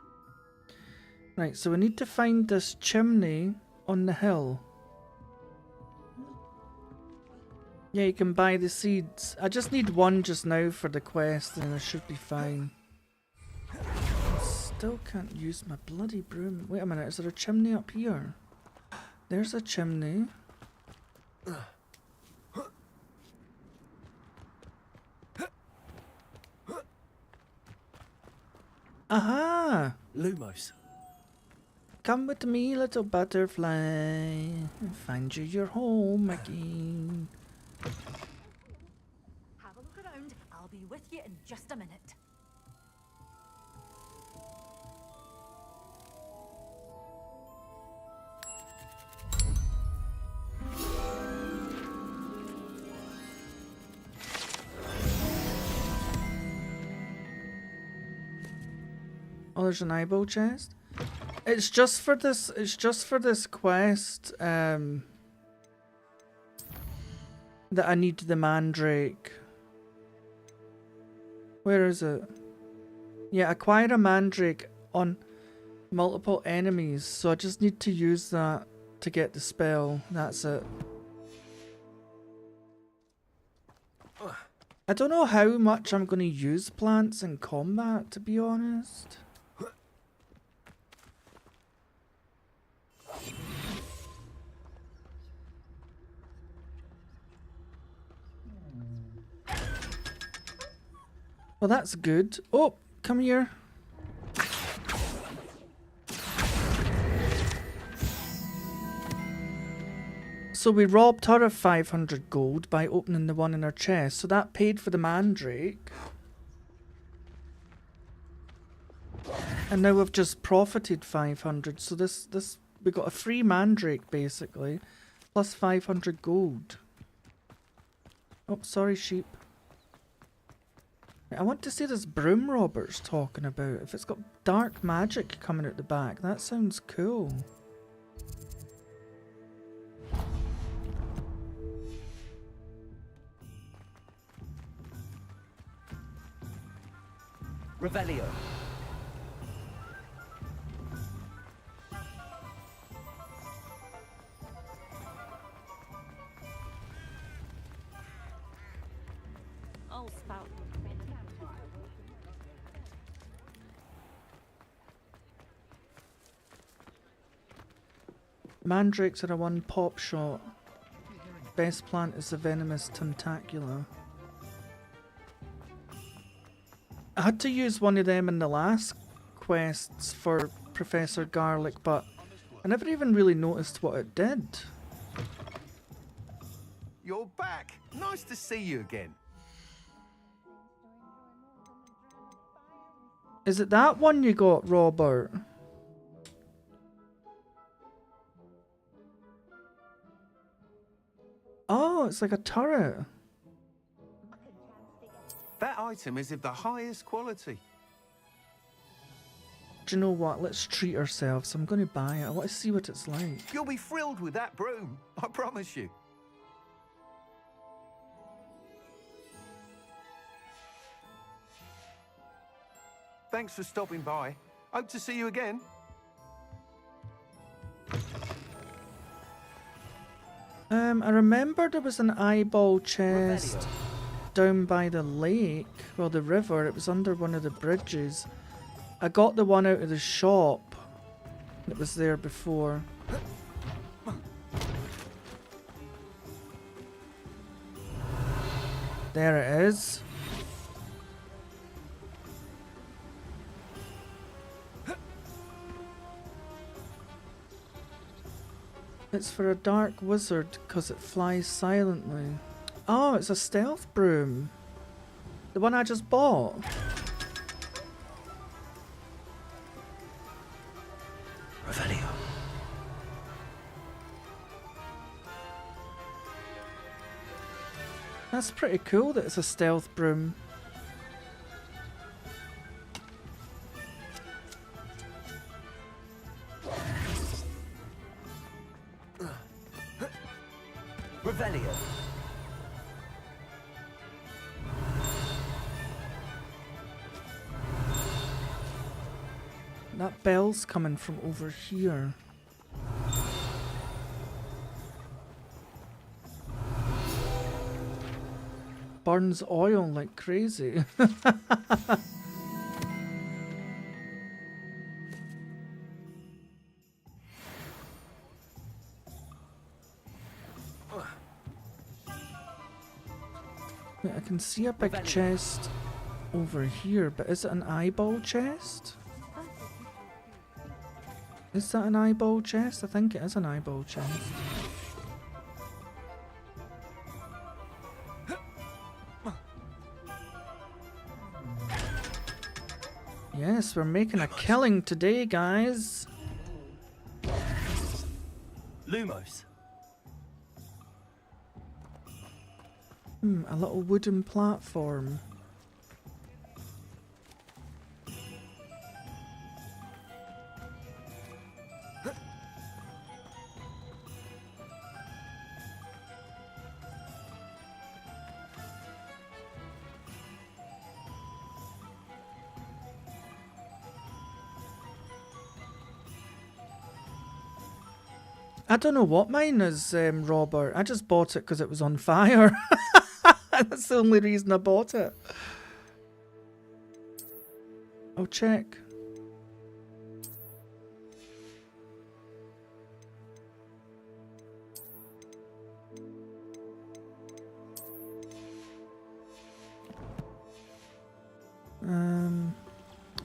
S1: Right, so we need to find this chimney on the hill. Yeah, you can buy the seeds. I just need one just now for the quest and I should be fine. Still can't use my bloody broom. Wait a minute, is there a chimney up here? There's a chimney. Aha!
S2: Lumos.
S1: Come with me, little butterfly. And find you your home again.
S20: Have a look around. I'll be with you in just a minute.
S1: Oh, there's an eyeball chest. It's just for this quest that I need the mandrake. Where is it? Yeah, acquire a mandrake on multiple enemies. So I just need to use that to get the spell. That's it. I don't know how much I'm going to use plants in combat, to be honest. Well, that's good. Oh, come here. So we robbed her of 500 gold by opening the one in her chest. So that paid for the mandrake. And now we've just profited 500. So this we got a free mandrake basically, plus 500 gold. Oh, sorry, sheep. I want to see this broom Robert's talking about. If it's got dark magic coming out the back, that sounds cool.
S16: Revelio.
S12: I'll spout.
S1: Mandrakes are a one pop shot. Best plant is the venomous tentacula. I had to use one of them in the last quests for Professor Garlic, but I never even really noticed what it did.
S18: You're back. Nice to see you again.
S1: Is it that one you got, Robert? Oh, it's like a turret.
S18: That item is of the highest quality.
S1: Do you know what? Let's treat ourselves. I'm going to buy it. I want to see what it's like.
S16: You'll be thrilled with that broom, I promise you. Thanks for stopping by. Hope to see you again.
S1: I remember there was an eyeball chest down by the lake, well, the river. It was under one of the bridges. I got the one out of the shop that was there before. There it is. It's for a dark wizard because it flies silently. Oh, it's a stealth broom. The one I just bought.
S19: Revelio.
S1: That's pretty cool that it's a stealth broom.
S19: Revelio.
S1: That bell's coming from over here. Burns oil like crazy. Wait, I can see a big chest over here, but is it an eyeball chest? Is that an eyeball chest? I think it is an eyeball chest. Yes, we're making a killing today, guys.
S19: Lumos.
S1: A little wooden platform. I don't know what mine is, Robert. I just bought it because it was on fire. That's the only reason I bought it. I'll check.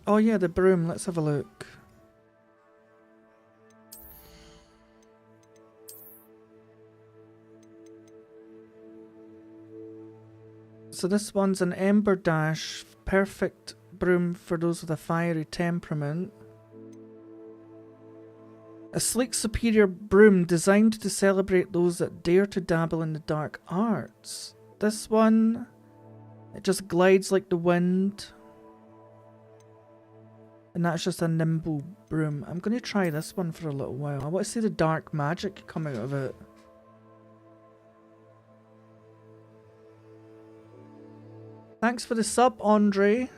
S1: Oh yeah, the broom. Let's have a look. So this one's an Ember Dash, perfect broom for those with a fiery temperament. A sleek superior broom designed to celebrate those that dare to dabble in the dark arts. This one, it just glides like the wind. And that's just a nimble broom. I'm going to try this one for a little while. I want to see the dark magic come out of it. Thanks for the sub, Andre,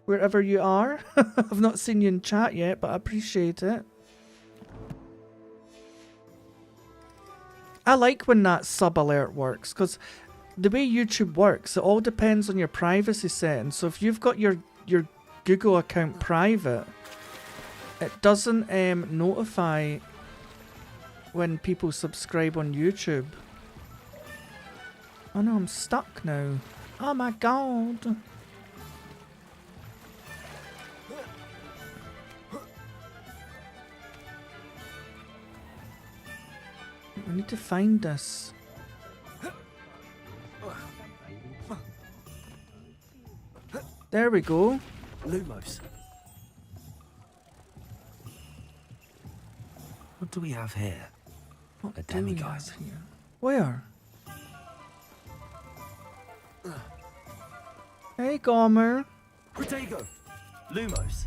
S1: wherever you are. I've not seen you in chat yet, but I appreciate it. I like when that sub alert works, because the way YouTube works, it all depends on your privacy settings. So if you've got your Google account private, it doesn't notify when people subscribe on YouTube. Oh no, I'm stuck now. Oh my god. I need to find this. There we go.
S19: Lumos. What do we have here?
S1: What
S19: a
S1: do we
S19: demiguise.
S1: have here? Where? Hey, Gomer.
S19: Protego. Lumos.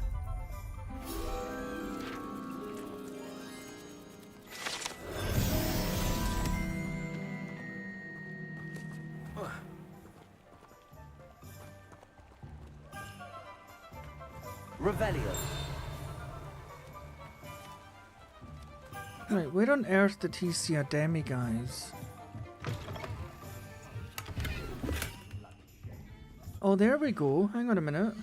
S19: Revelio.
S1: Right, where on earth did he see a demiguise? Oh, there we go. Hang on a minute.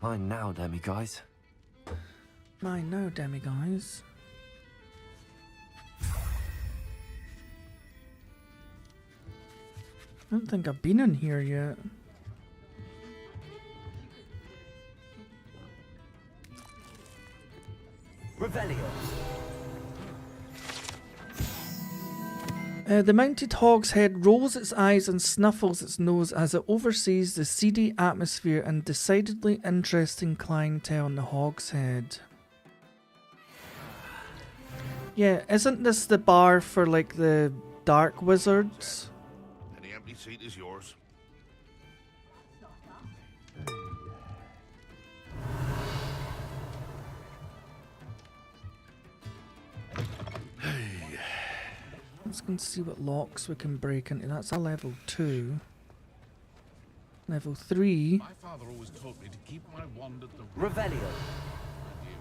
S2: Mine now, demiguise.
S1: Mine now, demiguise. I don't think I've been in here yet.
S19: Revelio.
S1: The mounted hogshead rolls its eyes and snuffles its nose as it oversees the seedy atmosphere and decidedly interesting clientele in the hogshead. Yeah, isn't this the bar for like the dark wizards?
S17: Any empty seat is yours.
S1: Let's go and see what locks we can break into. That's a level 2. Level 3.
S17: My father always taught me to keep my wand at the
S19: Revelio.
S17: He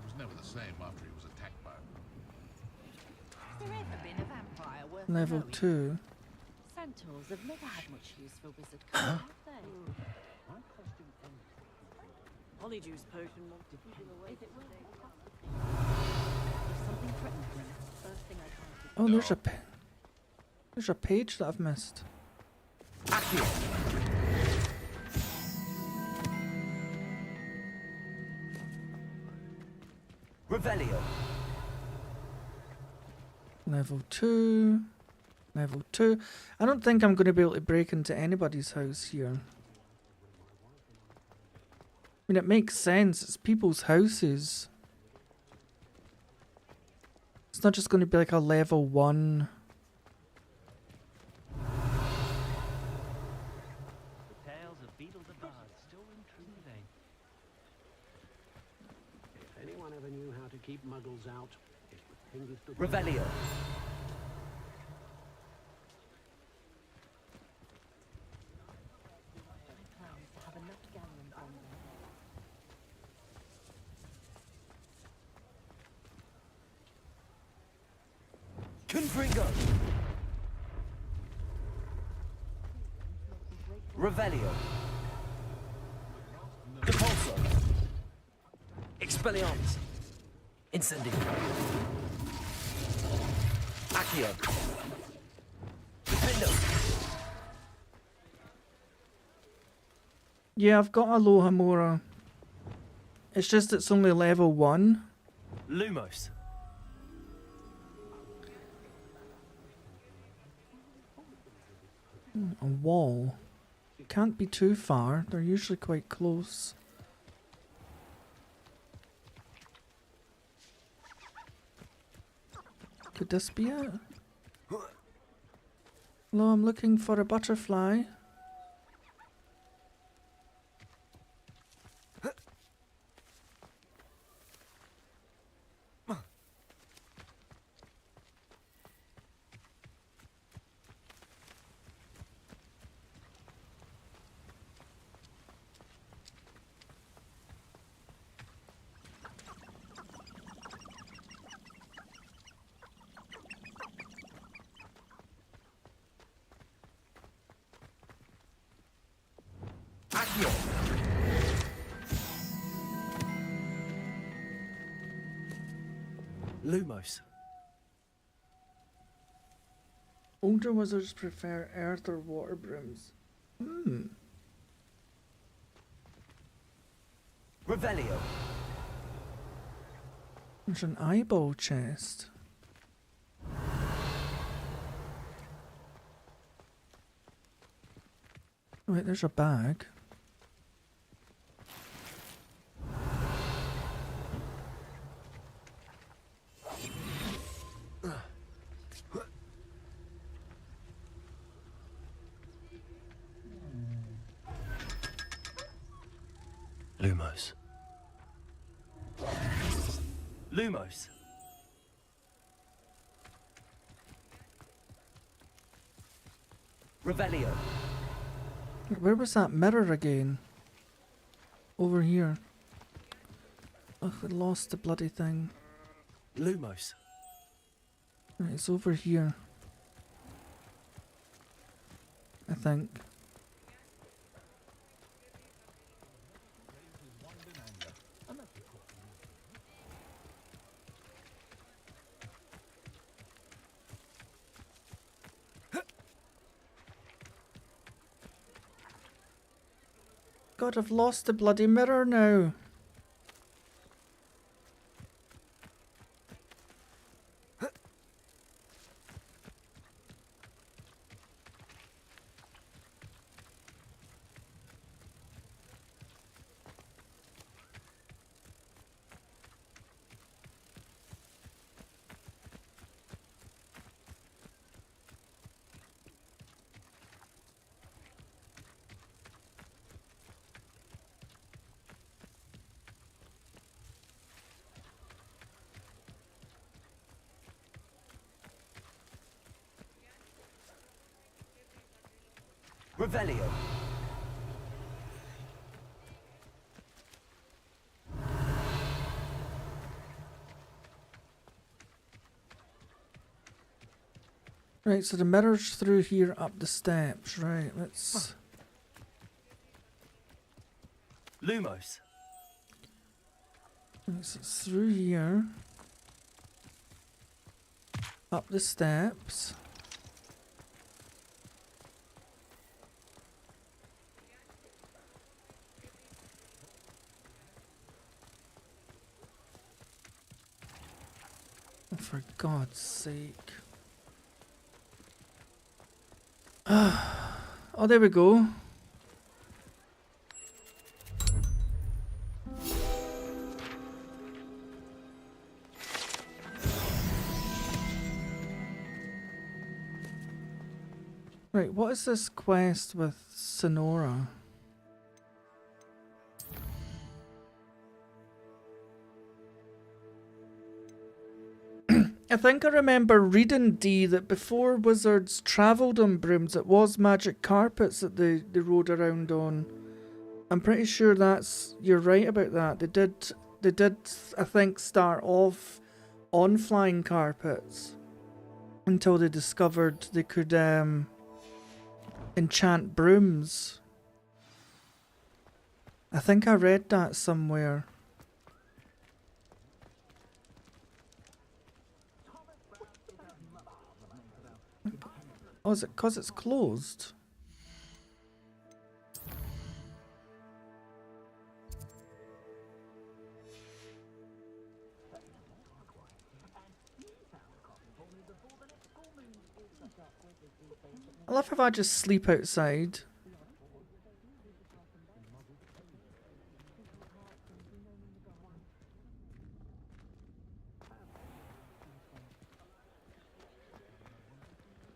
S17: was never the same after he was attacked by
S14: Has there ever been a vampire worth
S1: Level
S14: knowing?
S1: 2.
S14: Centaurs have never had much use for wizard code, have they? Polyjuice potion won't defeat it away. If it will, if something threatens me, first thing I try to
S1: Oh, there's a page that I've missed.
S19: Accio. Revelio.
S1: Level 2. Level 2. I don't think I'm going to be able to break into anybody's house here. I mean, it makes sense. It's people's houses. It's not just going to be like a level 1.
S5: The tales of beetles and bards still ring true today.
S21: If anyone ever knew how to keep muggles out, it was Hengist the
S19: Revelio. Confringo. Revelio. Depulso. Expelliarmus. Incendio. Accio. Defendo.
S1: Yeah, I've got Alohomora. It's just it's only level 1.
S19: Lumos.
S1: A wall. Can't be too far. They're usually quite close. Could this be it? Hello, I'm looking for a butterfly.
S19: Lumos.
S1: Older wizards prefer earth or water brooms.
S19: Revelio.
S1: There's an eyeball chest. Wait, there's a bag.
S19: Lumos. Lumos. Revelio.
S1: Where was that mirror again? Over here. Oh, we lost the bloody thing.
S19: Lumos.
S1: Right, it's over here. I think. God, I've lost the bloody mirror now.
S19: Revelio.
S1: Right, so the mirror's through here up the steps. Right, let's...
S19: Lumos.
S1: Right, so it's through here. Up the steps. Oh, for God's sake. Oh, there we go. Right, what is this quest with Sonora? I think I remember reading, D, that before wizards travelled on brooms, it was magic carpets that they rode around on. I'm pretty sure you're right about that. They did, I think, start off on flying carpets until they discovered they could enchant brooms. I think I read that somewhere. Oh, is it 'cause it's closed? I love if I just sleep outside.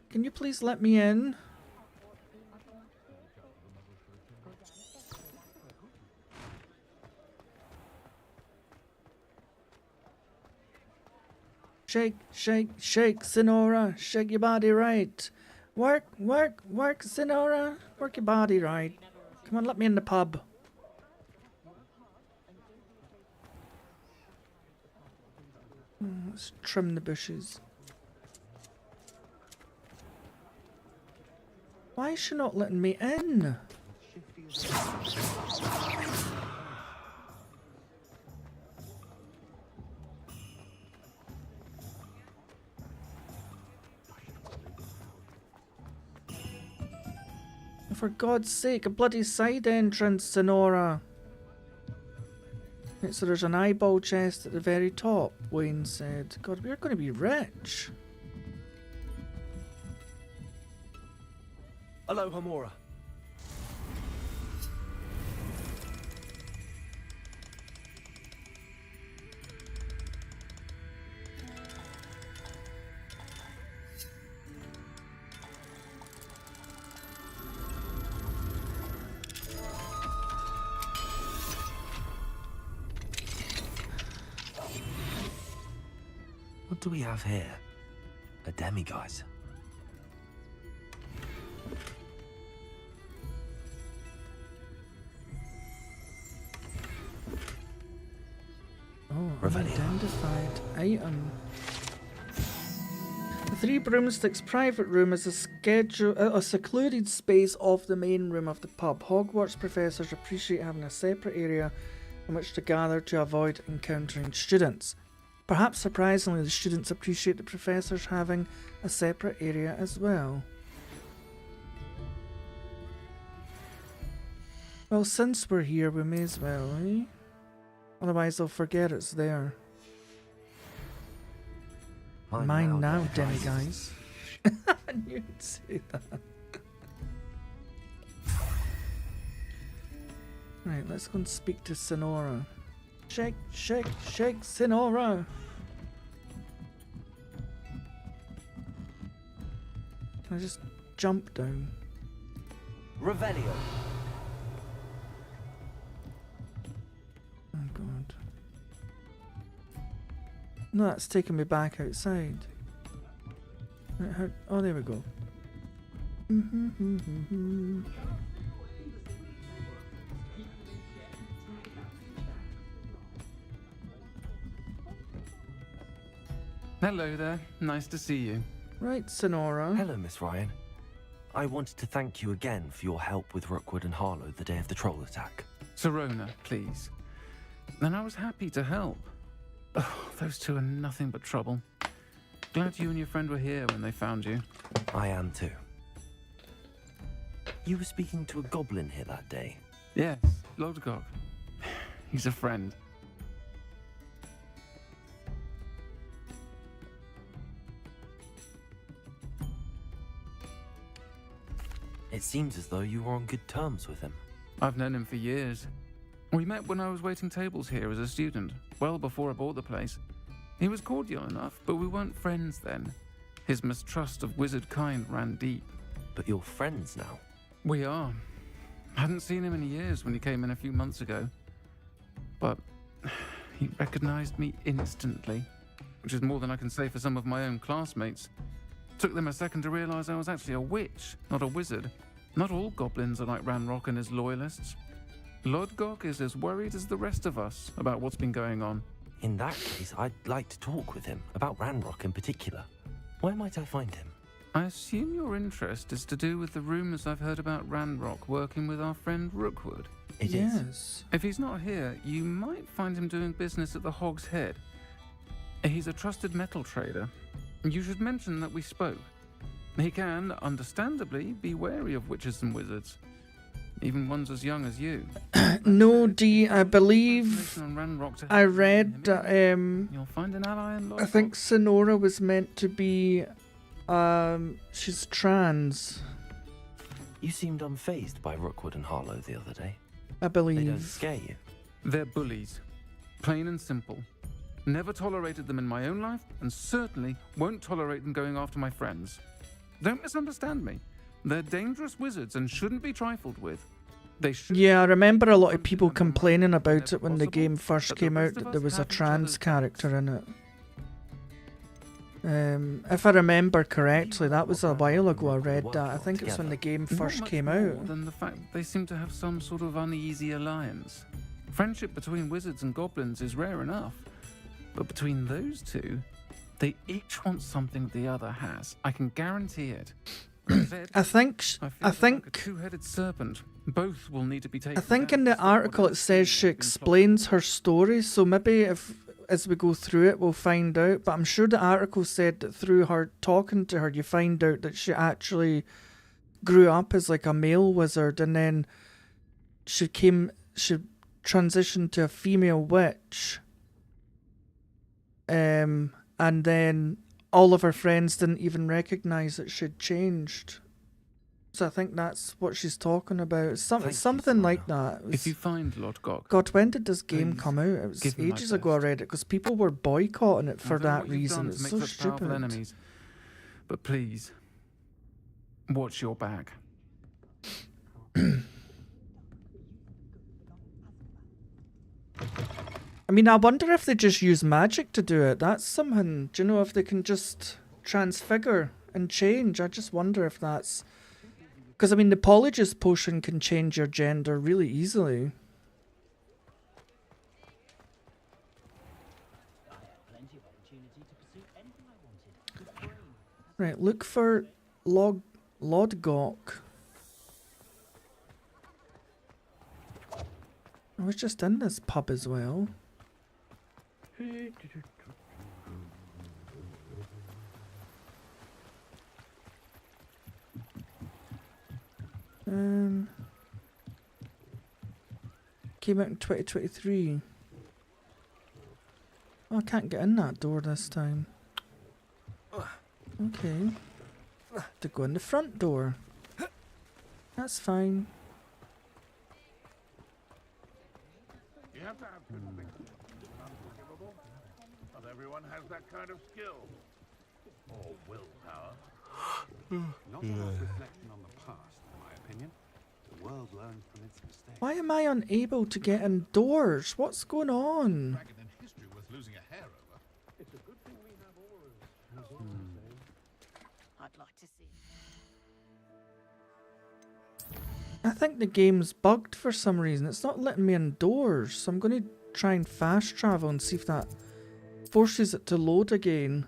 S1: Can you please let me in? Shake, shake, shake, Sonora. Shake your body right. Work, work, work, Sonora. Work your body right. Come on, let me in the pub. Let's trim the bushes. Why is she not letting me in? For God's sake, a bloody side entrance, Sonora. Right, so there's an eyeball chest at the very top, Wayne said. God, we're going to be rich.
S19: Aloha Mora.
S2: What do we have here? A demiguise.
S1: Unidentified item. The Three Broomsticks private room is a secluded space off the main room of the pub. Hogwarts professors appreciate having a separate area in which to gather to avoid encountering students. Perhaps surprisingly, the students appreciate the professors having a separate area as well. Well, since we're here, we may as well, eh? Otherwise they'll forget it's there. Mine now, Demi guys. I knew you'd say that. Right, let's go and speak to Sonora. Shake, shake, shake, Sonora! Can I just jump down?
S19: Revelio.
S1: Oh god. No, that's taking me back outside. Right, oh, there we go.
S7: Hello there. Nice to see you.
S1: Right, Sonora.
S2: Hello, Miss Ryan. I wanted to thank you again for your help with Rookwood and Harlow the day of the troll attack.
S7: Serona, please. And I was happy to help. Oh, those two are nothing but trouble. Glad you and your friend were here when they found you.
S2: I am too. You were speaking to a goblin here that day.
S7: Yes, Lodgok. He's a friend.
S2: It seems as though you were on good terms with him.
S7: I've known him for years. We met when I was waiting tables here as a student, well before I bought the place. He was cordial enough, but we weren't friends then. His mistrust of wizard kind ran deep.
S2: But you're friends now?
S7: We are. Hadn't seen him in years when he came in a few months ago. But he recognized me instantly, which is more than I can say for some of my own classmates. Took them a second to realize I was actually a witch, not a wizard. Not all goblins are like Ranrock and his loyalists. Lodgok is as worried as the rest of us about what's been going on.
S2: In that case, I'd like to talk with him, about Ranrock in particular. Where might I find him?
S7: I assume your interest is to do with the rumors I've heard about Ranrock working with our friend Rookwood.
S2: It is.
S7: If he's not here, you might find him doing business at the Hog's Head. He's a trusted metal trader. You should mention that we spoke. He can, understandably, be wary of witches and wizards. Even ones as young as you.
S1: No, D, I believe I read that,
S7: You'll find an ally in
S1: I think Sonora was meant to be, she's trans.
S2: You seemed unfazed by Rookwood and Harlow the other day.
S1: I believe.
S2: They don't scare you.
S7: They're bullies. Plain and simple. Never tolerated them in my own life, and certainly won't tolerate them going after my friends. Don't misunderstand me. They're dangerous wizards and shouldn't be trifled with. They should.
S1: Yeah, I remember a lot of people complaining about it when the game first came out, that there was a trans character in it. If I remember correctly, that was a while ago I read that. I think it's when the game first came out.
S7: Than the fact that they seem to have some sort of uneasy alliance. Friendship between wizards and goblins is rare enough. But between those two, they each want something the other has. I can guarantee it.
S1: I think
S7: like a two-headed serpent. Both will need to be taken.
S1: I think in the article it says she explains her story, so maybe if as we go through it we'll find out. But I'm sure the article said that through her talking to her, you find out that she actually grew up as like a male wizard, and then she transitioned to a female witch. And then all of her friends didn't even recognize that she'd changed. So I think that's what she's talking about. Something like that.
S7: If you find Lodgok,
S1: God, when did this game come out? It was ages ago I read it, because people were boycotting it for that reason. It's so stupid.
S7: Enemies. But please, watch your back.
S1: I mean, I wonder if they just use magic to do it. That's something, do you know, if they can just transfigure and change. I just wonder if that's... Because, I mean, the Polygist potion can change your gender really easily. Right, look for Lodgok. I was just in this pub as well. Came out in 2023. Oh, I can't get in that door this time. Okay. To go in the front door. That's fine.
S17: You have to have unforgettable. Not everyone has that kind of skill. Or willpower.
S21: Not enough reflection on the past, in my opinion. The world learns from its mistakes.
S1: Why am I unable to get indoors? What's going on?
S17: Dragon in history worth losing a hair over.
S21: It's a good thing we have auras.
S15: I'd like to see.
S1: I think the game's bugged for some reason. It's not letting me indoors, so I'm going to try and fast travel and see if that forces it to load again.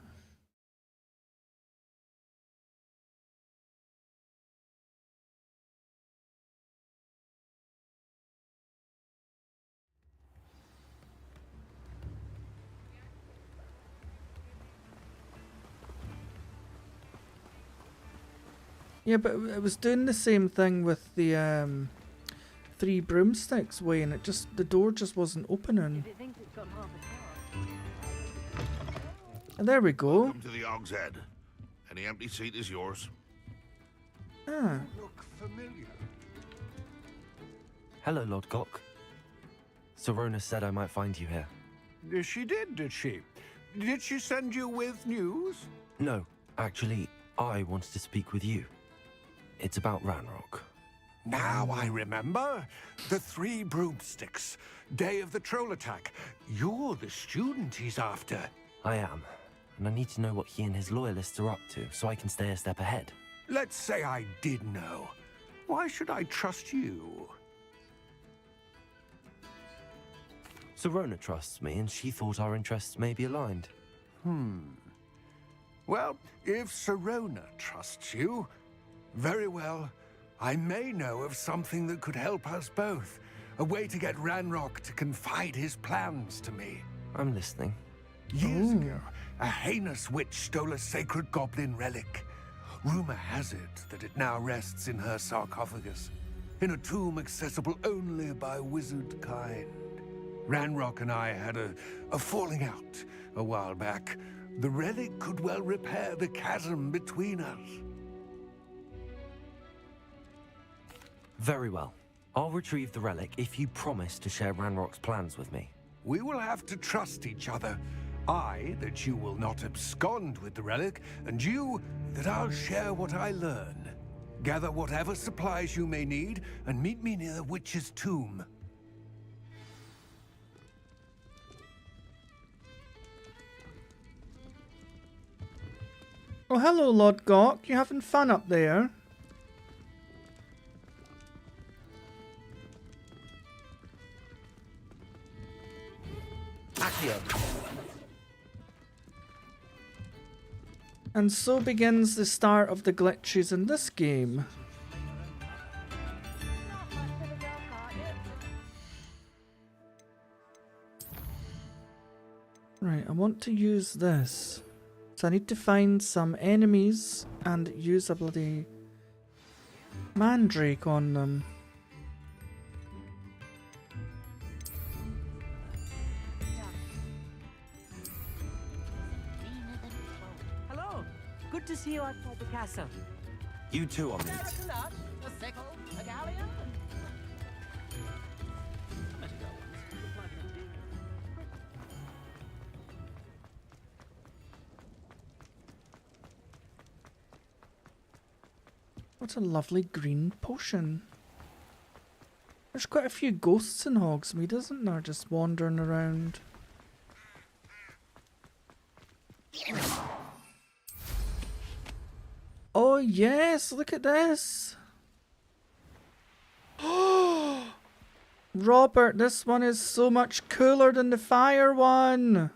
S1: Yeah, but it was doing the same thing with the 3 broomsticks way, and the door just wasn't opening. And there we go.
S17: Welcome to the Og's Head. Any empty seat is yours.
S1: Ah.
S18: Look familiar.
S2: Hello, Lodgok. Sorona said I might find you here.
S18: She did she? Did she send you with news?
S2: No, actually, I wanted to speak with you. It's about Ranrock.
S18: Now I remember. The 3 broomsticks. Day of the troll attack. You're the student he's after.
S2: I am, and I need to know what he and his loyalists are up to so I can stay a step ahead.
S18: Let's say I did know. Why should I trust you?
S2: Sorona trusts me, and she thought our interests may be aligned.
S18: Well, if Sorona trusts you, very well. I may know of something that could help us both. A way to get Ranrock to confide his plans to me.
S2: I'm listening.
S18: Years ago, a heinous witch stole a sacred goblin relic. Rumor has it that it now rests in her sarcophagus, in a tomb accessible only by wizard kind. Ranrock and I had a falling out a while back. The relic could well repair the chasm between us.
S2: Very well. I'll retrieve the relic if you promise to share Ranrock's plans with me.
S18: We will have to trust each other. I, that you will not abscond with the relic, and you, that I'll share what I learn. Gather whatever supplies you may need, and meet me near the witch's tomb.
S1: Oh, hello, Lodgok. You having fun up there? And so begins the start of the glitches in this game. Right, I want to use this. So I need to find some enemies and use a bloody mandrake on them.
S9: Hello. Good to see you outside the castle.
S2: You too, Omid.
S15: A sickle, a galleon.
S1: What a lovely green potion. There's quite a few ghosts in Hogsmeade, isn't there? Just wandering around. Oh yes, look at this. Robert, this one is so much cooler than the fire one.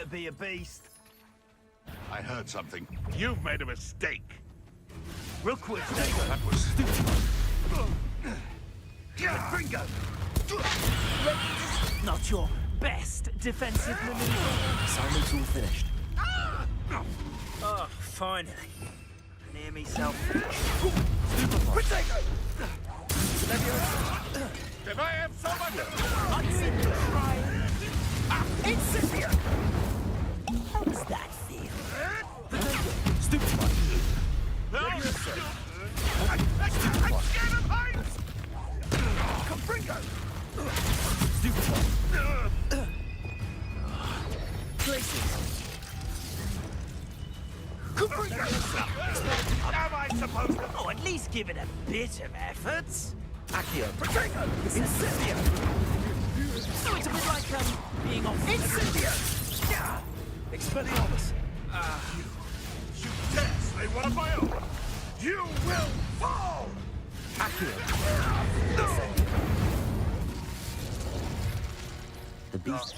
S4: better be a beast.
S17: I heard something. You've made a mistake.
S4: Rookwood,
S17: That was
S4: Gringo! Not your best defensive maneuver.
S11: Simon's all finished.
S4: Oh, finally. Near myself.
S17: If I have so much...
S4: Incipient! How does that feel? Stupefy.
S17: I'm scared of heights!
S4: Confringo! Stupefy. Places.
S17: Am I supposed to...
S4: Oh, at least give it a bit of effort.
S11: Accio.
S4: Protego! Incipient! So it's a bit like, being off... Incipient!
S11: Expelliarmus.
S17: You dare slay one of my own! You will fall!
S11: Accio. The beast.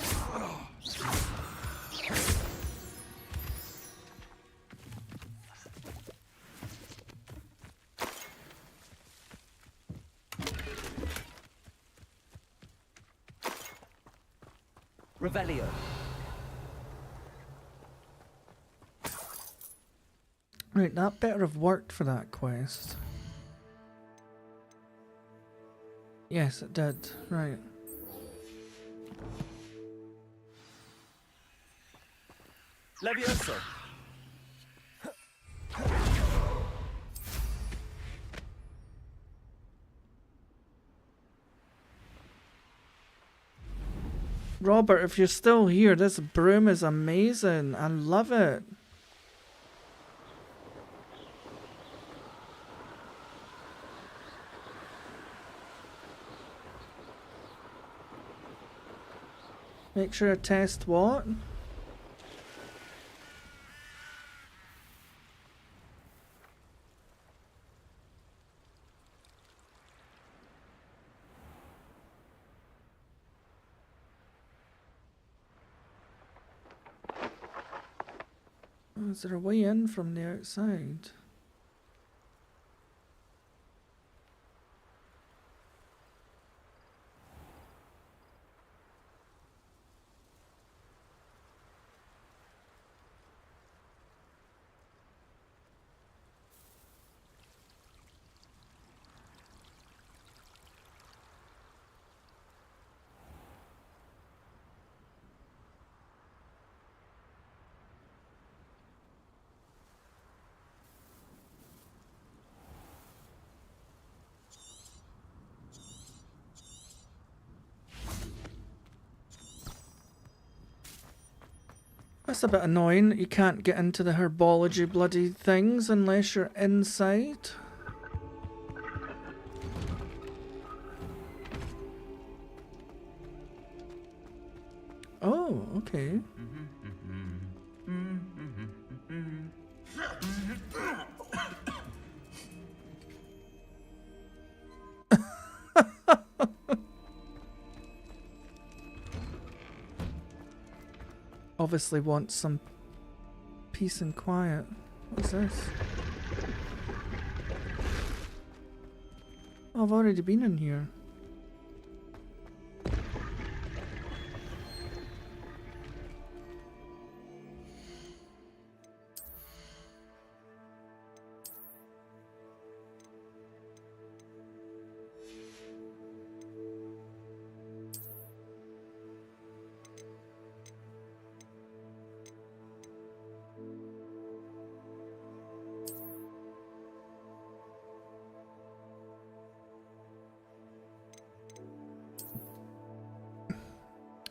S19: Revelio.
S1: Right, that better have worked for that quest. Yes, it did. Right.
S11: Levioso.
S1: Robert, if you're still here, this broom is amazing. I love it. Make sure to test what? Oh, is there a way in from the outside? That's a bit annoying. You can't get into the herbology bloody things unless you're inside. Oh, okay. Obviously wants some peace and quiet. What's this? Oh, I've already been in here.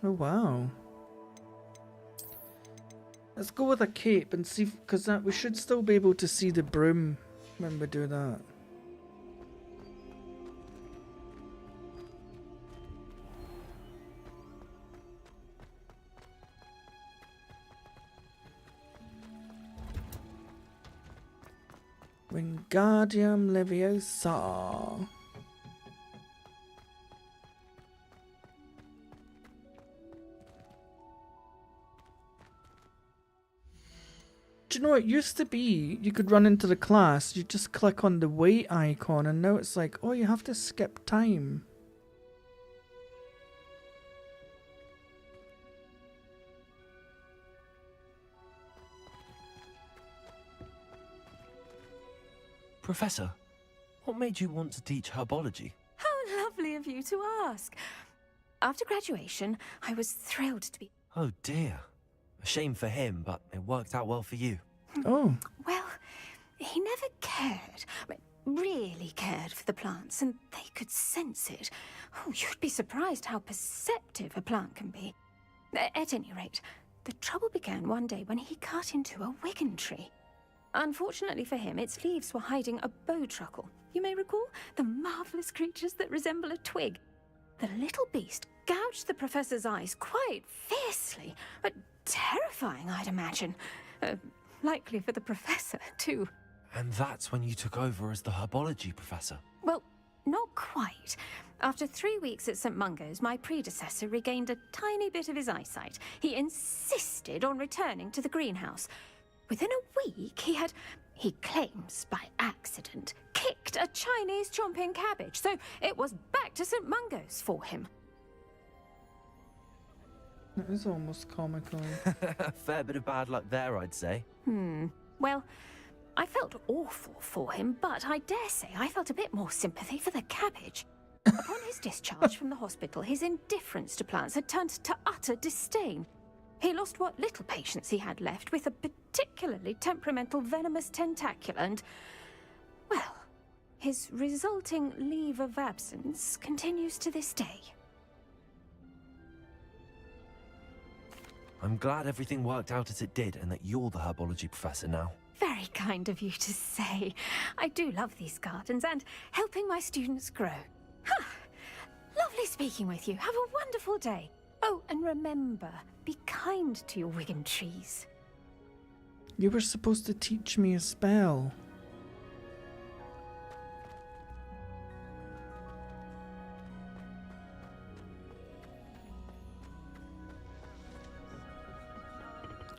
S1: Oh wow. Let's go with a cape and see, because that we should still be able to see the broom when we do that. Wingardium Leviosa. Do you know, it used to be you could run into the class, you just click on the wait icon, and now it's like, oh, you have to skip time.
S2: Professor, what made you want to teach herbology?
S8: How lovely of you to ask. After graduation, I was thrilled to be...
S2: Oh dear. A shame for him, but it worked out well for you.
S1: Oh.
S8: Well, he never cared, really cared for the plants, and they could sense it. Oh, you'd be surprised how perceptive a plant can be. At any rate, the trouble began one day when he cut into a wigan tree. Unfortunately for him, its leaves were hiding a bowtruckle. You may recall the marvelous creatures that resemble a twig. The little beast gouged the professor's eyes quite fiercely, but terrifying, I'd imagine. Likely for the professor, too.
S2: And that's when you took over as the herbology professor?
S8: Well, not quite. After 3 weeks at St. Mungo's, my predecessor regained a tiny bit of his eyesight. He insisted on returning to the greenhouse. Within a week, he claims by accident, kicked a Chinese chomping cabbage, so it was back to St. Mungo's for him.
S1: That is almost comical.
S2: A fair bit of bad luck there, I'd say.
S8: Well, I felt awful for him, but I dare say I felt a bit more sympathy for the cabbage. Upon his discharge from the hospital, his indifference to plants had turned to utter disdain. He lost what little patience he had left with a particularly temperamental venomous tentacula and, well, his resulting leave of absence continues to this day.
S2: I'm glad everything worked out as it did and that you're the herbology professor now.
S8: Very kind of you to say. I do love these gardens and helping my students grow. Lovely speaking with you. Have a wonderful day. Oh, and remember, be kind to your wigan trees.
S1: You were supposed to teach me a spell.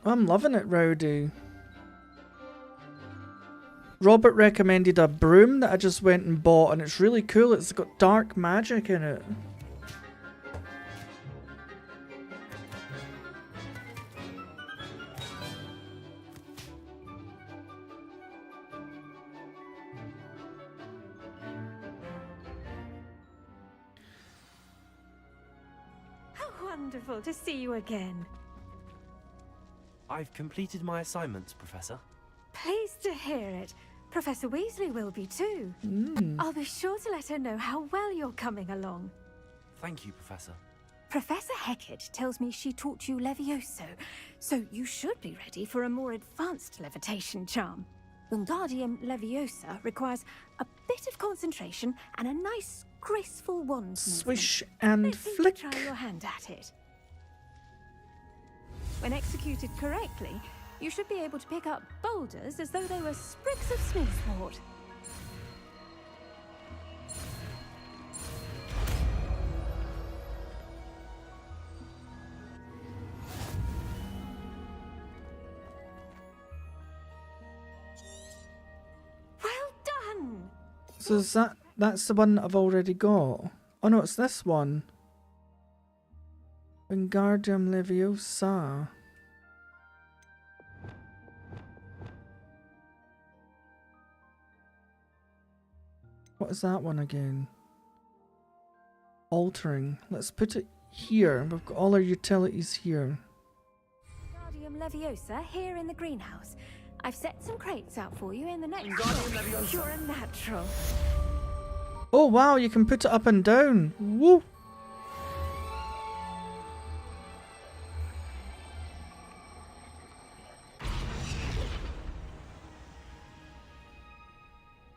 S1: I'm loving it, Rowdy. Robert recommended a broom that I just went and bought, and it's really cool. It's got dark magic in it.
S8: How wonderful to see you again.
S2: I've completed my assignments, Professor.
S8: Pleased to hear it. Professor Weasley will be too. I'll be sure to let her know how well you're coming along.
S2: Thank you, Professor.
S8: Professor Hecat tells me she taught you Levioso, so you should be ready for a more advanced levitation charm. Wingardium Leviosa requires a bit of concentration and a nice, graceful wand
S1: Swish
S8: movement.
S1: and
S8: Maybe
S1: flick.
S8: try your hand at it. When executed correctly, you should be able to pick up boulders as though they were sprigs of smoothwort. Well done!
S1: So is that's the one that I've already got? Oh no, it's this one. Wingardium Leviosa. What is that one again? Altering. Let's put it here. We've got all our utilities here.
S8: Wingardium Leviosa here in the greenhouse. I've set some crates out for you in the next
S5: Wingardium
S8: room.
S5: Leviosa.
S8: You're a natural.
S1: Oh wow, you can put it up and down. Woo!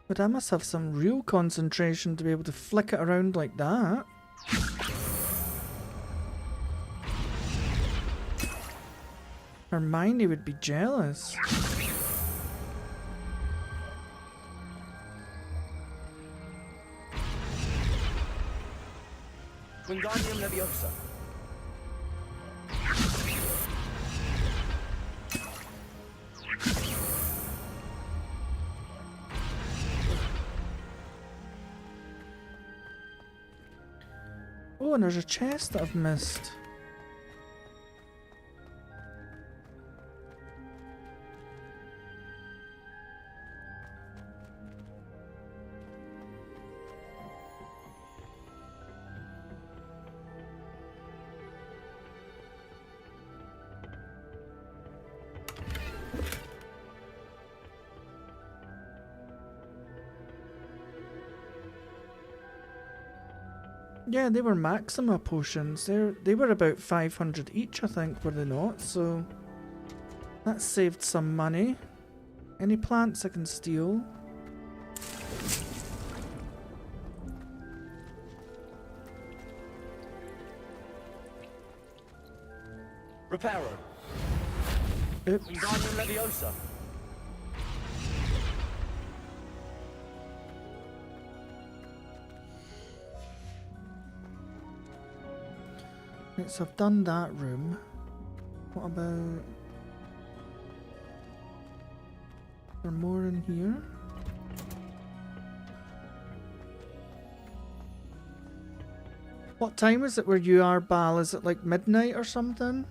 S1: But I must have some real concentration to be able to flick it around like that. Hermione would be jealous.
S5: Wingardium Leviosa.
S1: Oh, and there's a chest that I've missed. Yeah, they were Maxima potions. They were about 500 each, I think, were they not? So that saved some money. Any plants I can steal?
S19: Reparo.
S1: Oops.
S19: Wingardium Leviosa.
S1: Right, so I've done that room. What about... Is there more in here? What time is it where you are, Bal? Is it like midnight or something?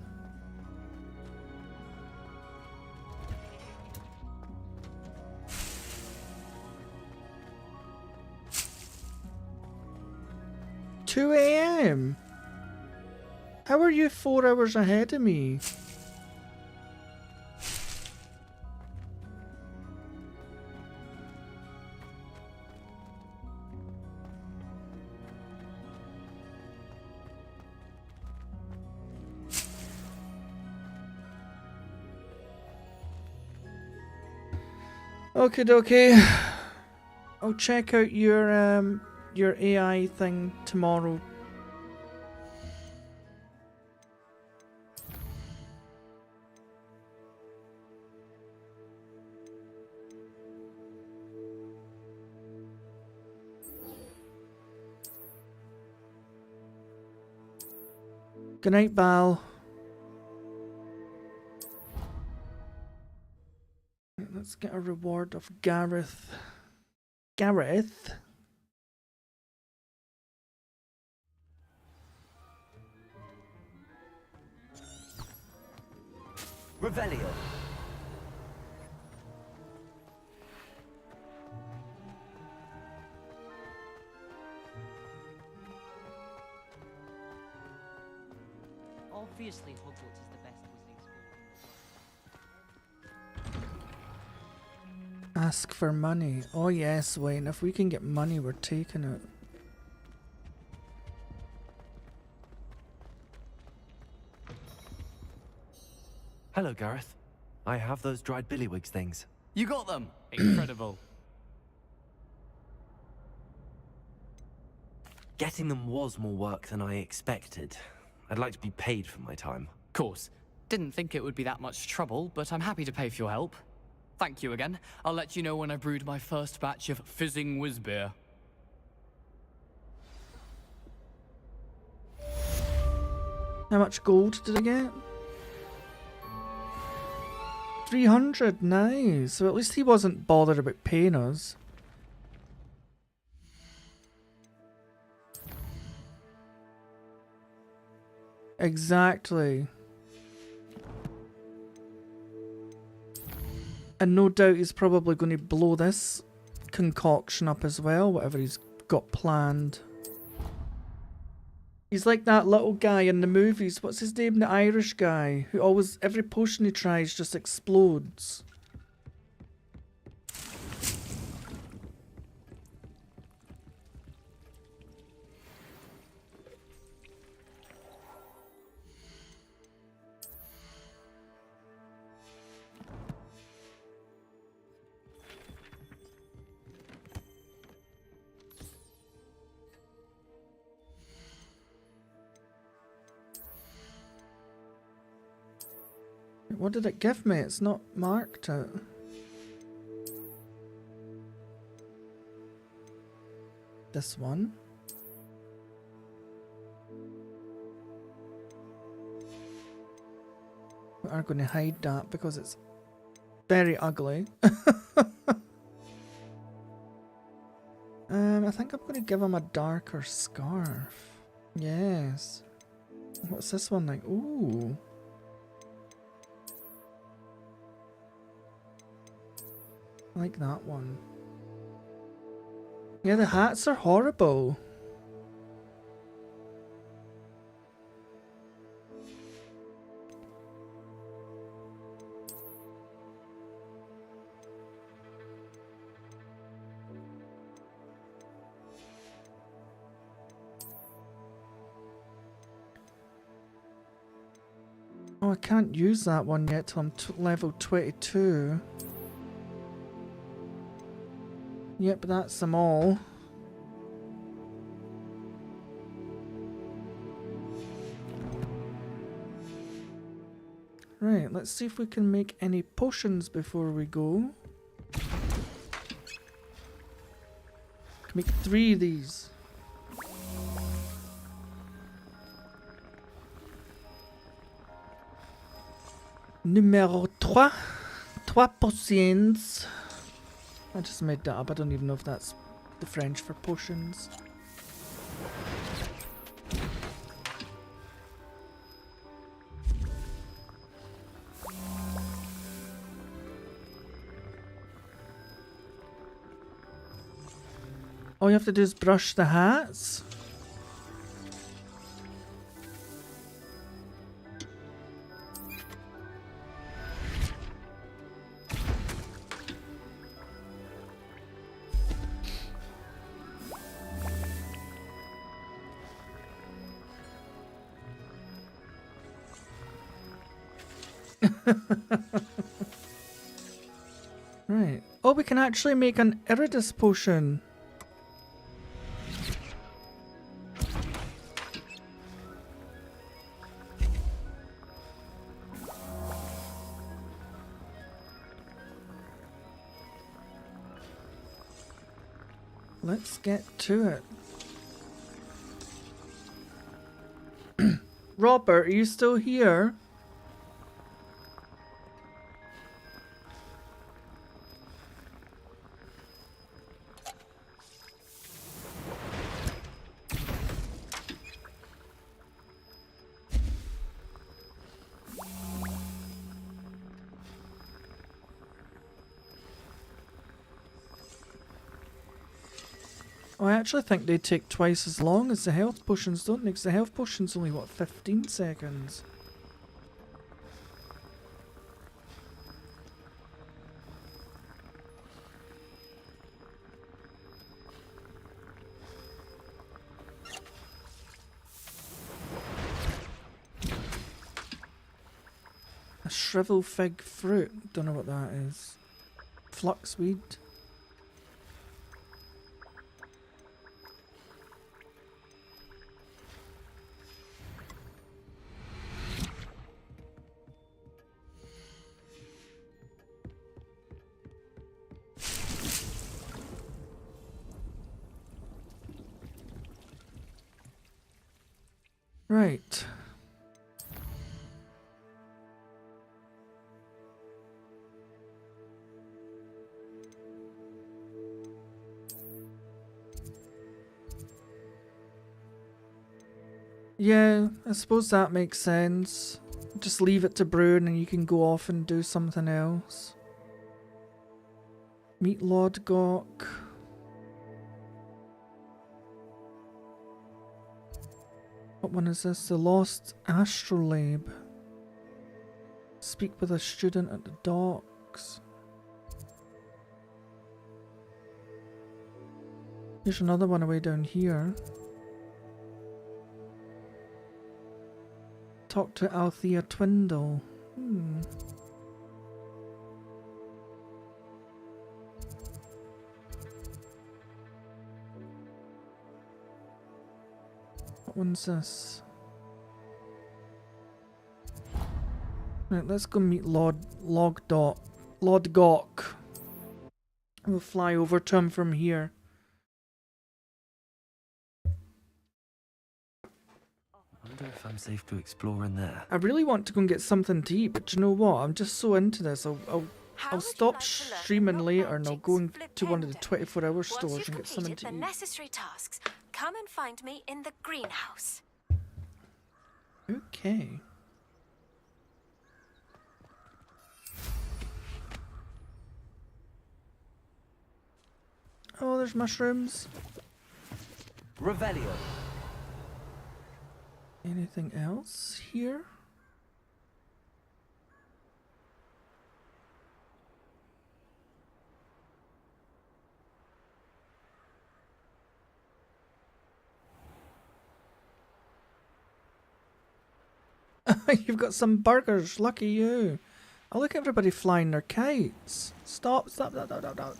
S1: Two AM? How are you 4 hours ahead of me? Okay, dokie. I'll check out your AI thing tomorrow. Good night, Bal. Let's get a reward of Gareth. Gareth?
S19: Revelio.
S10: Obviously, Hogwarts is the best wizarding school.
S1: Ask for money. Oh yes, Wayne. If we can get money, we're taking it.
S2: Hello, Gareth. I have those dried billywigs things.
S11: You got them! Incredible.
S2: Getting them was more work than I expected. I'd like to be paid for my time.
S11: Course. Didn't think it would be that much trouble, but I'm happy to pay for your help. Thank you again. I'll let you know when I brewed my first batch of fizzing whiz beer.
S1: How much gold did I get? 300, nice. So at least he wasn't bothered about paying us. Exactly. And no doubt he's probably going to blow this concoction up as well, whatever he's got planned. He's like that little guy in the movies. What's his name? The Irish guy who always, every potion he tries just explodes. What did it give me? It's not marked it. This one. We are going to hide that because it's very ugly. I think I'm going to give him a darker scarf. Yes. What's this one like? Ooh. I like that one. Yeah, the hats are horrible. Oh, I can't use that one yet till I'm level 22. Yep, that's them all. Right, let's see if we can make any potions before we go. Can make 3 of these. Numéro 3. 3 potions. I just made that up. I don't even know if that's the French for potions. All you have to do is brush the hats. Right. Oh, we can actually make an Iridus potion. Let's get to it. Robert, are you still here? Oh, I actually think they take twice as long as the health potions, don't they? Because the health potions only, what, 15 seconds? A shrivel fig fruit. Don't know what that is. Fluxweed. Right. Yeah, I suppose that makes sense. Just leave it to brew and then you can go off and do something else. Meet Lord Gawk. What one is this? The Lost Astrolabe. Speak with a student at the docks. There's another one away down here. Talk to Althea Twindle. What one's this? Right, let's go meet Lord Gawk. We'll fly over to him from here.
S2: I wonder if I'm safe to explore in there.
S1: I really want to go and get something to eat, but you know what? I'm just so into this. I'll stop streaming later and I'll go to one of the 24-hour stores and get something to eat.
S8: necessary tasks, come and find me in the greenhouse.
S1: Okay. Oh, there's mushrooms.
S19: Revelio.
S1: Anything else here? You've got some burgers. Lucky you. Oh, look at everybody flying their kites. Stop, stop, stop, stop, stop, stop.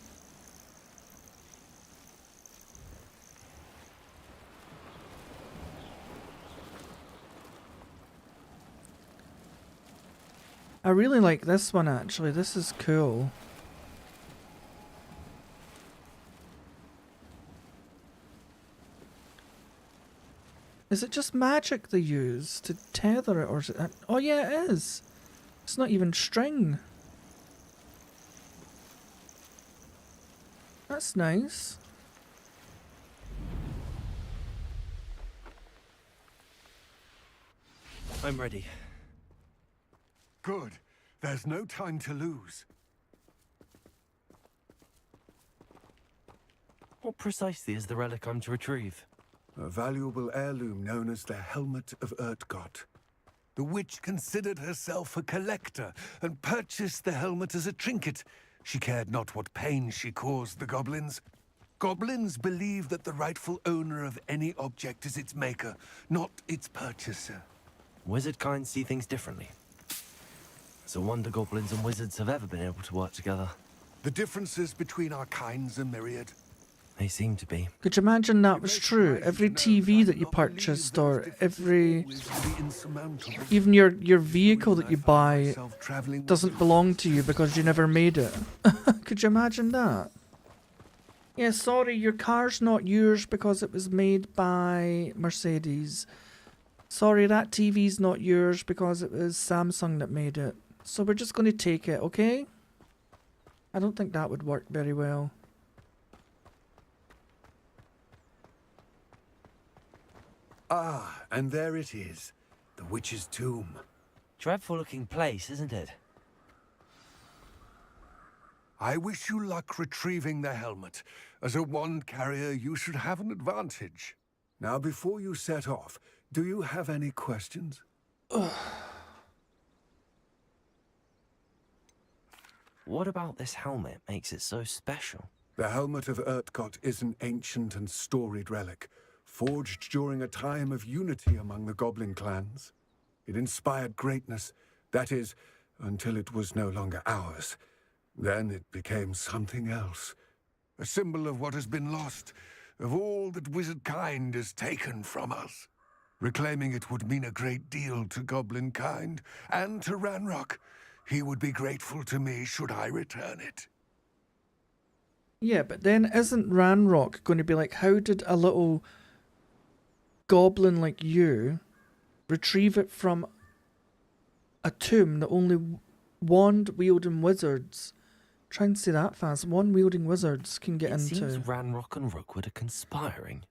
S1: I really like this one actually. This is cool. Is it just magic they use to tether it, or is it... Oh yeah, it is. It's not even string. That's nice.
S2: I'm ready.
S18: Good. There's no time to lose.
S2: What precisely is the relic I'm to retrieve?
S18: A valuable heirloom known as the Helmet of Urtgott. The witch considered herself a collector and purchased the helmet as a trinket. She cared not what pain she caused the goblins. Goblins believe that the rightful owner of any object is its maker, not its purchaser.
S2: Wizard kind see things differently. It's a wonder goblins and wizards have ever been able to work together.
S18: The differences between our kinds are myriad.
S2: They seem to be.
S1: Could you imagine that was true? Every TV that you purchased, or every... even your vehicle that you buy doesn't belong to you because you never made it. Could you imagine that? Yeah, sorry, your car's not yours because it was made by Mercedes. Sorry, that TV's not yours because it was Samsung that made it. So we're just going to take it, okay? I don't think that would work very well.
S18: Ah, and there it is. The witch's tomb.
S2: Dreadful looking place, isn't it?
S18: I wish you luck retrieving the helmet. As a wand carrier, you should have an advantage. Now, before you set off, do you have any questions?
S2: What about this helmet makes it so special?
S18: The Helmet of Urtgott is an ancient and storied relic, forged during a time of unity among the goblin clans. It inspired greatness, that is, until it was no longer ours. Then it became something else. A symbol of what has been lost, of all that wizard kind is taken from us. Reclaiming it would mean a great deal to goblin kind, and to Ranrock. He would be grateful to me should I return it.
S1: Yeah, but then isn't Ranrock going to be like, how did a little goblin like you retrieve it from a tomb that only wand-wielding wizards, try and say that fast, wand-wielding wizards can get into?
S2: It seems Ranrock and Rookwood are conspiring.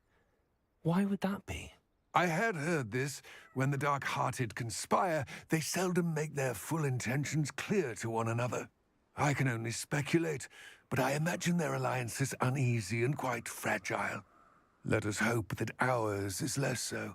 S2: Why would that be?
S18: I had heard this. When the dark-hearted conspire, they seldom make their full intentions clear to one another. I can only speculate, but I imagine their alliance is uneasy and quite fragile. Let us hope that ours is less so.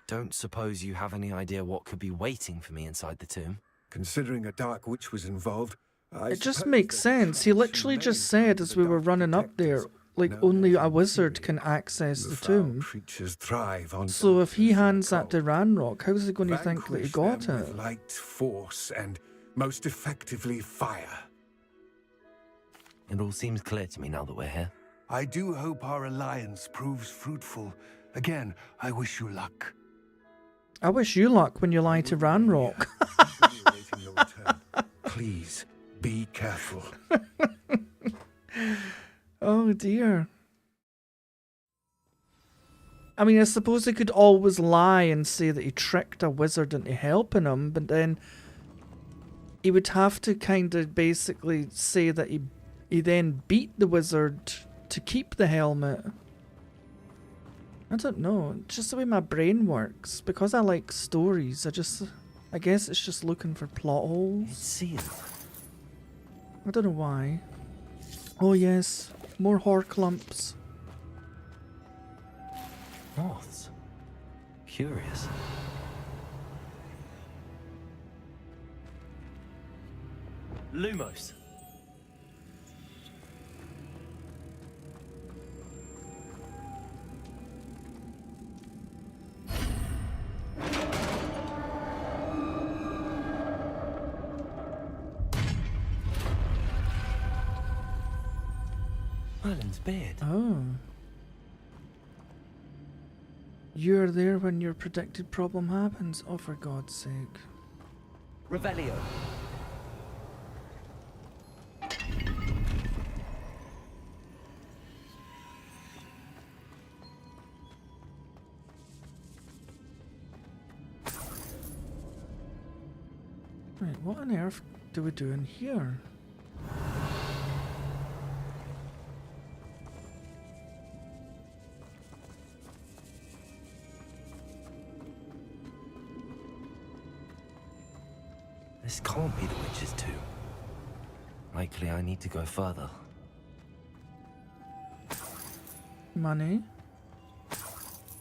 S2: Don't suppose you have any idea what could be waiting for me inside the tomb?
S18: Considering a dark witch was involved,
S1: it just makes sense. He literally just said as we were running up there, like, only a wizard can access the tomb.
S18: Creatures thrive on
S1: So if he hands that to Ranrock, how's he going to think that he got
S18: with
S1: it?
S18: light, force, and most effectively fire.
S2: It all seems clear to me now that we're here.
S18: I do hope our alliance proves fruitful. Again, I wish you luck.
S1: I wish you luck when you lie to Ranrock.
S18: Please, be careful.
S1: Oh dear. I mean, I suppose he could always lie and say that he tricked a wizard into helping him, but then he would have to kind of basically say that he then beat the wizard to keep the helmet. I don't know. It's just the way my brain works. Because I like stories, I guess it's just looking for plot holes.
S2: It's sealed.
S1: I don't know why. Oh yes, more horcrux.
S2: Moths. Curious. Lumos. Merlin's beard.
S1: Oh. You're there when your predicted problem happens. Oh, for God's sake.
S19: Revelio.
S1: Right, what on earth do we do in here?
S2: This can't be the witch's tomb. Likely I need to go further.
S1: Money.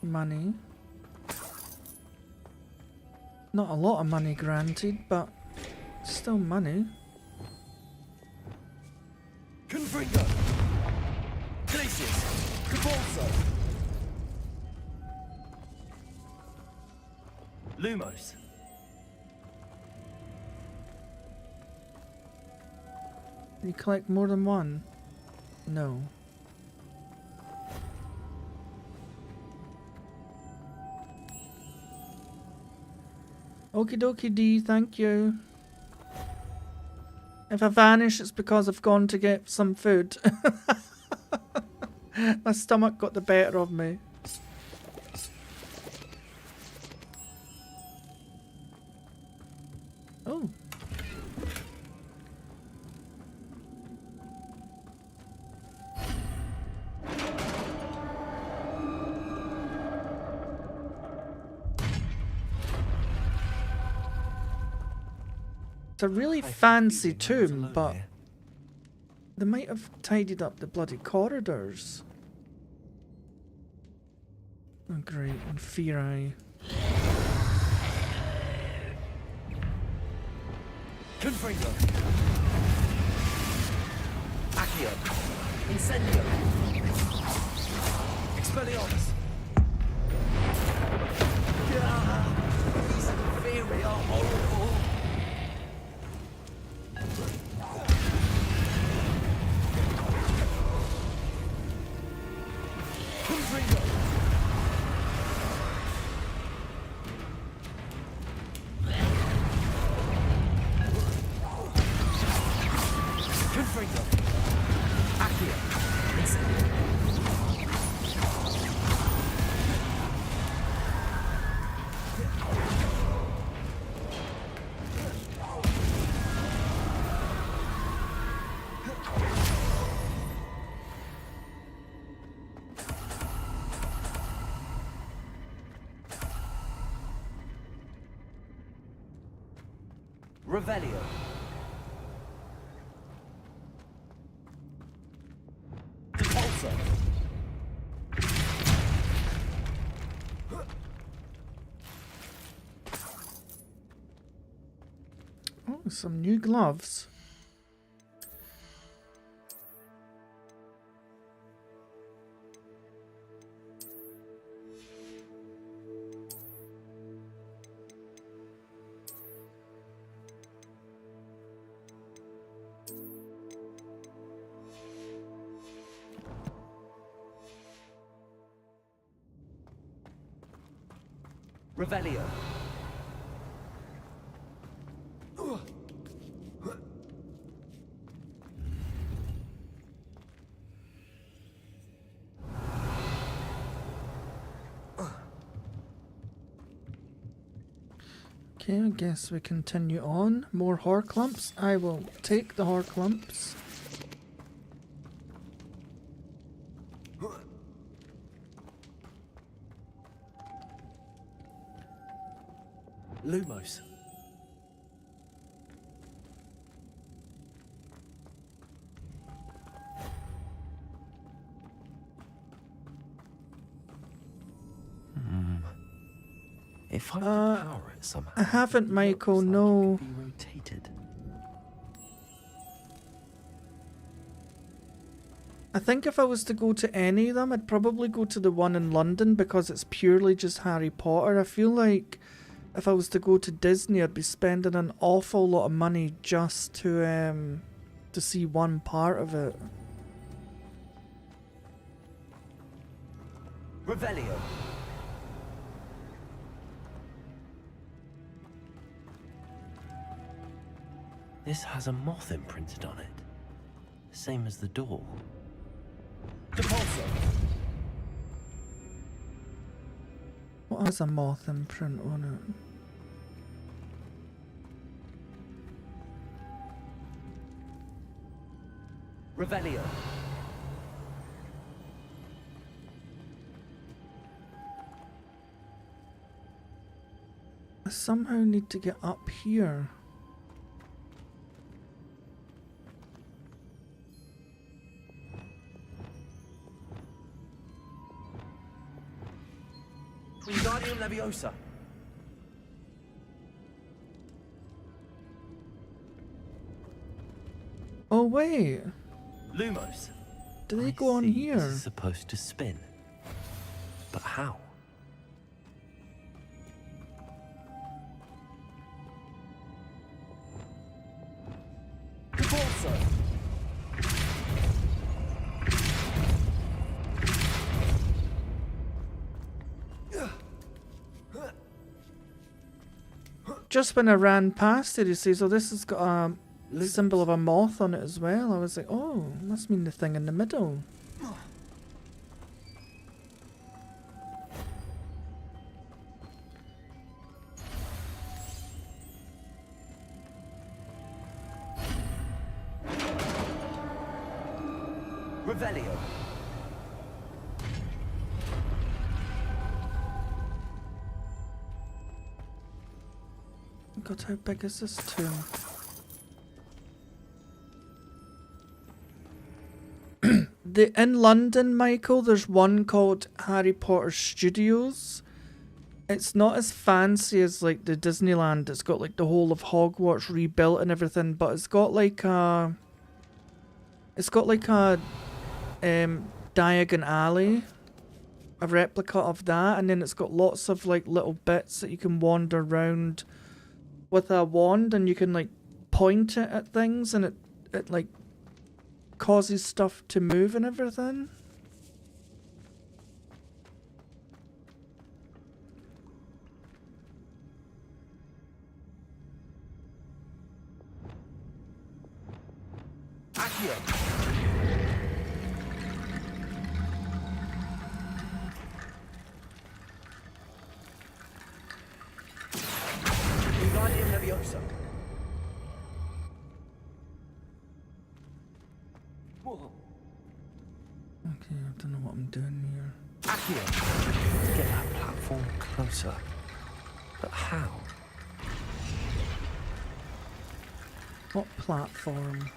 S1: Money. Not a lot of money granted, but still money.
S19: Confringo. Glacius. Cabalso.
S2: Lumos.
S1: Can you collect more than one? No. Okie dokie D, thank you. If I vanish, it's because I've gone to get some food. My stomach got the better of me. Oh. It's a really fancy tomb, but they might have tidied up the bloody corridors. Oh great, and Fear Eye.
S19: Confringo. Accio. Incendio. Expelliarmus. These inferi are horrible. Confringo. Confringo. Accio. Incendio. Revelio. Compulso.
S1: Oh, some new gloves.
S19: Revelio.
S1: Okay, I guess we continue on. More horcrux. I will take the horcrux.
S2: Lumos. If I could power it somehow,
S1: I haven't, Michael,
S2: looks like
S1: no.
S2: it could be rotated.
S1: I think if I was to go to any of them, I'd probably go to the one in London because it's purely just Harry Potter. I feel like if I was to go to Disney, I'd be spending an awful lot of money just to see one part of it.
S19: Revelio.
S2: This has a moth imprinted on it. Same as the door.
S19: Depulso.
S1: What has a moth imprint on it?
S19: Revelio.
S1: I somehow need to get up here.
S19: Wingardium Leviosa.
S1: Oh wait,
S19: Lumos.
S1: do they go on
S2: This
S1: here?
S2: is supposed to spin. But how?
S19: Depulso.
S1: Just when I ran past it, you see, so this has got a symbol of a moth on it as well. I was like, oh, must mean the thing in the middle.
S19: Revelio.
S1: God, how big is this tomb? In London, Michael, there's one called Harry Potter Studios. It's not as fancy as like the Disneyland. It's got like the whole of Hogwarts rebuilt and everything, but it's got like a Diagon Alley, a replica of that, and then it's got lots of like little bits that you can wander around with a wand, and you can like point it at things, and it like causes stuff to move and everything.
S19: Accio. Wingardium Leviosa. Whoa.
S1: Okay, I don't know what I'm doing here.
S19: Accio.
S2: To get that platform closer. But how?
S1: What platform?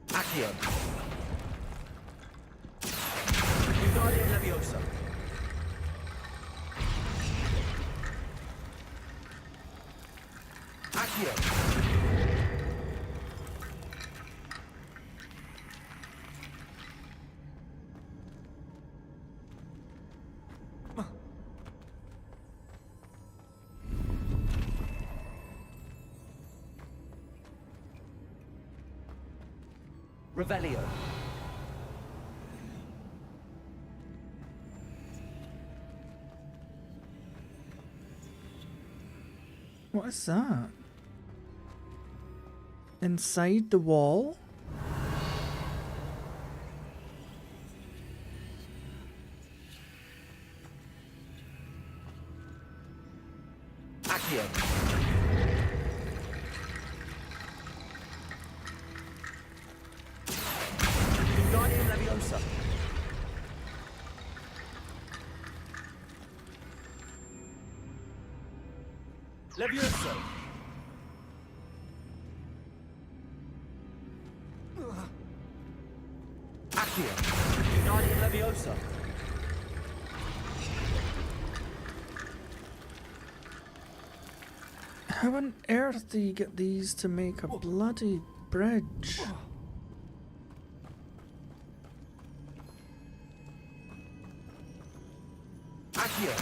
S19: Accio. Wingardium Leviosa. Accio. Revelio.
S1: What is that? Inside the wall?
S19: Accio. Levioso. Accio. Guardian Leviosa.
S1: How on earth do you get these to make a bloody bridge?
S19: Accio.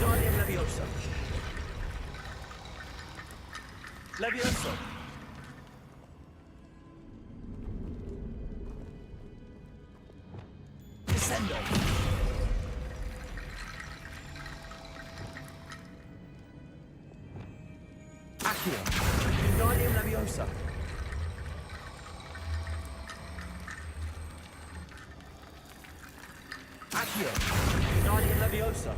S19: Guardian Leviosa. Levioso. Descendo. Accio. Guardian Leviosa. Accio. Guardian Leviosa.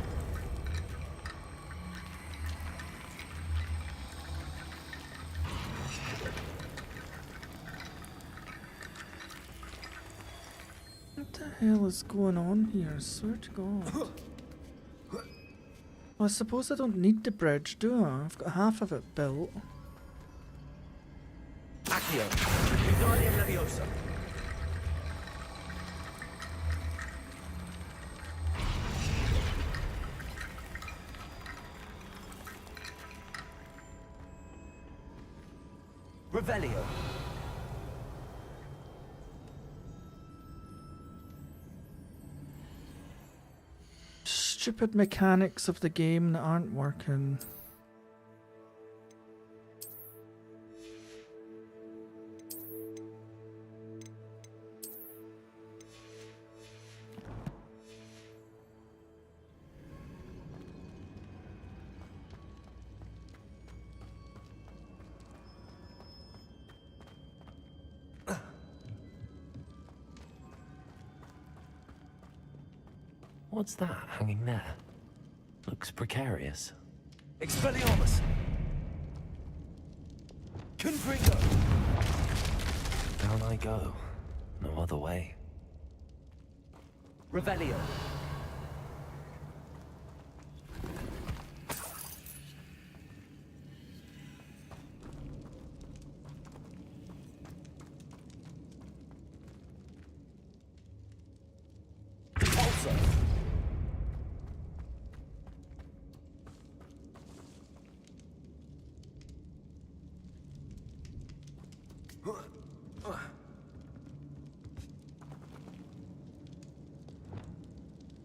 S1: What the hell is going on here? I swear to God. Well, I suppose I don't need the bridge, do I? I've got half of it built.
S19: Accio. Guardian Leviosa. Revelio.
S1: Stupid mechanics of the game that aren't working.
S2: What's that hanging there? Looks precarious.
S19: Expelliarmus. Confringo.
S2: Down I go. No other way.
S19: Revelio. Repulsor.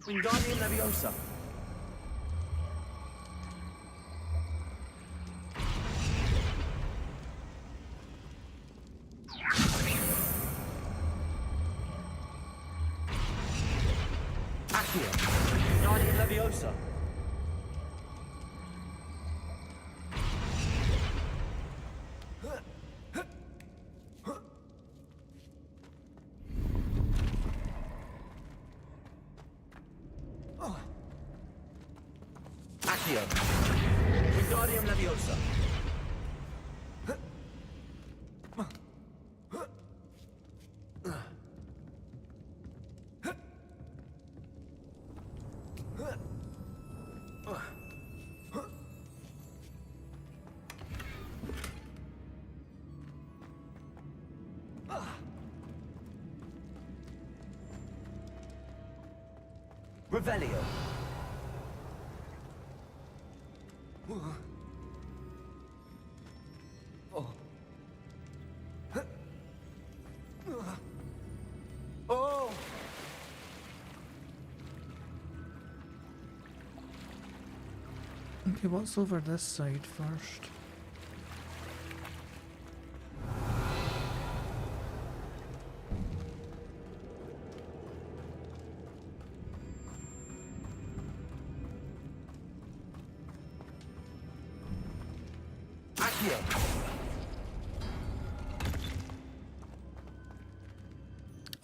S19: Wingardium Leviosa. Accio. Wingardium Leviosa. Accio. Wingardium Leviosa. Revelio. Oh.
S1: Okay, what's over this side first?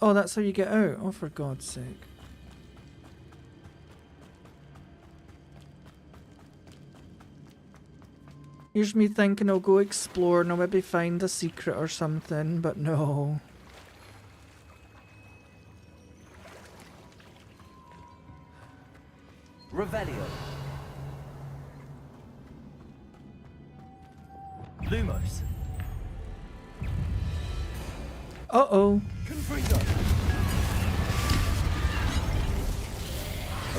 S1: Oh, that's how you get out. Oh, for God's sake. Here's me thinking I'll go explore and I'll maybe find a secret or something, but no.
S19: Revelio.
S1: Uh-oh.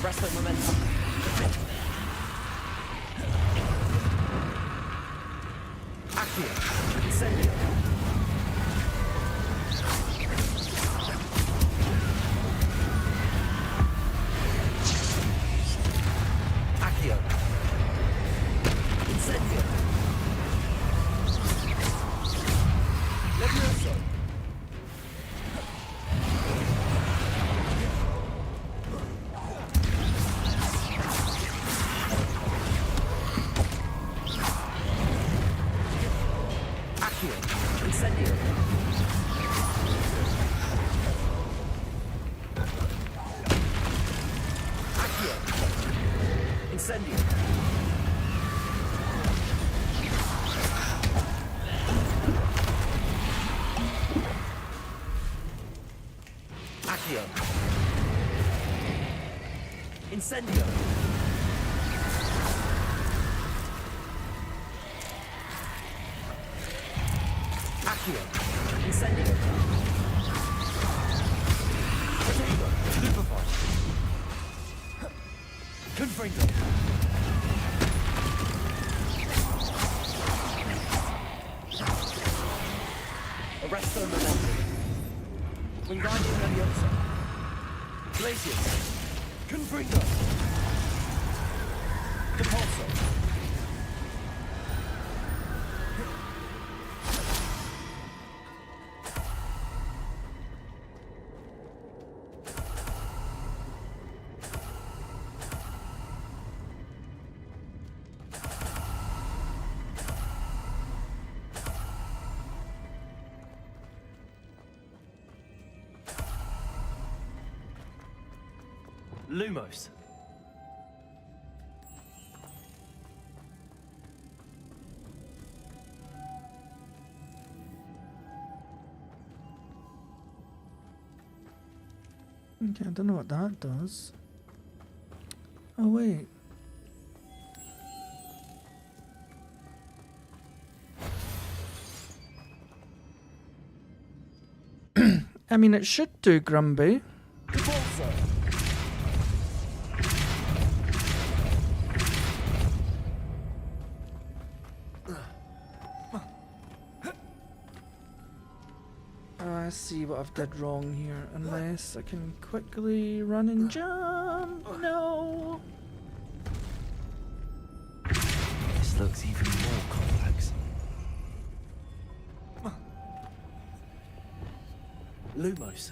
S19: Arrest that momentum. Accio. Incendio. Accio. Incendio. Levioso. Accio. Incendio. Accio. Incendio. Accio. Incendio. Accio. Incendio. Potato. Stupefy. Confringo. Arresto momentum. Wingardium Leviosa. Glacius. Confringo. Depulso. Lumos.
S1: Okay, I don't know what that does. Oh, wait. I mean, it should do Grumby.
S19: Depulso.
S1: I see what I've did wrong here. Unless I can quickly run and jump. No.
S2: This looks even more complex.
S19: Lumos.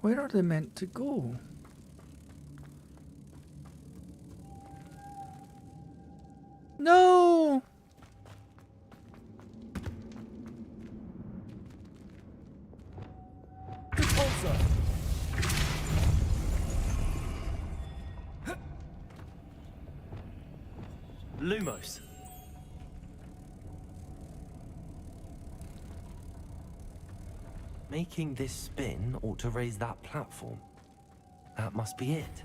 S1: Where are they meant to go? No!
S19: Depulso. Lumos.
S2: Making this spin ought to raise that platform. That must be it.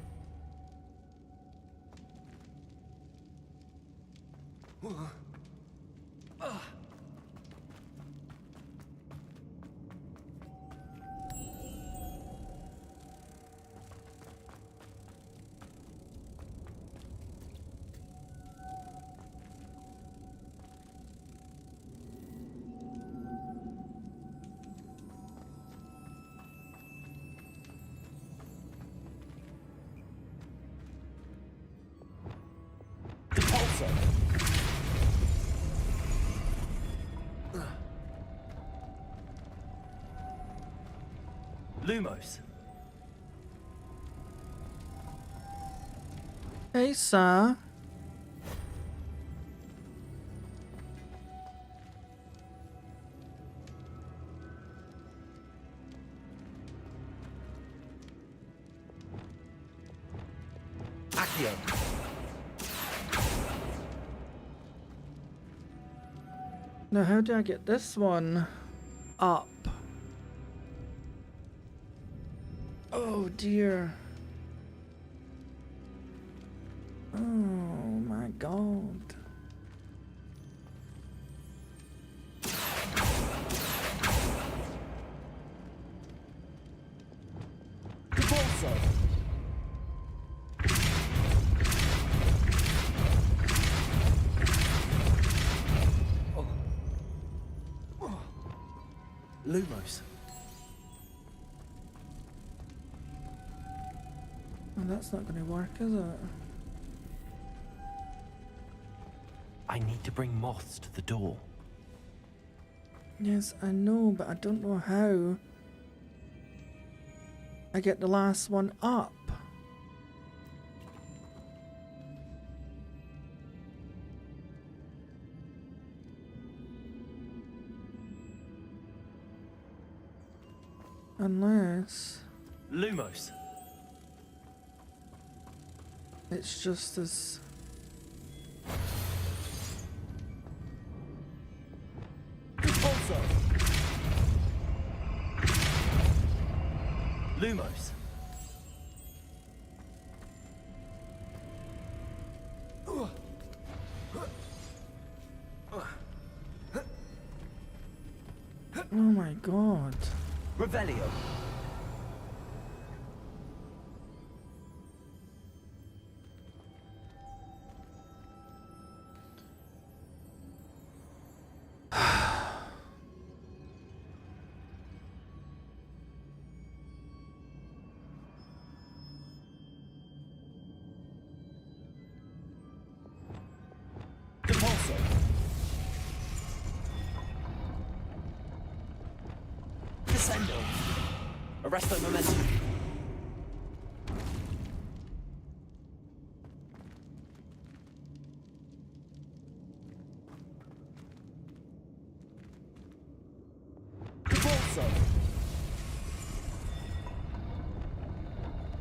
S19: Depulso. Lumos.
S1: Hey, sir.
S19: Accio.
S1: Now, how do I get this one up? Oh, dear. Oh, my God.
S19: Repulso. Lumos.
S1: Well, that's not going to work, is it?
S2: I need to bring moths to the door.
S1: Yes, I know, but I don't know how I get the last one up. Unless
S19: Lumos.
S1: it's just as...
S19: Repulso. Lumos.
S1: Oh my God.
S19: Revelio. Repulso. Descendo. Arresto momentum. Repulso.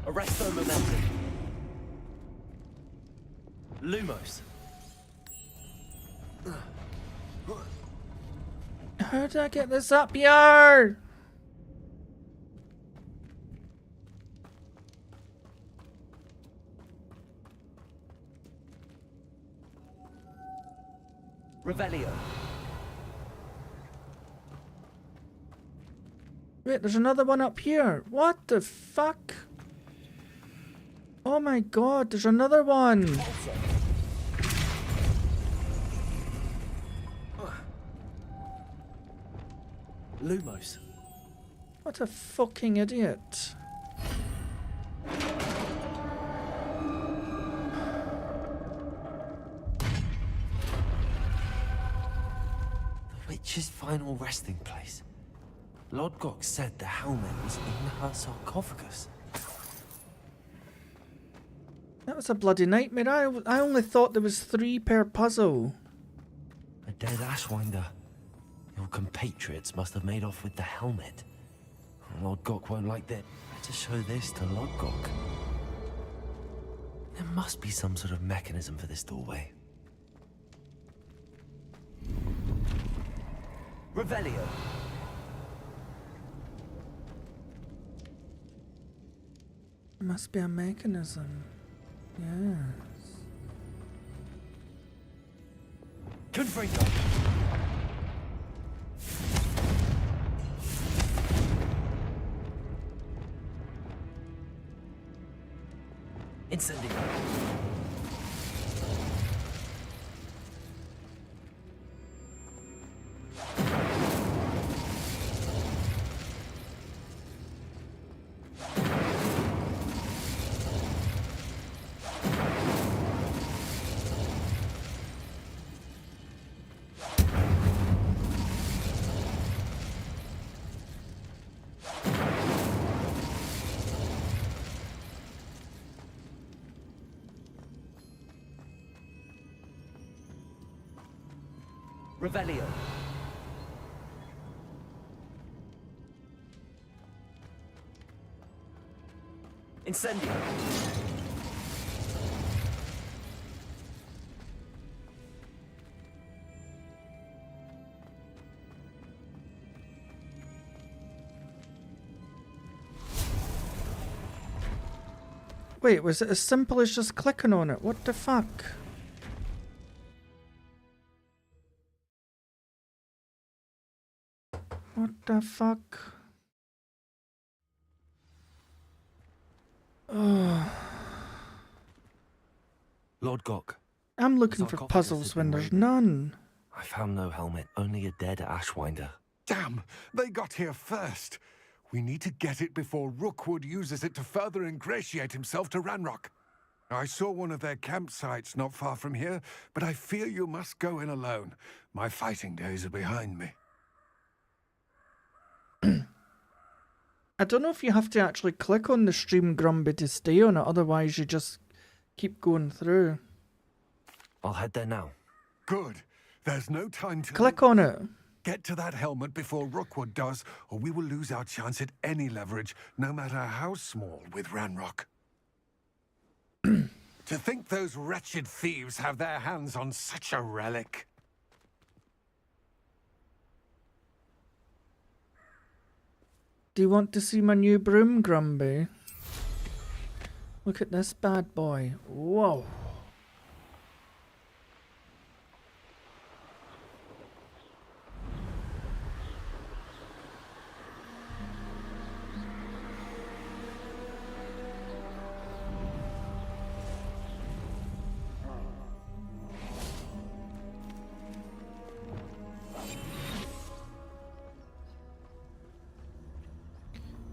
S19: Arresto momentum. Lumos.
S1: How did I get this up here?
S19: Revelio.
S1: Wait, there's another one up here. What the fuck? Oh my God, there's another one.
S19: Lumos.
S1: What a fucking idiot.
S2: The witch's final resting place. Lodgok said the helmet was in her sarcophagus.
S1: That was a bloody nightmare. I only thought there was 3 per puzzle.
S2: A dead Ashwinder. Your compatriots must have made off with the helmet. Lodgok won't like that. Better show this to Lodgok. There must be some sort of mechanism for this doorway.
S19: Revelio.
S1: There must be a mechanism. Yes.
S19: Confringo. Incendio. Revelio. Incendio.
S1: Wait, was it as simple as just clicking on it? What the fuck? What the fuck? Oh.
S2: Lord Gok.
S1: I'm looking for
S2: sarcophagus
S1: puzzles
S2: has
S1: when
S2: been
S1: there's
S2: raided.
S1: none.
S2: I found no helmet, only a dead Ashwinder.
S18: Damn, they got here first. We need to get it before Rookwood uses it to further ingratiate himself to Ranrock. I saw one of their campsites not far from here, but I fear you must go in alone. My fighting days are behind me.
S1: I don't know if you have to actually click on the stream Grumby to stay on it, otherwise you just keep going through.
S2: I'll head there now.
S18: Good. There's no time to...
S1: Click on it.
S18: Get to that helmet before Rookwood does, or we will lose our chance at any leverage, no matter how small, with Ranrock. To think those wretched thieves have their hands on such a relic.
S1: Do you want to see my new broom, Grumby? Look at this bad boy. Whoa.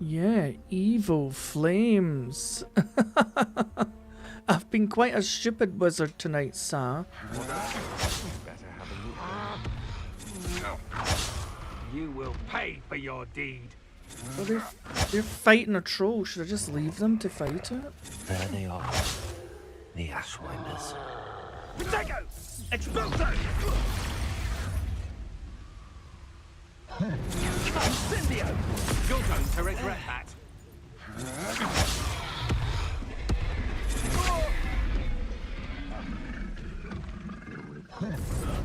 S1: Yeah, evil flames. I've been quite a stupid wizard tonight, sir.
S17: You will pay for your deed.
S1: Well, they're fighting a troll. Should I just leave them to fight it?
S2: There they are. The Ashwinders.
S17: Protego! Expulso! Incendio! You're going to regret that.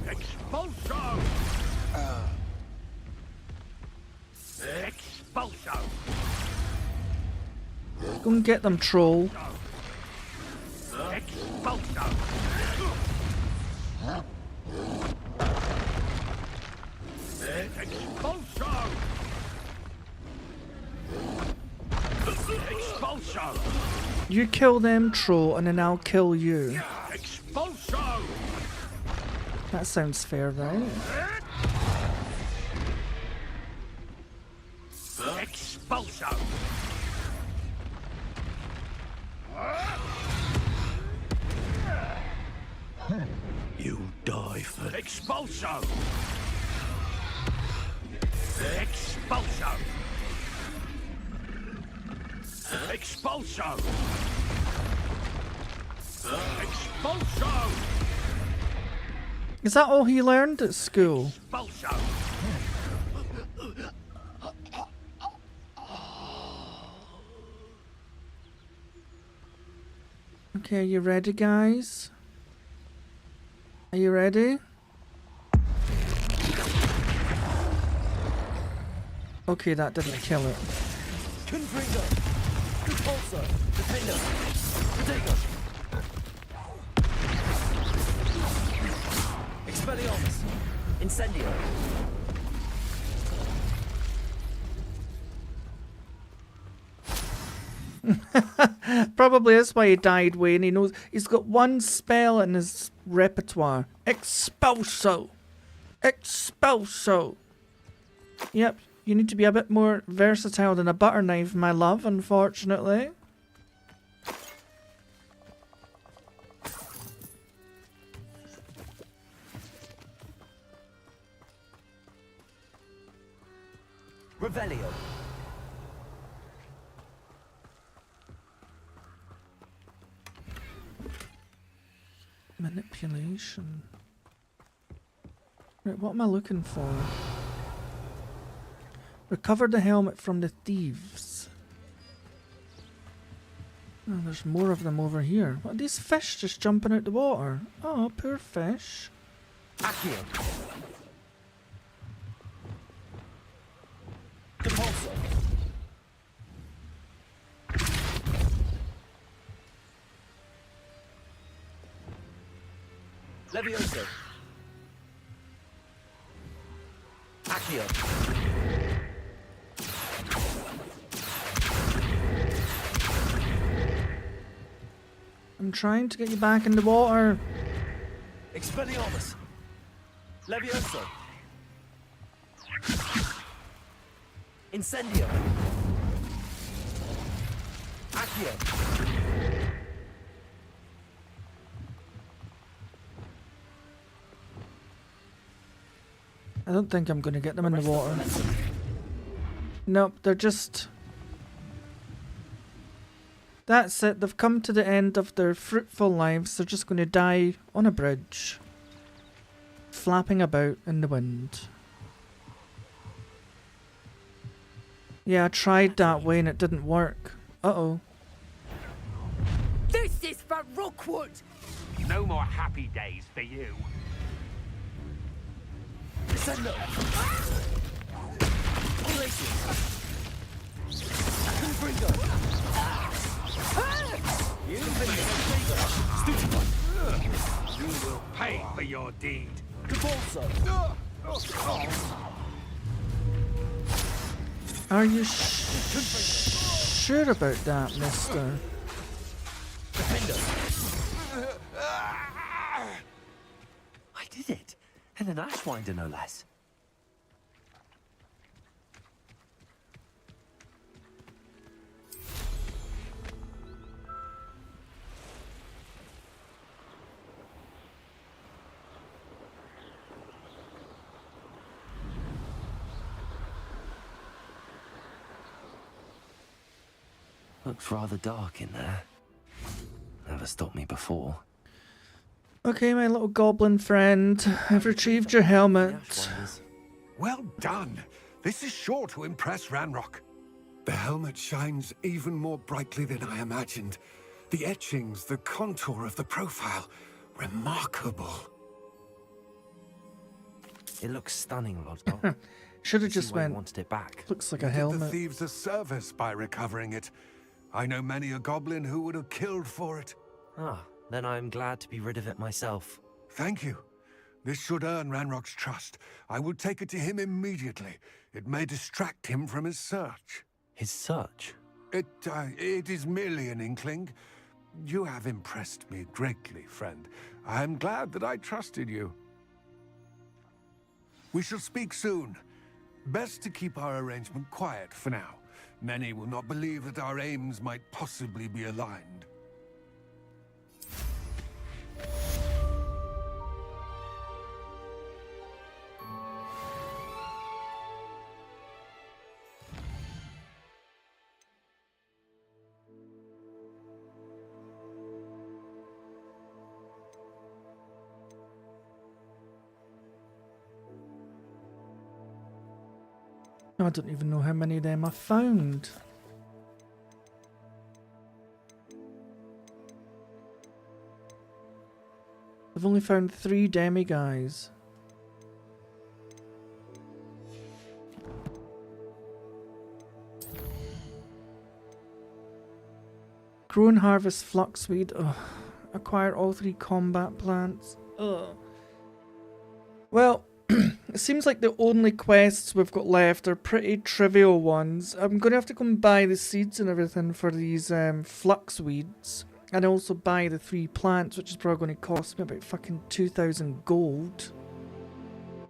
S17: Expulso! Expulso!
S1: Go and get them, troll.
S17: Expulso! Expulso! Expulso!
S1: You kill them, troll, and then I'll kill you.
S17: Expulso!
S1: That sounds fair, right?
S17: Expulso!
S2: You'll die for
S17: Expulso! Expulso! Expulso! Expulso!
S1: Is that all he learned at school?
S17: Expulso!
S1: Okay, are you ready, guys? Are you ready? Okay, that didn't kill it.
S19: Confringo! Repulsor! Defender! Protego! Expelliarmus! Incendio!
S1: Probably that's why he died, Wayne. He knows he's got one spell in his repertoire. Expulso! Expulso! Yep, you need to be a bit more versatile than a butter knife, my love, unfortunately.
S19: Revelio!
S1: Manipulation. Right, what am I looking for? Recover the helmet from the thieves. Oh, there's more of them over here. What are these fish just jumping out the water? Oh, poor fish.
S19: Accio. Depulso. Levioso. Accio.
S1: I'm trying to get you back in the water.
S19: Expelliarmus. Levioso. Incendio. Accio.
S1: I don't think I'm going to get them in the water. Nope, they're just... That's it, they've come to the end of their fruitful lives. They're just going to die on a bridge, flapping about in the wind. Yeah, I tried that way and it didn't work. Uh-oh.
S3: This is for Rookwood!
S17: No more happy days for you.
S19: Descendo. Confringo.
S17: You will pay for your deed.
S19: Depulso.
S1: Are you sure about that, mister?
S2: I did it. And an Ashwinder, no less. Looks rather dark in there. Never stopped me before.
S1: Okay, my little goblin friend. I've retrieved your helmet.
S18: Well done. This is sure to impress Ranrock. The helmet shines even more brightly than I imagined. The etchings, the contour of the profile. Remarkable.
S2: It looks stunning, Lodgok.
S1: Should have just went.
S2: Wanted it back.
S1: Looks like
S18: You
S1: a
S18: did
S1: helmet.
S18: the thieves a service by recovering it. I know many a goblin who would have killed for it.
S2: Ah, then I'm glad to be rid of it myself.
S18: Thank you. This should earn Ranrock's trust. I will take it to him immediately. It may distract him from his search.
S2: His search?
S18: It is merely an inkling. You have impressed me greatly, friend. I am glad that I trusted you. We shall speak soon. Best to keep our arrangement quiet for now. Many will not believe that our aims might possibly be aligned.
S1: I don't even know how many of them I found. I've only found 3 demi-guys. Grow and harvest fluxweed. Ugh. Acquire all 3 combat plants. Ugh. Well, it seems like the only quests we've got left are pretty trivial ones. I'm going to have to go and buy the seeds and everything for these fluxweeds. And also buy the 3 plants, which is probably going to cost me about fucking 2,000 gold.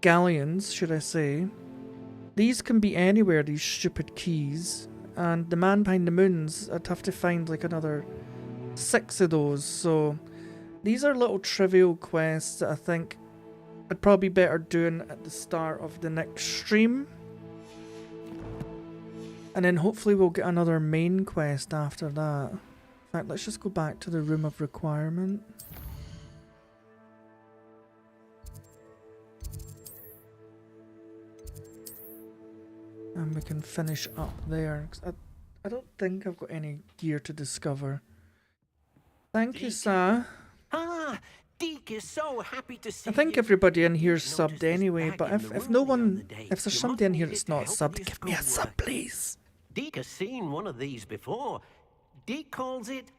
S1: Galleons, should I say. These can be anywhere, these stupid keys. And the man behind the moons, I'd have to find like another 6 of those. So these are little trivial quests that I think I'd probably be better doing at the start of the next stream. And then hopefully we'll get another main quest after that. In fact, let's just go back to the room of requirement. we can finish up there. 'Cause I don't think I've got any gear to discover. Thank you, sir.
S5: Ah, Deke is so happy to see
S1: I think
S5: you.
S1: everybody in here is subbed anyway, but
S5: in the
S1: if
S5: room
S1: no
S5: the
S1: one,
S5: other day.
S1: if there's
S5: You
S1: somebody in
S5: must
S1: here
S5: need
S1: that's
S5: it to
S1: not
S5: help with
S1: subbed,
S5: your
S1: give me a sub,
S5: schoolwork.
S1: please.
S5: Deke has seen one of these before. Deke calls it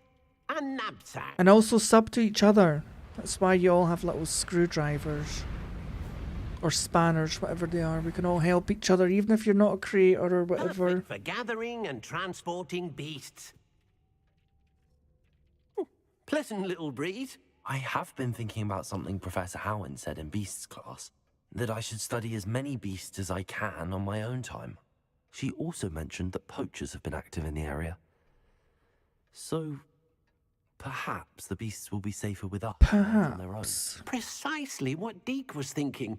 S5: a knapsack.
S1: And also sub to each other. That's why you all have little screwdrivers. Or spanners, whatever they are. We can all help each other, even if you're not a creator or whatever.
S5: Perfect for gathering and transporting beasts. Pleasant little breeze.
S2: I have been thinking about something Professor Howen said in Beasts class, that I should study as many beasts as I can on my own time. She also mentioned that poachers have been active in the area. So, perhaps the beasts will be safer with us on their own.
S5: Precisely what Deke was thinking.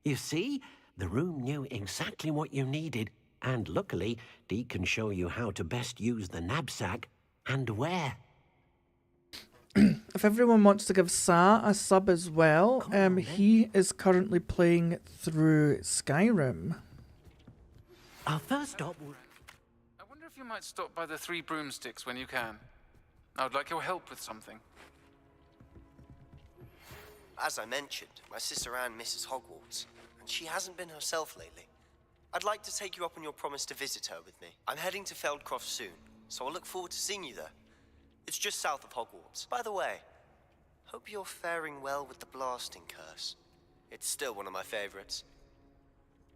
S5: You see, the room knew exactly what you needed, and luckily, Deke can show you how to best use the knapsack and where.
S1: If everyone wants to give Sa a sub as well, he is currently playing through Skyrim.
S5: Our first stop.
S7: I wonder if you might stop by the Three Broomsticks when you can. I would like your help with something.
S3: As I mentioned, my sister Anne misses Hogwarts, and she hasn't been herself lately. I'd like to take you up on your promise to visit her with me. I'm heading to Feldcroft soon, so I'll look forward to seeing you there. It's just south of Hogwarts. By the way, hope you're faring well with the blasting curse. It's still one of my favorites.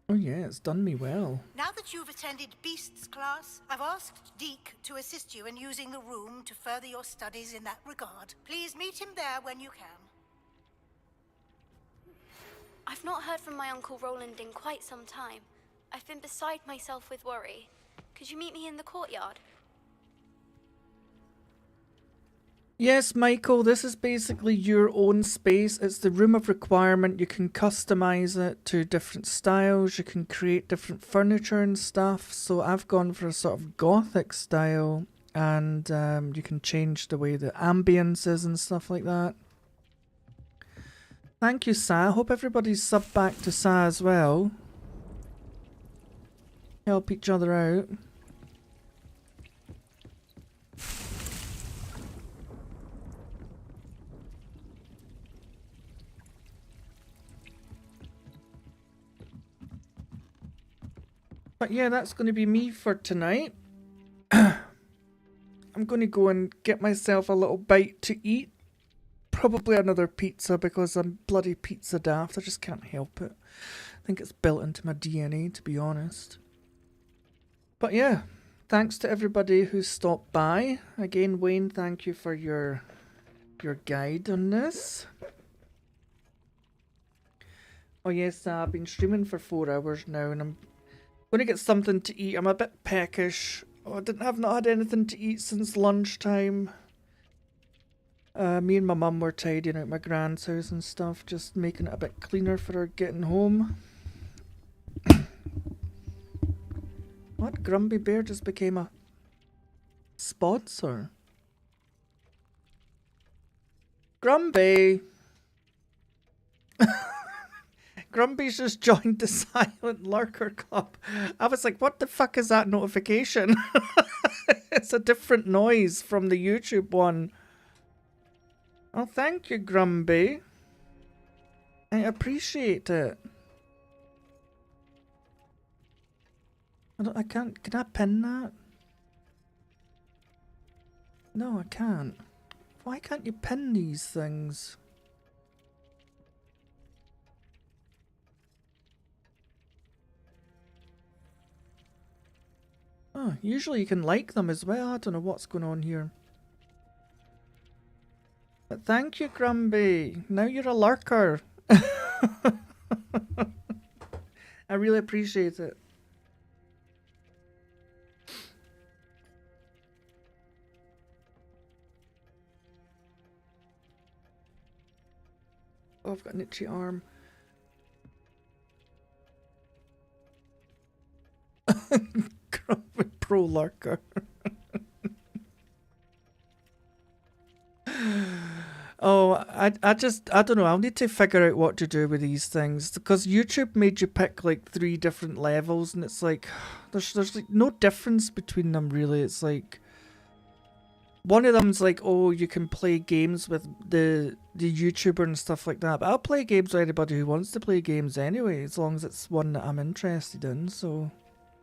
S1: Oh yeah, it's done me well.
S22: Now that you've attended Beasts class, I've asked Deke to assist you in using the room to further your studies in that regard. Please meet him there when you can.
S23: I've not heard from my Uncle Roland in quite some time. I've been beside myself with worry. Could you meet me in the courtyard?
S1: Yes, Michael, this is basically your own space. It's the room of requirement. You can customize it to different styles. You can create different furniture and stuff. So I've gone for a sort of gothic style, and you can change the way the ambience is and stuff like that. Thank you, Sa. Hope everybody's subbed back to Sa as well. Help each other out. But yeah, that's going to be me for tonight. I'm going to go and get myself a little bite to eat. Probably another pizza because I'm bloody pizza daft. I just can't help it. I think it's built into my DNA, to be honest. But yeah, thanks to everybody who stopped by. Again, Wayne, thank you for your guide on this. Oh yes, I've been streaming for 4 hours now, and I'm going to get something to eat. I'm a bit peckish. Oh, I've not had anything to eat since lunchtime. Me and my mum were tidying out my grand's house and stuff, just making it a bit cleaner for her getting home. What? Grumpy Bear just became a sponsor? Grumpy! Grumpy's just joined the Silent Lurker Club. I was like, what the fuck is that notification? It's a different noise from the YouTube one. Oh, thank you, Grumpy. I appreciate it. I can't, can I pin that? No, I can't. Why can't you pin these things? Oh, usually you can like them as well. I don't know what's going on here. But thank you, Grumpy. Now you're a lurker. I really appreciate it. Oh, I've got an itchy arm. Grumpy Pro Lurker. Oh, I don't know. I'll need to figure out what to do with these things because YouTube made you pick like 3 different levels, and it's like there's like no difference between them really. It's like one of them's like, oh, you can play games with the YouTuber and stuff like that. But I'll play games with anybody who wants to play games anyway, as long as it's one that I'm interested in. So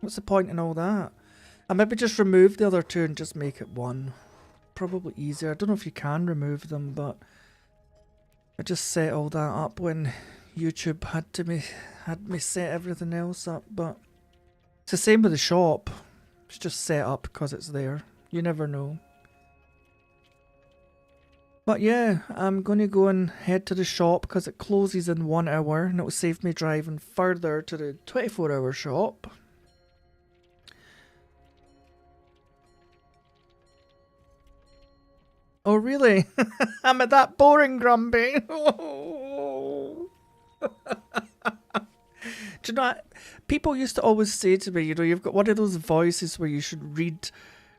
S1: what's the point in all that? I maybe just remove the other 2 and just make it one. Probably easier. I don't know if you can remove them, but I just set all that up when YouTube had me set everything else up. But it's the same with the shop. It's just set up because it's there. You never know. But yeah, I'm going to go and head to the shop because it closes in 1 hour and it will save me driving further to the 24-hour shop. Oh really? Am I that boring, Grumpy? Oh. Do you know what? People used to always say to me, you know, you've got one of those voices where you should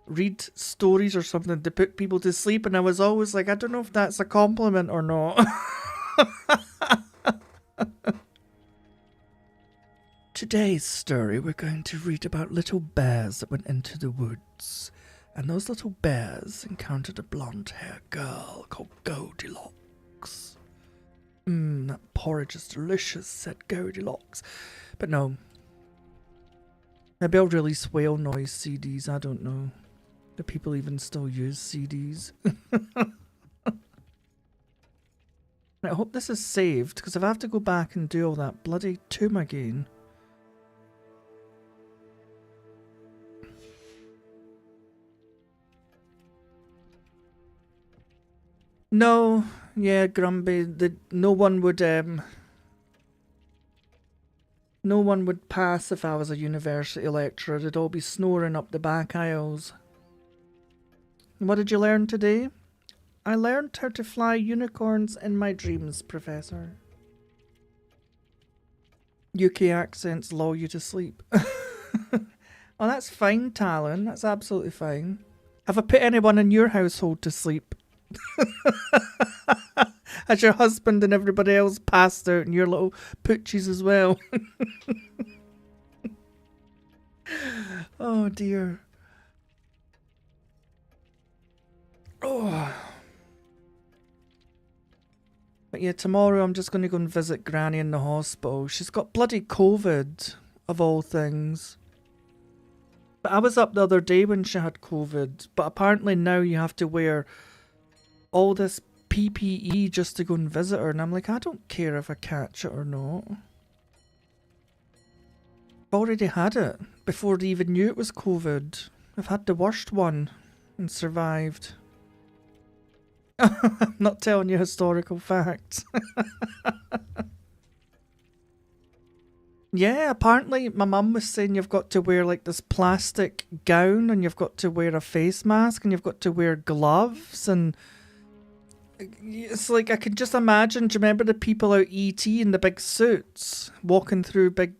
S1: read stories or something to put people to sleep, and I was always like, I don't know if that's a compliment or not. Today's story, we're going to read about little bears that went into the woods. And those little bears encountered a blonde-haired girl called Goldilocks. That porridge is delicious, said Goldilocks. But no. Maybe I'll release whale noise CDs, I don't know. Do people even still use CDs? I hope this is saved, because if I have to go back and do all that bloody tomb again... No, yeah, Grumpy. No one would pass if I was a university lecturer. They'd all be snoring up the back aisles. What did you learn today? I learned how to fly unicorns in my dreams, Professor. UK accents lull you to sleep. Oh, that's fine, Talon. That's absolutely fine. Have I put anyone in your household to sleep? Has your husband and everybody else passed out and your little poochies as well? Oh dear. Oh. But yeah, tomorrow I'm just going to go and visit Granny in the hospital. She's got bloody COVID, of all things. But I was up the other day when she had COVID, but apparently now you have to wear all this PPE just to go and visit her, and I'm like, I don't care if I catch it or not. I've already had it before they even knew it was COVID. I've had the worst one and survived. I'm not telling you historical facts. Yeah, apparently my mum was saying you've got to wear like this plastic gown and you've got to wear a face mask and you've got to wear gloves, and it's like I can just imagine, do you remember the people out E.T. in the big suits walking through big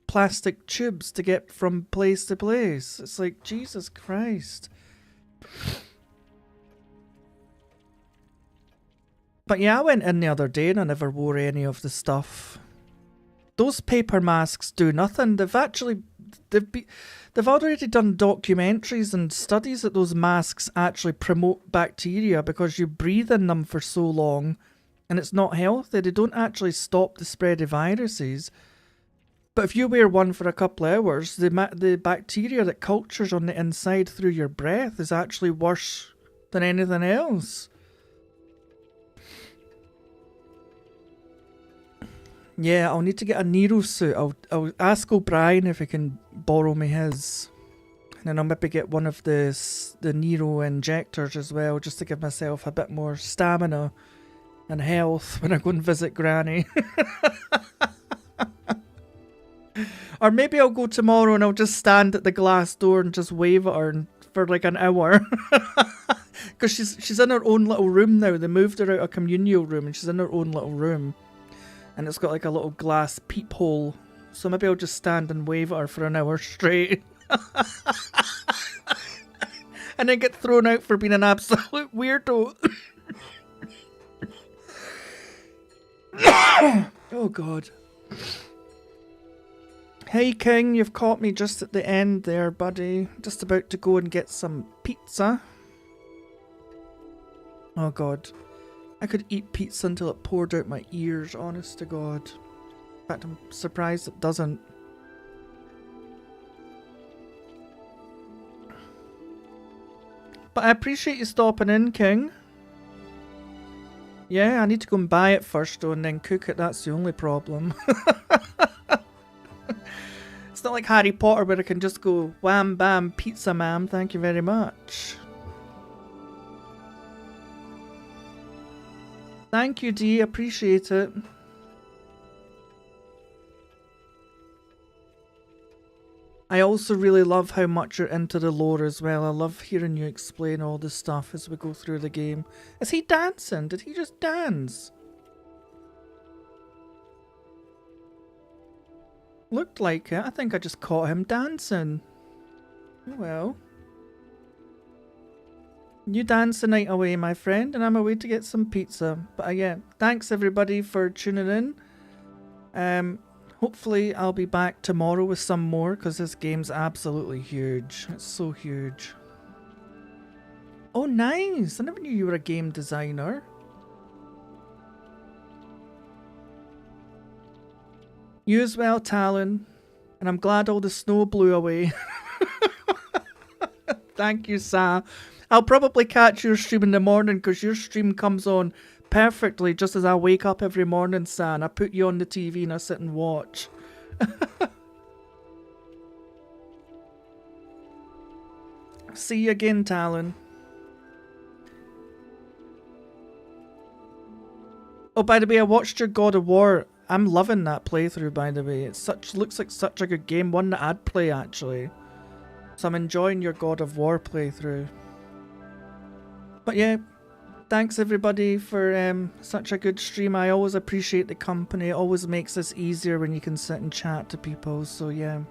S1: plastic tubes to get from place to place? It's like, Jesus Christ. But yeah, I went in the other day and I never wore any of the stuff. Those paper masks do nothing. They've already done documentaries and studies that those masks actually promote bacteria because you breathe in them for so long and it's not healthy. They don't actually stop the spread of viruses. But if you wear one for a couple of hours, the bacteria that cultures on the inside through your breath is actually worse than anything else. Yeah, I'll need to get a Nero suit. I'll ask O'Brien if he can borrow me his. And then I'll maybe get one of the Nero injectors as well, just to give myself a bit more stamina and health when I go and visit Granny. Or maybe I'll go tomorrow and I'll just stand at the glass door and just wave at her for like an hour. Because she's in her own little room now. They moved her out of a communal room and she's in her own little room. And it's got like a little glass peephole. So maybe I'll just stand and wave at her for an hour straight. And then get thrown out for being an absolute weirdo. Oh god. Hey King, you've caught me just at the end there, buddy. Just about to go and get some pizza. Oh god. I could eat pizza until it poured out my ears, honest to god. In fact, I'm surprised it doesn't. But I appreciate you stopping in, King. Yeah, I need to go and buy it first though and then cook it, that's the only problem. It's not like Harry Potter where I can just go wham bam pizza ma'am, thank you very much. Thank you Dee, appreciate it. I also really love how much you're into the lore as well. I love hearing you explain all this stuff as we go through the game. Is he dancing? Did he just dance? Looked like it. I think I just caught him dancing. Oh well. You dance the night away, my friend, and I'm away to get some pizza. But yeah, thanks everybody for tuning in. Hopefully I'll be back tomorrow with some more because this game's absolutely huge. It's so huge. Oh nice! I never knew you were a game designer. You as well, Talon. And I'm glad all the snow blew away. Thank you, Sa. I'll probably catch your stream in the morning because your stream comes on perfectly just as I wake up every morning, Sa, and I put you on the TV and I sit and watch. See you again, Talon. Oh, by the way, I watched your God of War. I'm loving that playthrough, by the way. It's looks like such a good game. One that I'd play, actually. So I'm enjoying your God of War playthrough. But yeah, thanks everybody for such a good stream. I always appreciate the company. It always makes this easier when you can sit and chat to people. So yeah,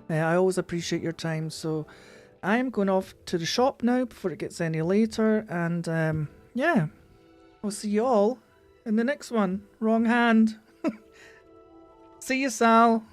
S1: I always appreciate your time. So I'm going off to the shop now before it gets any later. And yeah, I'll see you all in the next one. Wrong hand. See you, Sal.